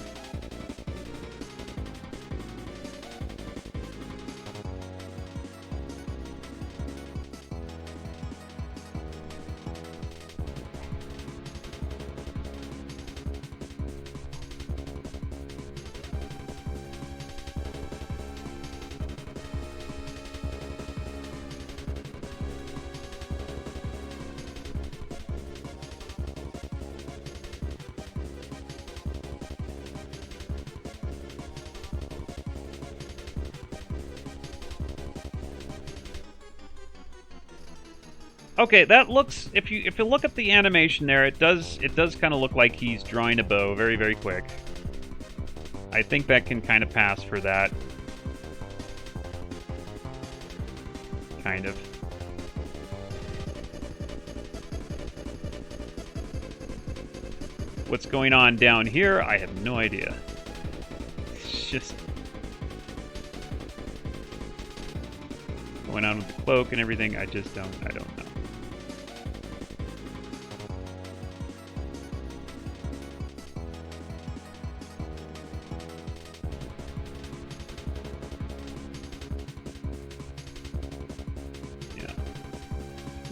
Okay, that looks, if you look at the animation there, it does kind of look like he's drawing a bow very, very quick. I think that can kind of pass for that. Kind of. What's going on down here, I have no idea. It's just... going on with the cloak and everything. I don't know. Yeah.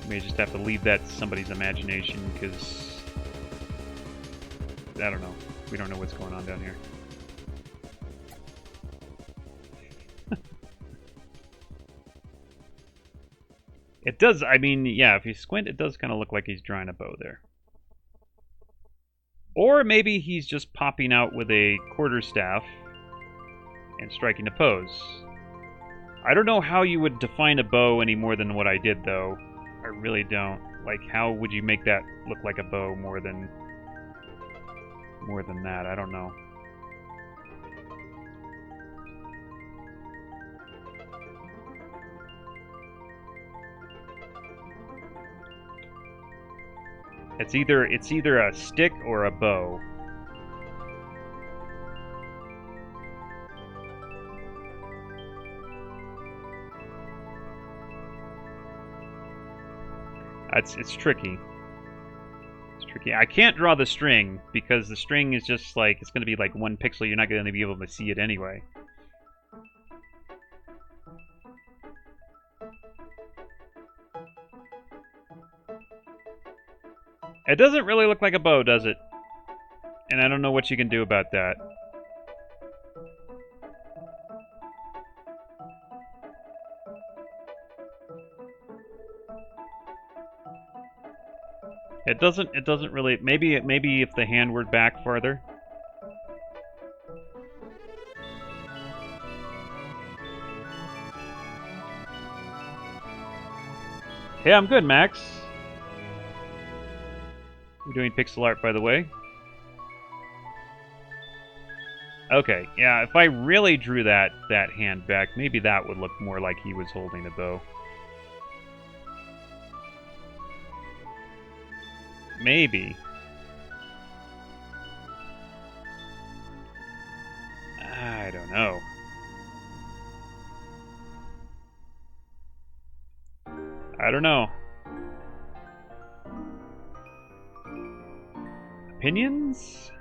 May just have to leave that to somebody's imagination, because I don't know. We don't know what's going on down here. It does, I mean, yeah, if you squint, it does kind of look like he's drawing a bow there. Or maybe he's just popping out with a quarterstaff and striking a pose. I don't know how you would define a bow any more than what I did, though. I really don't. Like, how would you make that look like a bow more than that? I don't know. It's either a stick or a bow. It's tricky. It's tricky. I can't draw the string because the string is just like, it's going to be like 1 pixel. You're not going to be able to see it anyway. It doesn't really look like a bow, does it? And I don't know what you can do about that. It doesn't really, maybe if the hand were back farther. Hey, I'm good, Max. We're doing pixel art, by the way. Okay, yeah, if I really drew that hand back, maybe that would look more like he was holding a bow. Maybe. I don't know. I don't know. Opinions?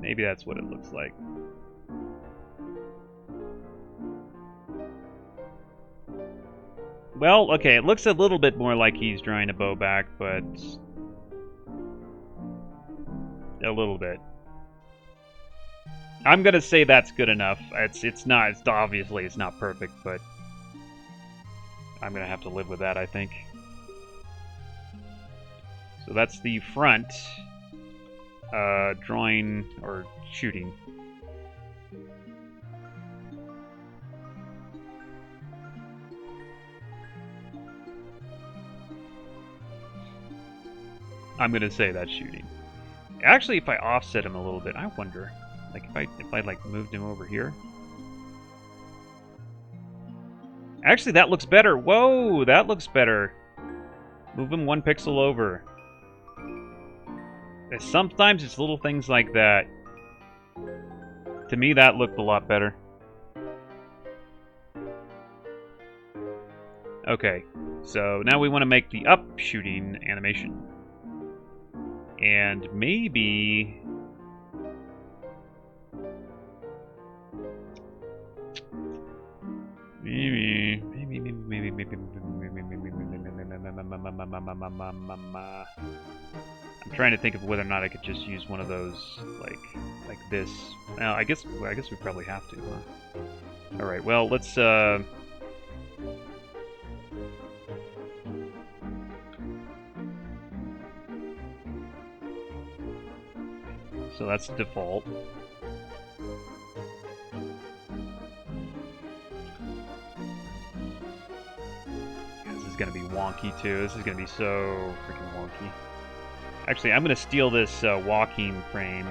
Maybe that's what it looks like. Well, okay, it looks a little bit more like he's drawing a bow back, but a little bit. I'm gonna say that's good enough. It's obviously it's not perfect, but I'm gonna have to live with that, I think. So that's the front drawing or shooting. I'm gonna say that's shooting. Actually, if I offset him a little bit, I wonder, like if I like moved him over here. Actually, that looks better. Whoa, that looks better. Move him 1 pixel over. Sometimes it's little things like that. To me, that looked a lot better. Okay, so now we want to make the up shooting animation. And maybe... I'm trying to think of whether or not I could just use one of those, like this. Well, I guess we probably have to, huh? All right. Well, let's. So that's default. This is gonna be wonky too. This is gonna be so freaking wonky. Actually, I'm gonna steal this walking frame.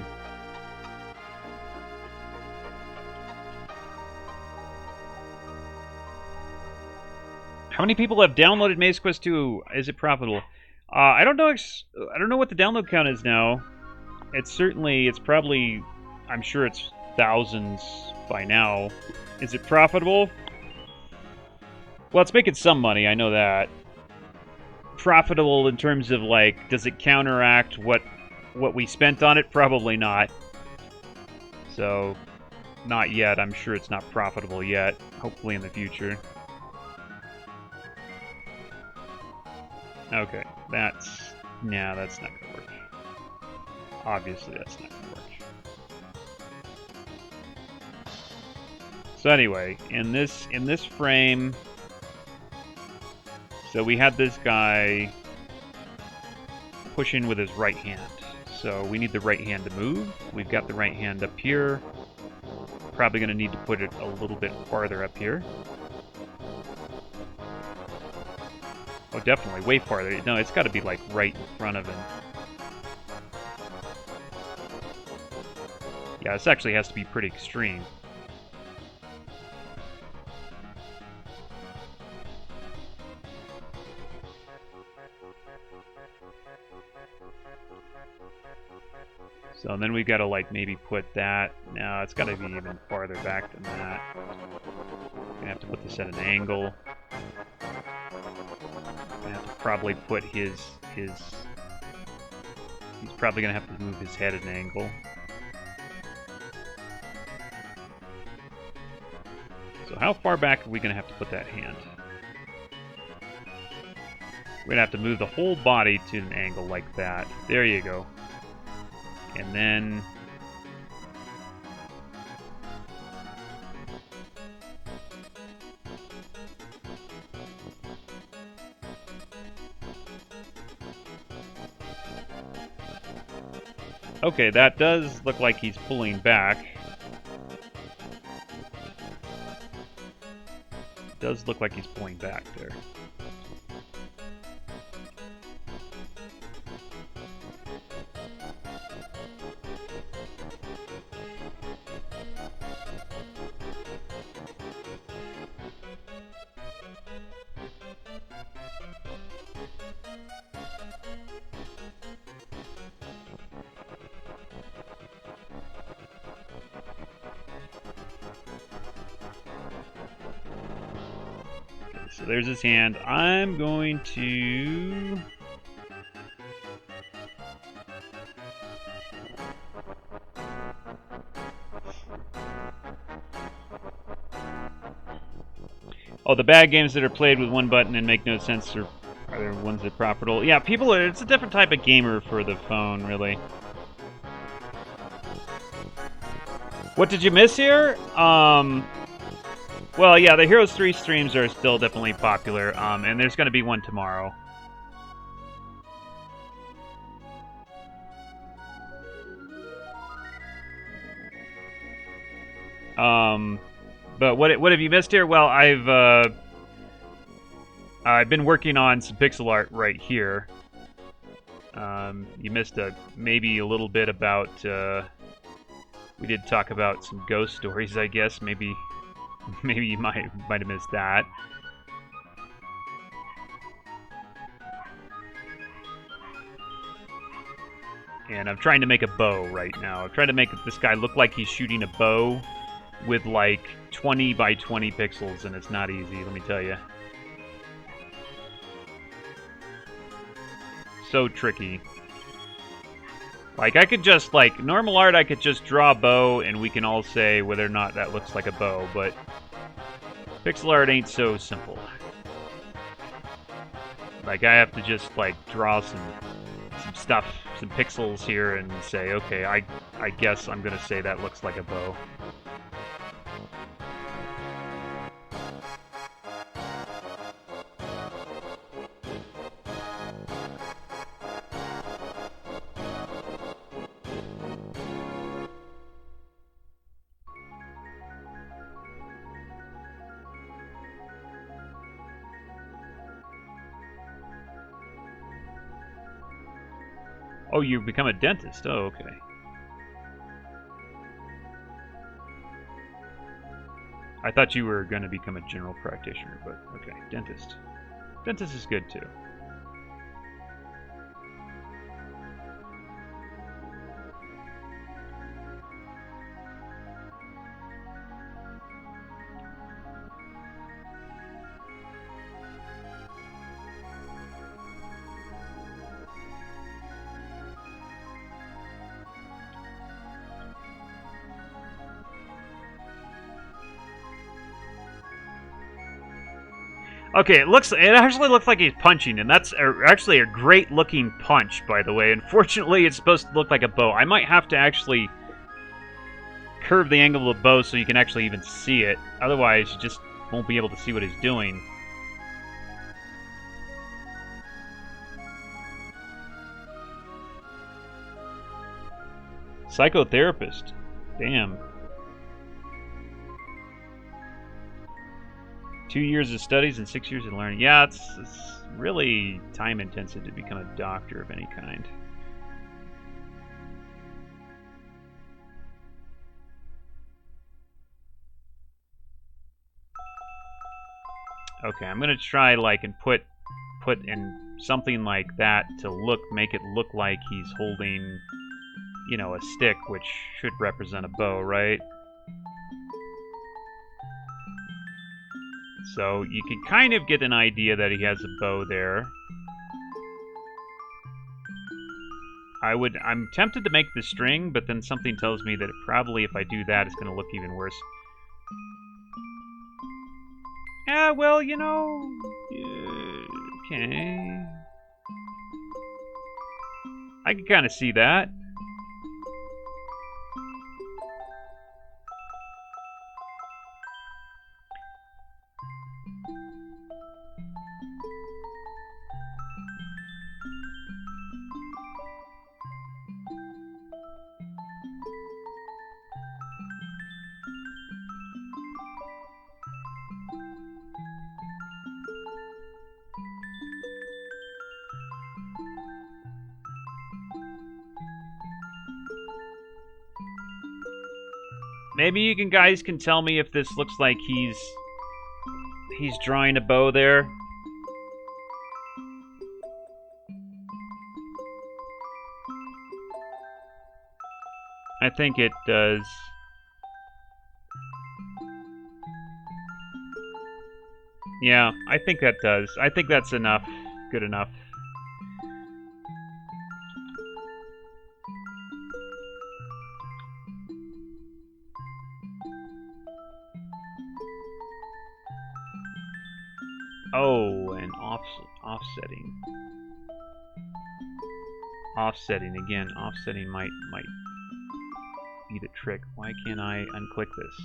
How many people have downloaded Maze Quest 2? Is it profitable? I don't know. I don't know what the download count is now. It's probably, I'm sure it's thousands by now. Is it profitable? Well, it's making some money. I know that. Profitable in terms of like, does it counteract what we spent on it? Probably not. So, not yet. I'm sure it's not profitable yet. Hopefully in the future. Okay, that's not gonna work. Obviously, that's not gonna work. So anyway, in this frame, so we had this guy pushing with his right hand. So we need the right hand to move. We've got the right hand up here. Probably going to need to put it a little bit farther up here. Oh, definitely, way farther. No, it's got to be like right in front of him. Yeah, this actually has to be pretty extreme. So then we gotta like maybe put that. No, it's gotta be even farther back than that. We're gonna have to put this at an angle. Gonna have to probably put his. He's probably gonna have to move his head at an angle. So how far back are we gonna have to put that hand? We're gonna have to move the whole body to an angle like that. There you go. And then okay, that does look like he's pulling back. Does look like he's pulling back there. So there's his hand. I'm going to... Oh, the bad games that are played with one button and make no sense are the ones that are profitable. Yeah, people are... It's a different type of gamer for the phone, really. What did you miss here? Well, yeah, the Heroes 3 streams are still definitely popular, and there's going to be one tomorrow. But what have you missed here? Well, I've been working on some pixel art right here. You missed maybe a little bit about. We did talk about some ghost stories, I guess. Maybe you might have missed that. And I'm trying to make a bow right now. I'm trying to make this guy look like he's shooting a bow with like 20 by 20 pixels, and it's not easy, let me tell you. So tricky. Like, I could just, like, normal art, I could just draw a bow, and we can all say whether or not that looks like a bow, but pixel art ain't so simple. Like, I have to just, like, draw some stuff, some pixels here, and say, okay, I guess I'm gonna say that looks like a bow. Oh, you become a dentist. Oh, okay. I thought you were going to become a general practitioner, but okay, dentist. Dentist is good too. Okay, it actually looks like he's punching, and that's actually a great looking punch, by the way. Unfortunately, it's supposed to look like a bow. I might have to actually curve the angle of the bow so you can actually even see it. Otherwise, you just won't be able to see what he's doing. Psychotherapist. Damn. 2 years of studies and 6 years of learning. Yeah, it's really time intensive to become a doctor of any kind. Okay, I'm gonna try like and put in something like that to make it look like he's holding, you know, a stick, which should represent a bow, right? So you can kind of get an idea that he has a bow there. I'm tempted to make the string, but then something tells me that probably if I do that, it's going to look even worse. Yeah, well, you know, okay. I can kind of see that. Maybe you guys can tell me if this looks like he's drawing a bow there. I think it does. Yeah, I think that does. I think that's enough. Good enough. Oh, and offsetting. Offsetting again. Offsetting might be the trick. Why can't I unclick this?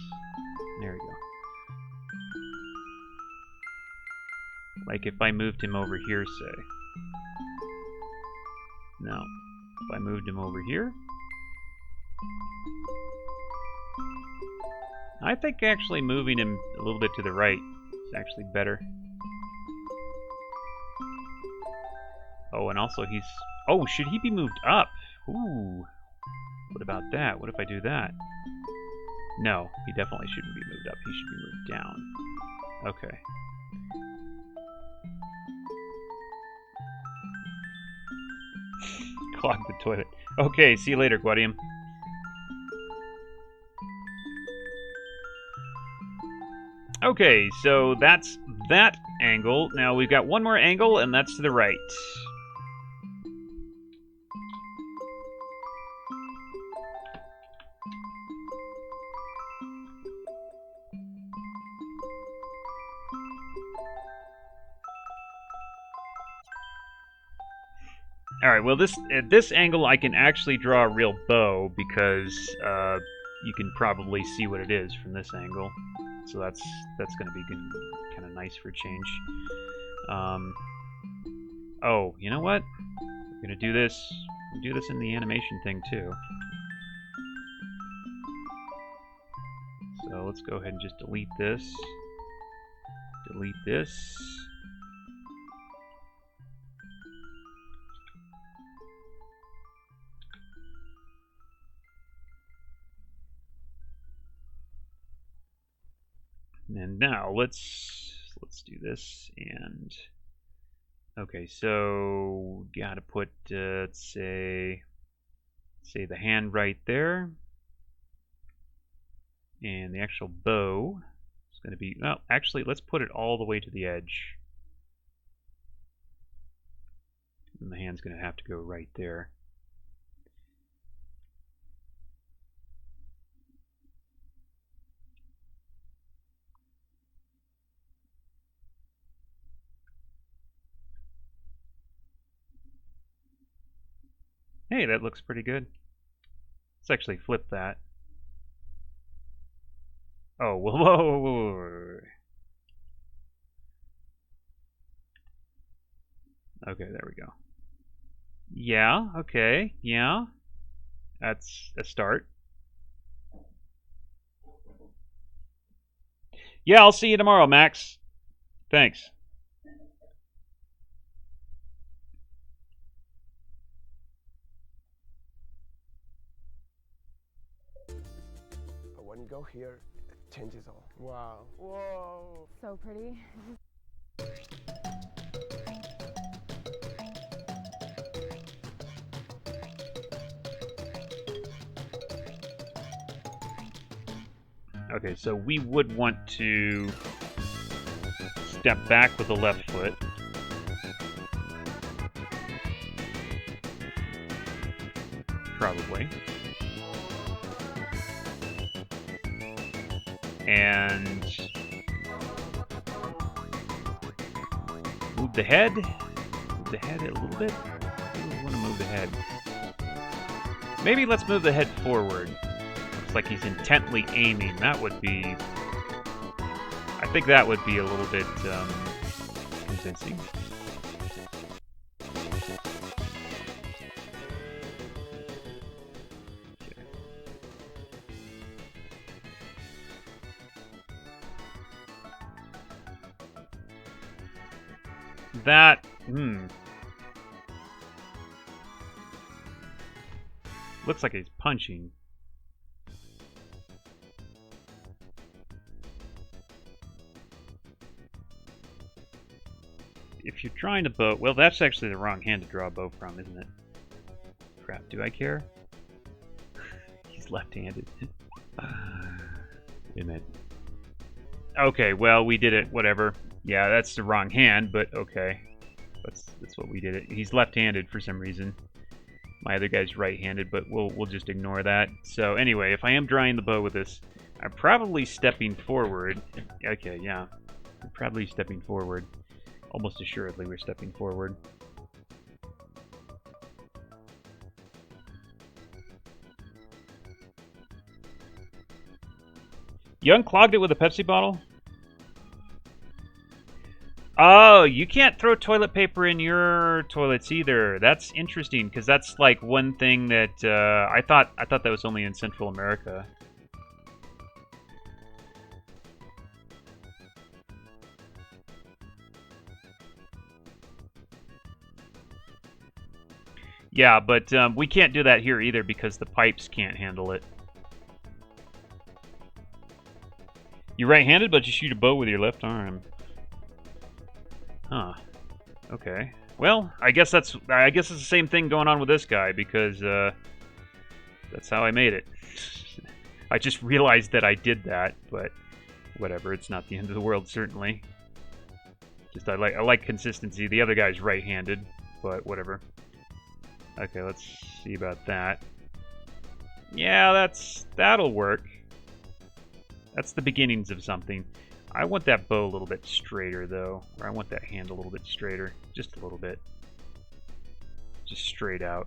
There we go. Like if I moved him over here, say. No. If I moved him over here. I think actually moving him a little bit to the right is actually better. Oh, and also he's... Oh, should he be moved up? Ooh. What about that? What if I do that? No, he definitely shouldn't be moved up. He should be moved down. Okay. Clog the toilet. Okay, see you later, Guadium. Okay, so that's that angle. Now we've got one more angle, and that's to the right. Alright, well at this angle I can actually draw a real bow because you can probably see what it is from this angle. So that's going to be kind of nice for a change. Oh, you know what? We're going to do this. We'll do this in the animation thing too. So let's go ahead and just delete this. Delete this. And now let's do this. And okay, so gotta put let's say the hand right there, and the actual bow is going to be, well, actually let's put it all the way to the edge, and the hand's going to have to go right there. Hey, that looks pretty good. Let's actually flip that. Oh, whoa, whoa, whoa, whoa, whoa. Okay, there we go. Yeah, okay, yeah. That's a start. Yeah, I'll see you tomorrow, Max. Thanks. But when you go here, it changes all. Wow. Whoa. So pretty. Okay, so we would want to step back with the left foot. Probably. And move the head. Move the head a little bit. I want to move the head. Maybe let's move the head forward. Looks like he's intently aiming. That would be... I think that would be a little bit convincing. That... Looks like he's punching. If you're trying to bow... Well, that's actually the wrong hand to draw a bow from, isn't it? Crap, do I care? He's left-handed. Damn it. Okay, well, we did it. Whatever. Yeah, that's the wrong hand, but okay. That's what we did it. He's left-handed for some reason. My other guy's right-handed, but we'll just ignore that. So anyway, if I am drawing the bow with this, I'm probably stepping forward. Okay, yeah. I'm probably stepping forward. Almost assuredly we're stepping forward. You unclogged it with a Pepsi bottle? Oh, you can't throw toilet paper in your toilets either. That's interesting, because that's like one thing that I thought that was only in Central America. Yeah, but we can't do that here either because the pipes can't handle it. You're right-handed, but you shoot a bow with your left arm. Huh. Okay. Well, I guess it's the same thing going on with this guy because that's how I made it. I just realized that I did that, but whatever. It's not the end of the world, certainly. Just I like consistency. The other guy's right-handed, but whatever. Okay, let's see about that. Yeah, that'll work. That's the beginnings of something. I want that bow a little bit straighter, though. Or I want that hand a little bit straighter. Just a little bit. Just straight out.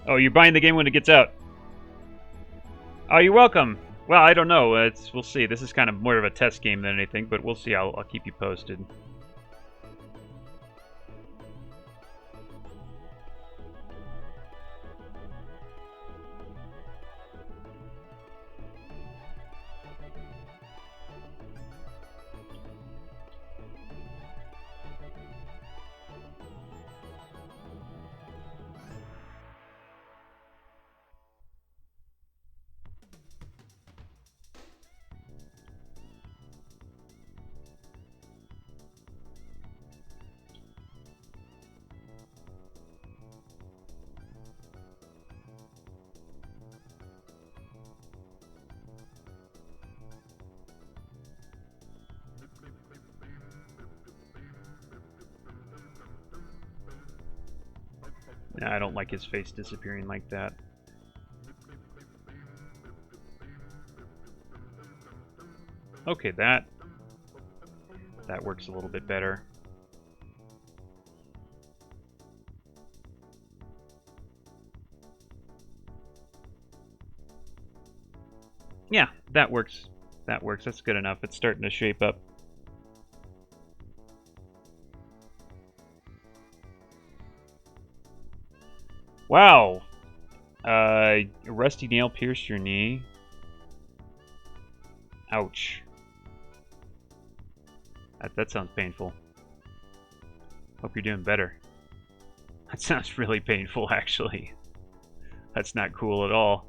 Oh, you're buying the game when it gets out. Oh, you're welcome. Well, I don't know. We'll see. This is kind of more of a test game than anything, but we'll see. I'll keep you posted. Nah, I don't like his face disappearing like that. Okay, that works a little bit better. Yeah, that works. That works. That's good enough. It's starting to shape up. Wow. A rusty nail pierced your knee. Ouch. That sounds painful. Hope you're doing better. That sounds really painful, actually. That's not cool at all.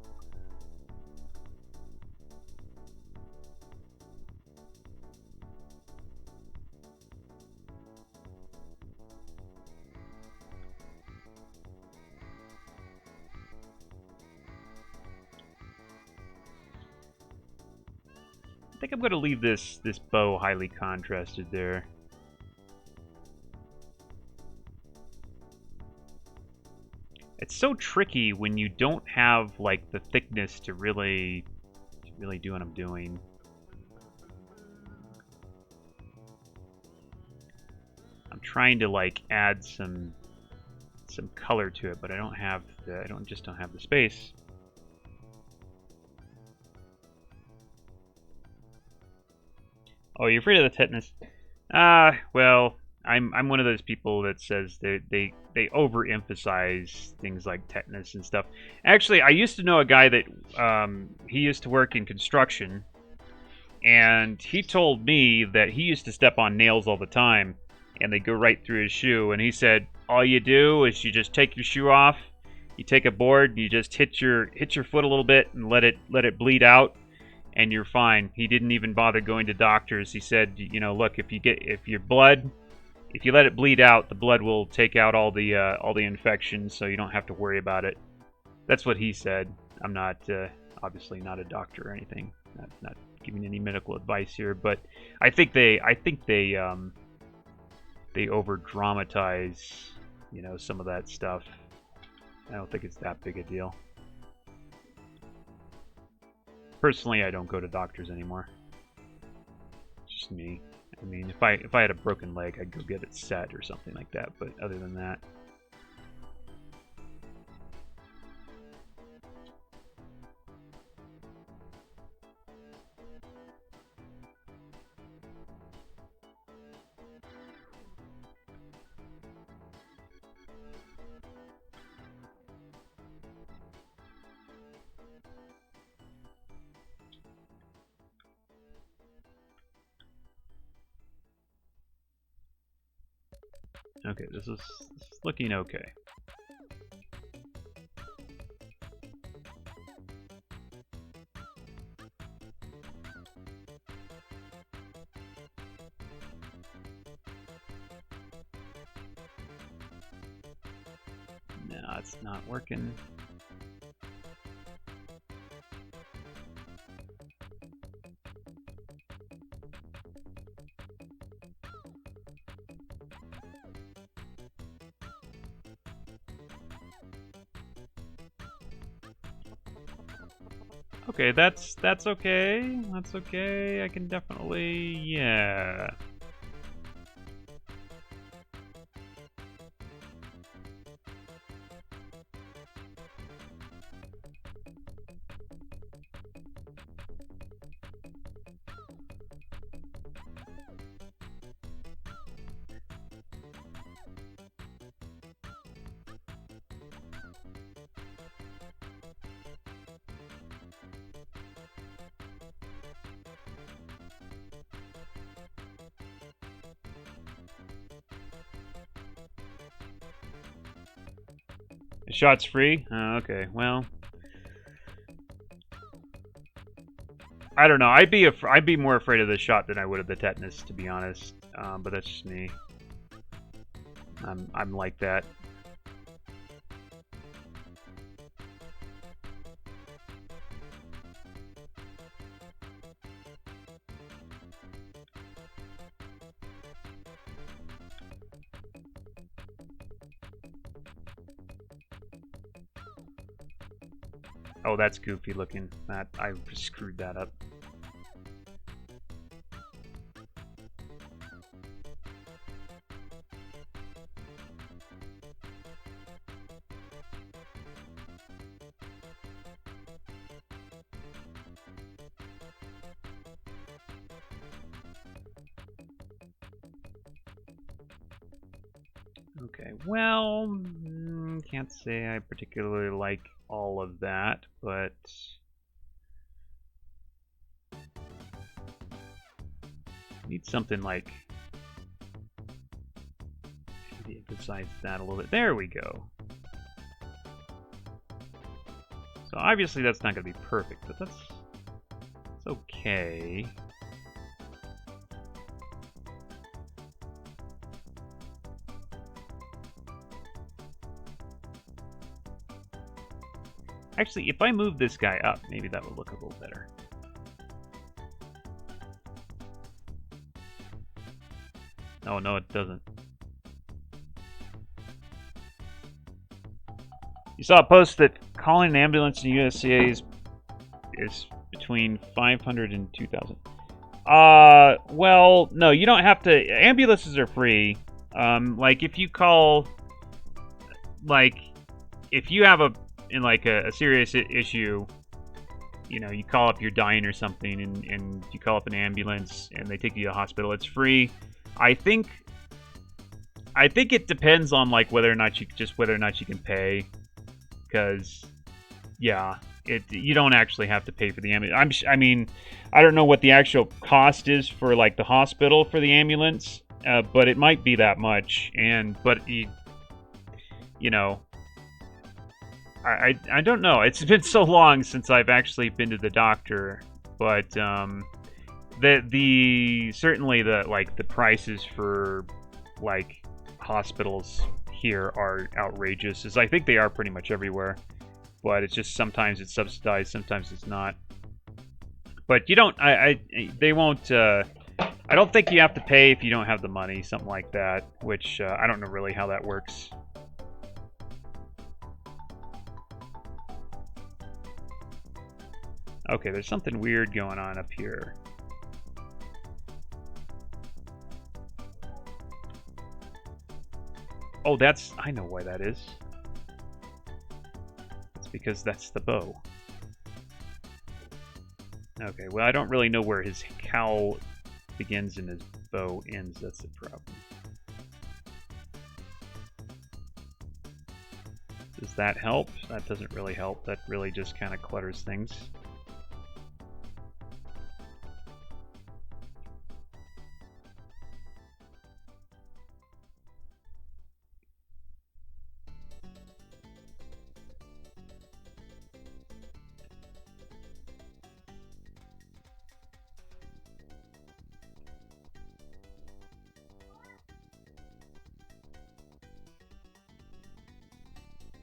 I think I'm going to leave this bow highly contrasted there. It's so tricky when you don't have like the thickness to really do what I'm doing. I'm trying to like add some color to it, but I don't have the I don't have the space. Oh, you're afraid of the tetanus? Well, I'm one of those people that says they overemphasize things like tetanus and stuff. Actually, I used to know a guy that he used to work in construction, and he told me that he used to step on nails all the time, and they go right through his shoe. And he said, all you do is you just take your shoe off, you take a board, and you just hit your foot a little bit and let it bleed out, and you're fine. He didn't even bother going to doctors. He said, you know, look, if you let it bleed out, the blood will take out all the infections, so you don't have to worry about it. That's what he said. I'm not obviously not a doctor or anything. Not giving any medical advice here, but I think they over dramatize, you know, some of that stuff. I don't think it's that big a deal. Personally, I don't go to doctors anymore. Just me. I mean, if I had a broken leg, I'd go get it set or something like that. But other than that, okay, this is looking okay. No, it's not working. Okay, that's okay. That's okay. I can definitely, yeah. The shot's free? Oh, okay, well. I don't know. I'd be more afraid of the shot than I would of the tetanus, to be honest. But that's just me. I'm like that. Oh, that's goofy looking. That I screwed that up. Okay, well, can't say I particularly like all of that, but need something like maybe emphasize that a little bit. There we go. So obviously that's not going to be perfect, but that's okay. Actually, if I move this guy up, maybe that would look a little better. Oh, no, it doesn't. You saw a post that calling an ambulance in USCA is between 500 and 2,000. Well, no, you don't have to. Ambulances are free. Like if you call, like, if you have a serious issue, you know, you call up, you're dying or something, and you call up an ambulance and they take you to the hospital. It's free. I think it depends on like whether or not you can pay, because yeah, you don't actually have to pay for the ambulance. I mean, I don't know what the actual cost is for like the hospital for the ambulance, but it might be that much. But you know, I don't know. It's been so long since I've actually been to the doctor, but certainly the prices for like hospitals here are outrageous, as I think they are pretty much everywhere. But it's just sometimes it's subsidized, sometimes it's not. But you don't. They won't. I don't think you have to pay if you don't have the money, something like that. Which I don't know really how that works. Okay, there's something weird going on up here. Oh, I know why that is. It's because that's the bow. Okay, well, I don't really know where his cowl begins and his bow ends. That's the problem. Does that help? That doesn't really help. That really just kind of clutters things.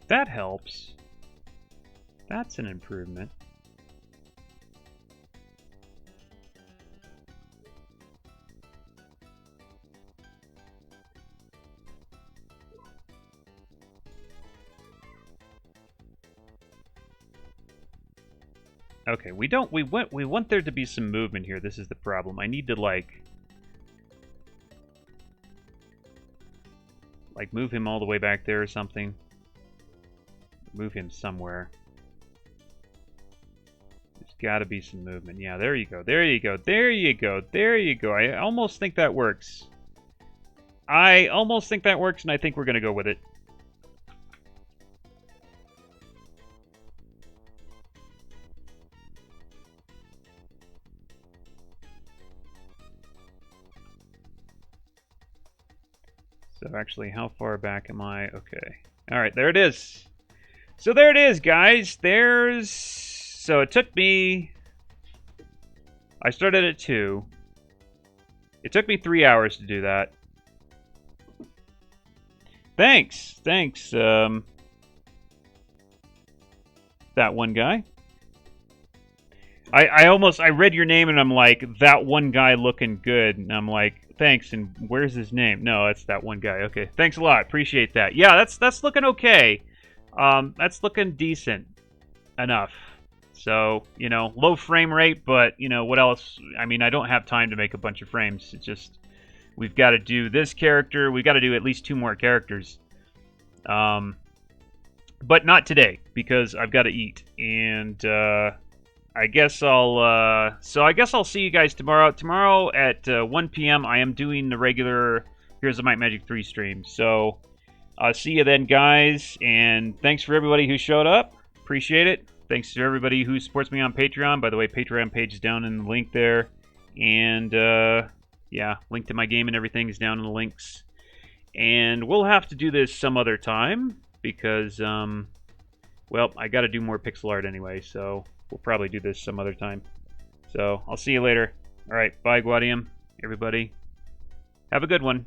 That helps. That's an improvement. Okay, we want there to be some movement here. This is the problem. I need to like move him all the way back there or something. Move him somewhere. There's got to be some movement. Yeah, there you go. There you go. There you go. There you go. I almost think that works. I almost think that works, and I think we're going to go with it. So actually, how far back am I? Okay. All right, there it is. So there it is, guys. So it took me... I started at 2. It took me 3 hours to do that. Thanks. Thanks, that one guy. I read your name and I'm like, that one guy looking good. And I'm like, thanks, and where's his name? No, it's that one guy. Okay, thanks a lot. Appreciate that. Yeah, that's looking okay. That's looking decent enough. So, you know, low frame rate, but, you know, what else? I mean, I don't have time to make a bunch of frames. It's just, we've got to do this character. We've got to do at least 2 more characters. But not today, because I've got to eat. And, I guess I'll, so I guess I'll see you guys tomorrow. Tomorrow at 1 p.m. I am doing the regular Heroes of Might Magic 3 stream. So, I'll see you then, guys. And thanks for everybody who showed up. Appreciate it. Thanks to everybody who supports me on Patreon. By the way, Patreon page is down in the link there. And, yeah, link to my game and everything is down in the links. And we'll have to do this some other time because, well, I got to do more pixel art anyway, so we'll probably do this some other time. So I'll see you later. All right, bye, Guadium, everybody. Have a good one.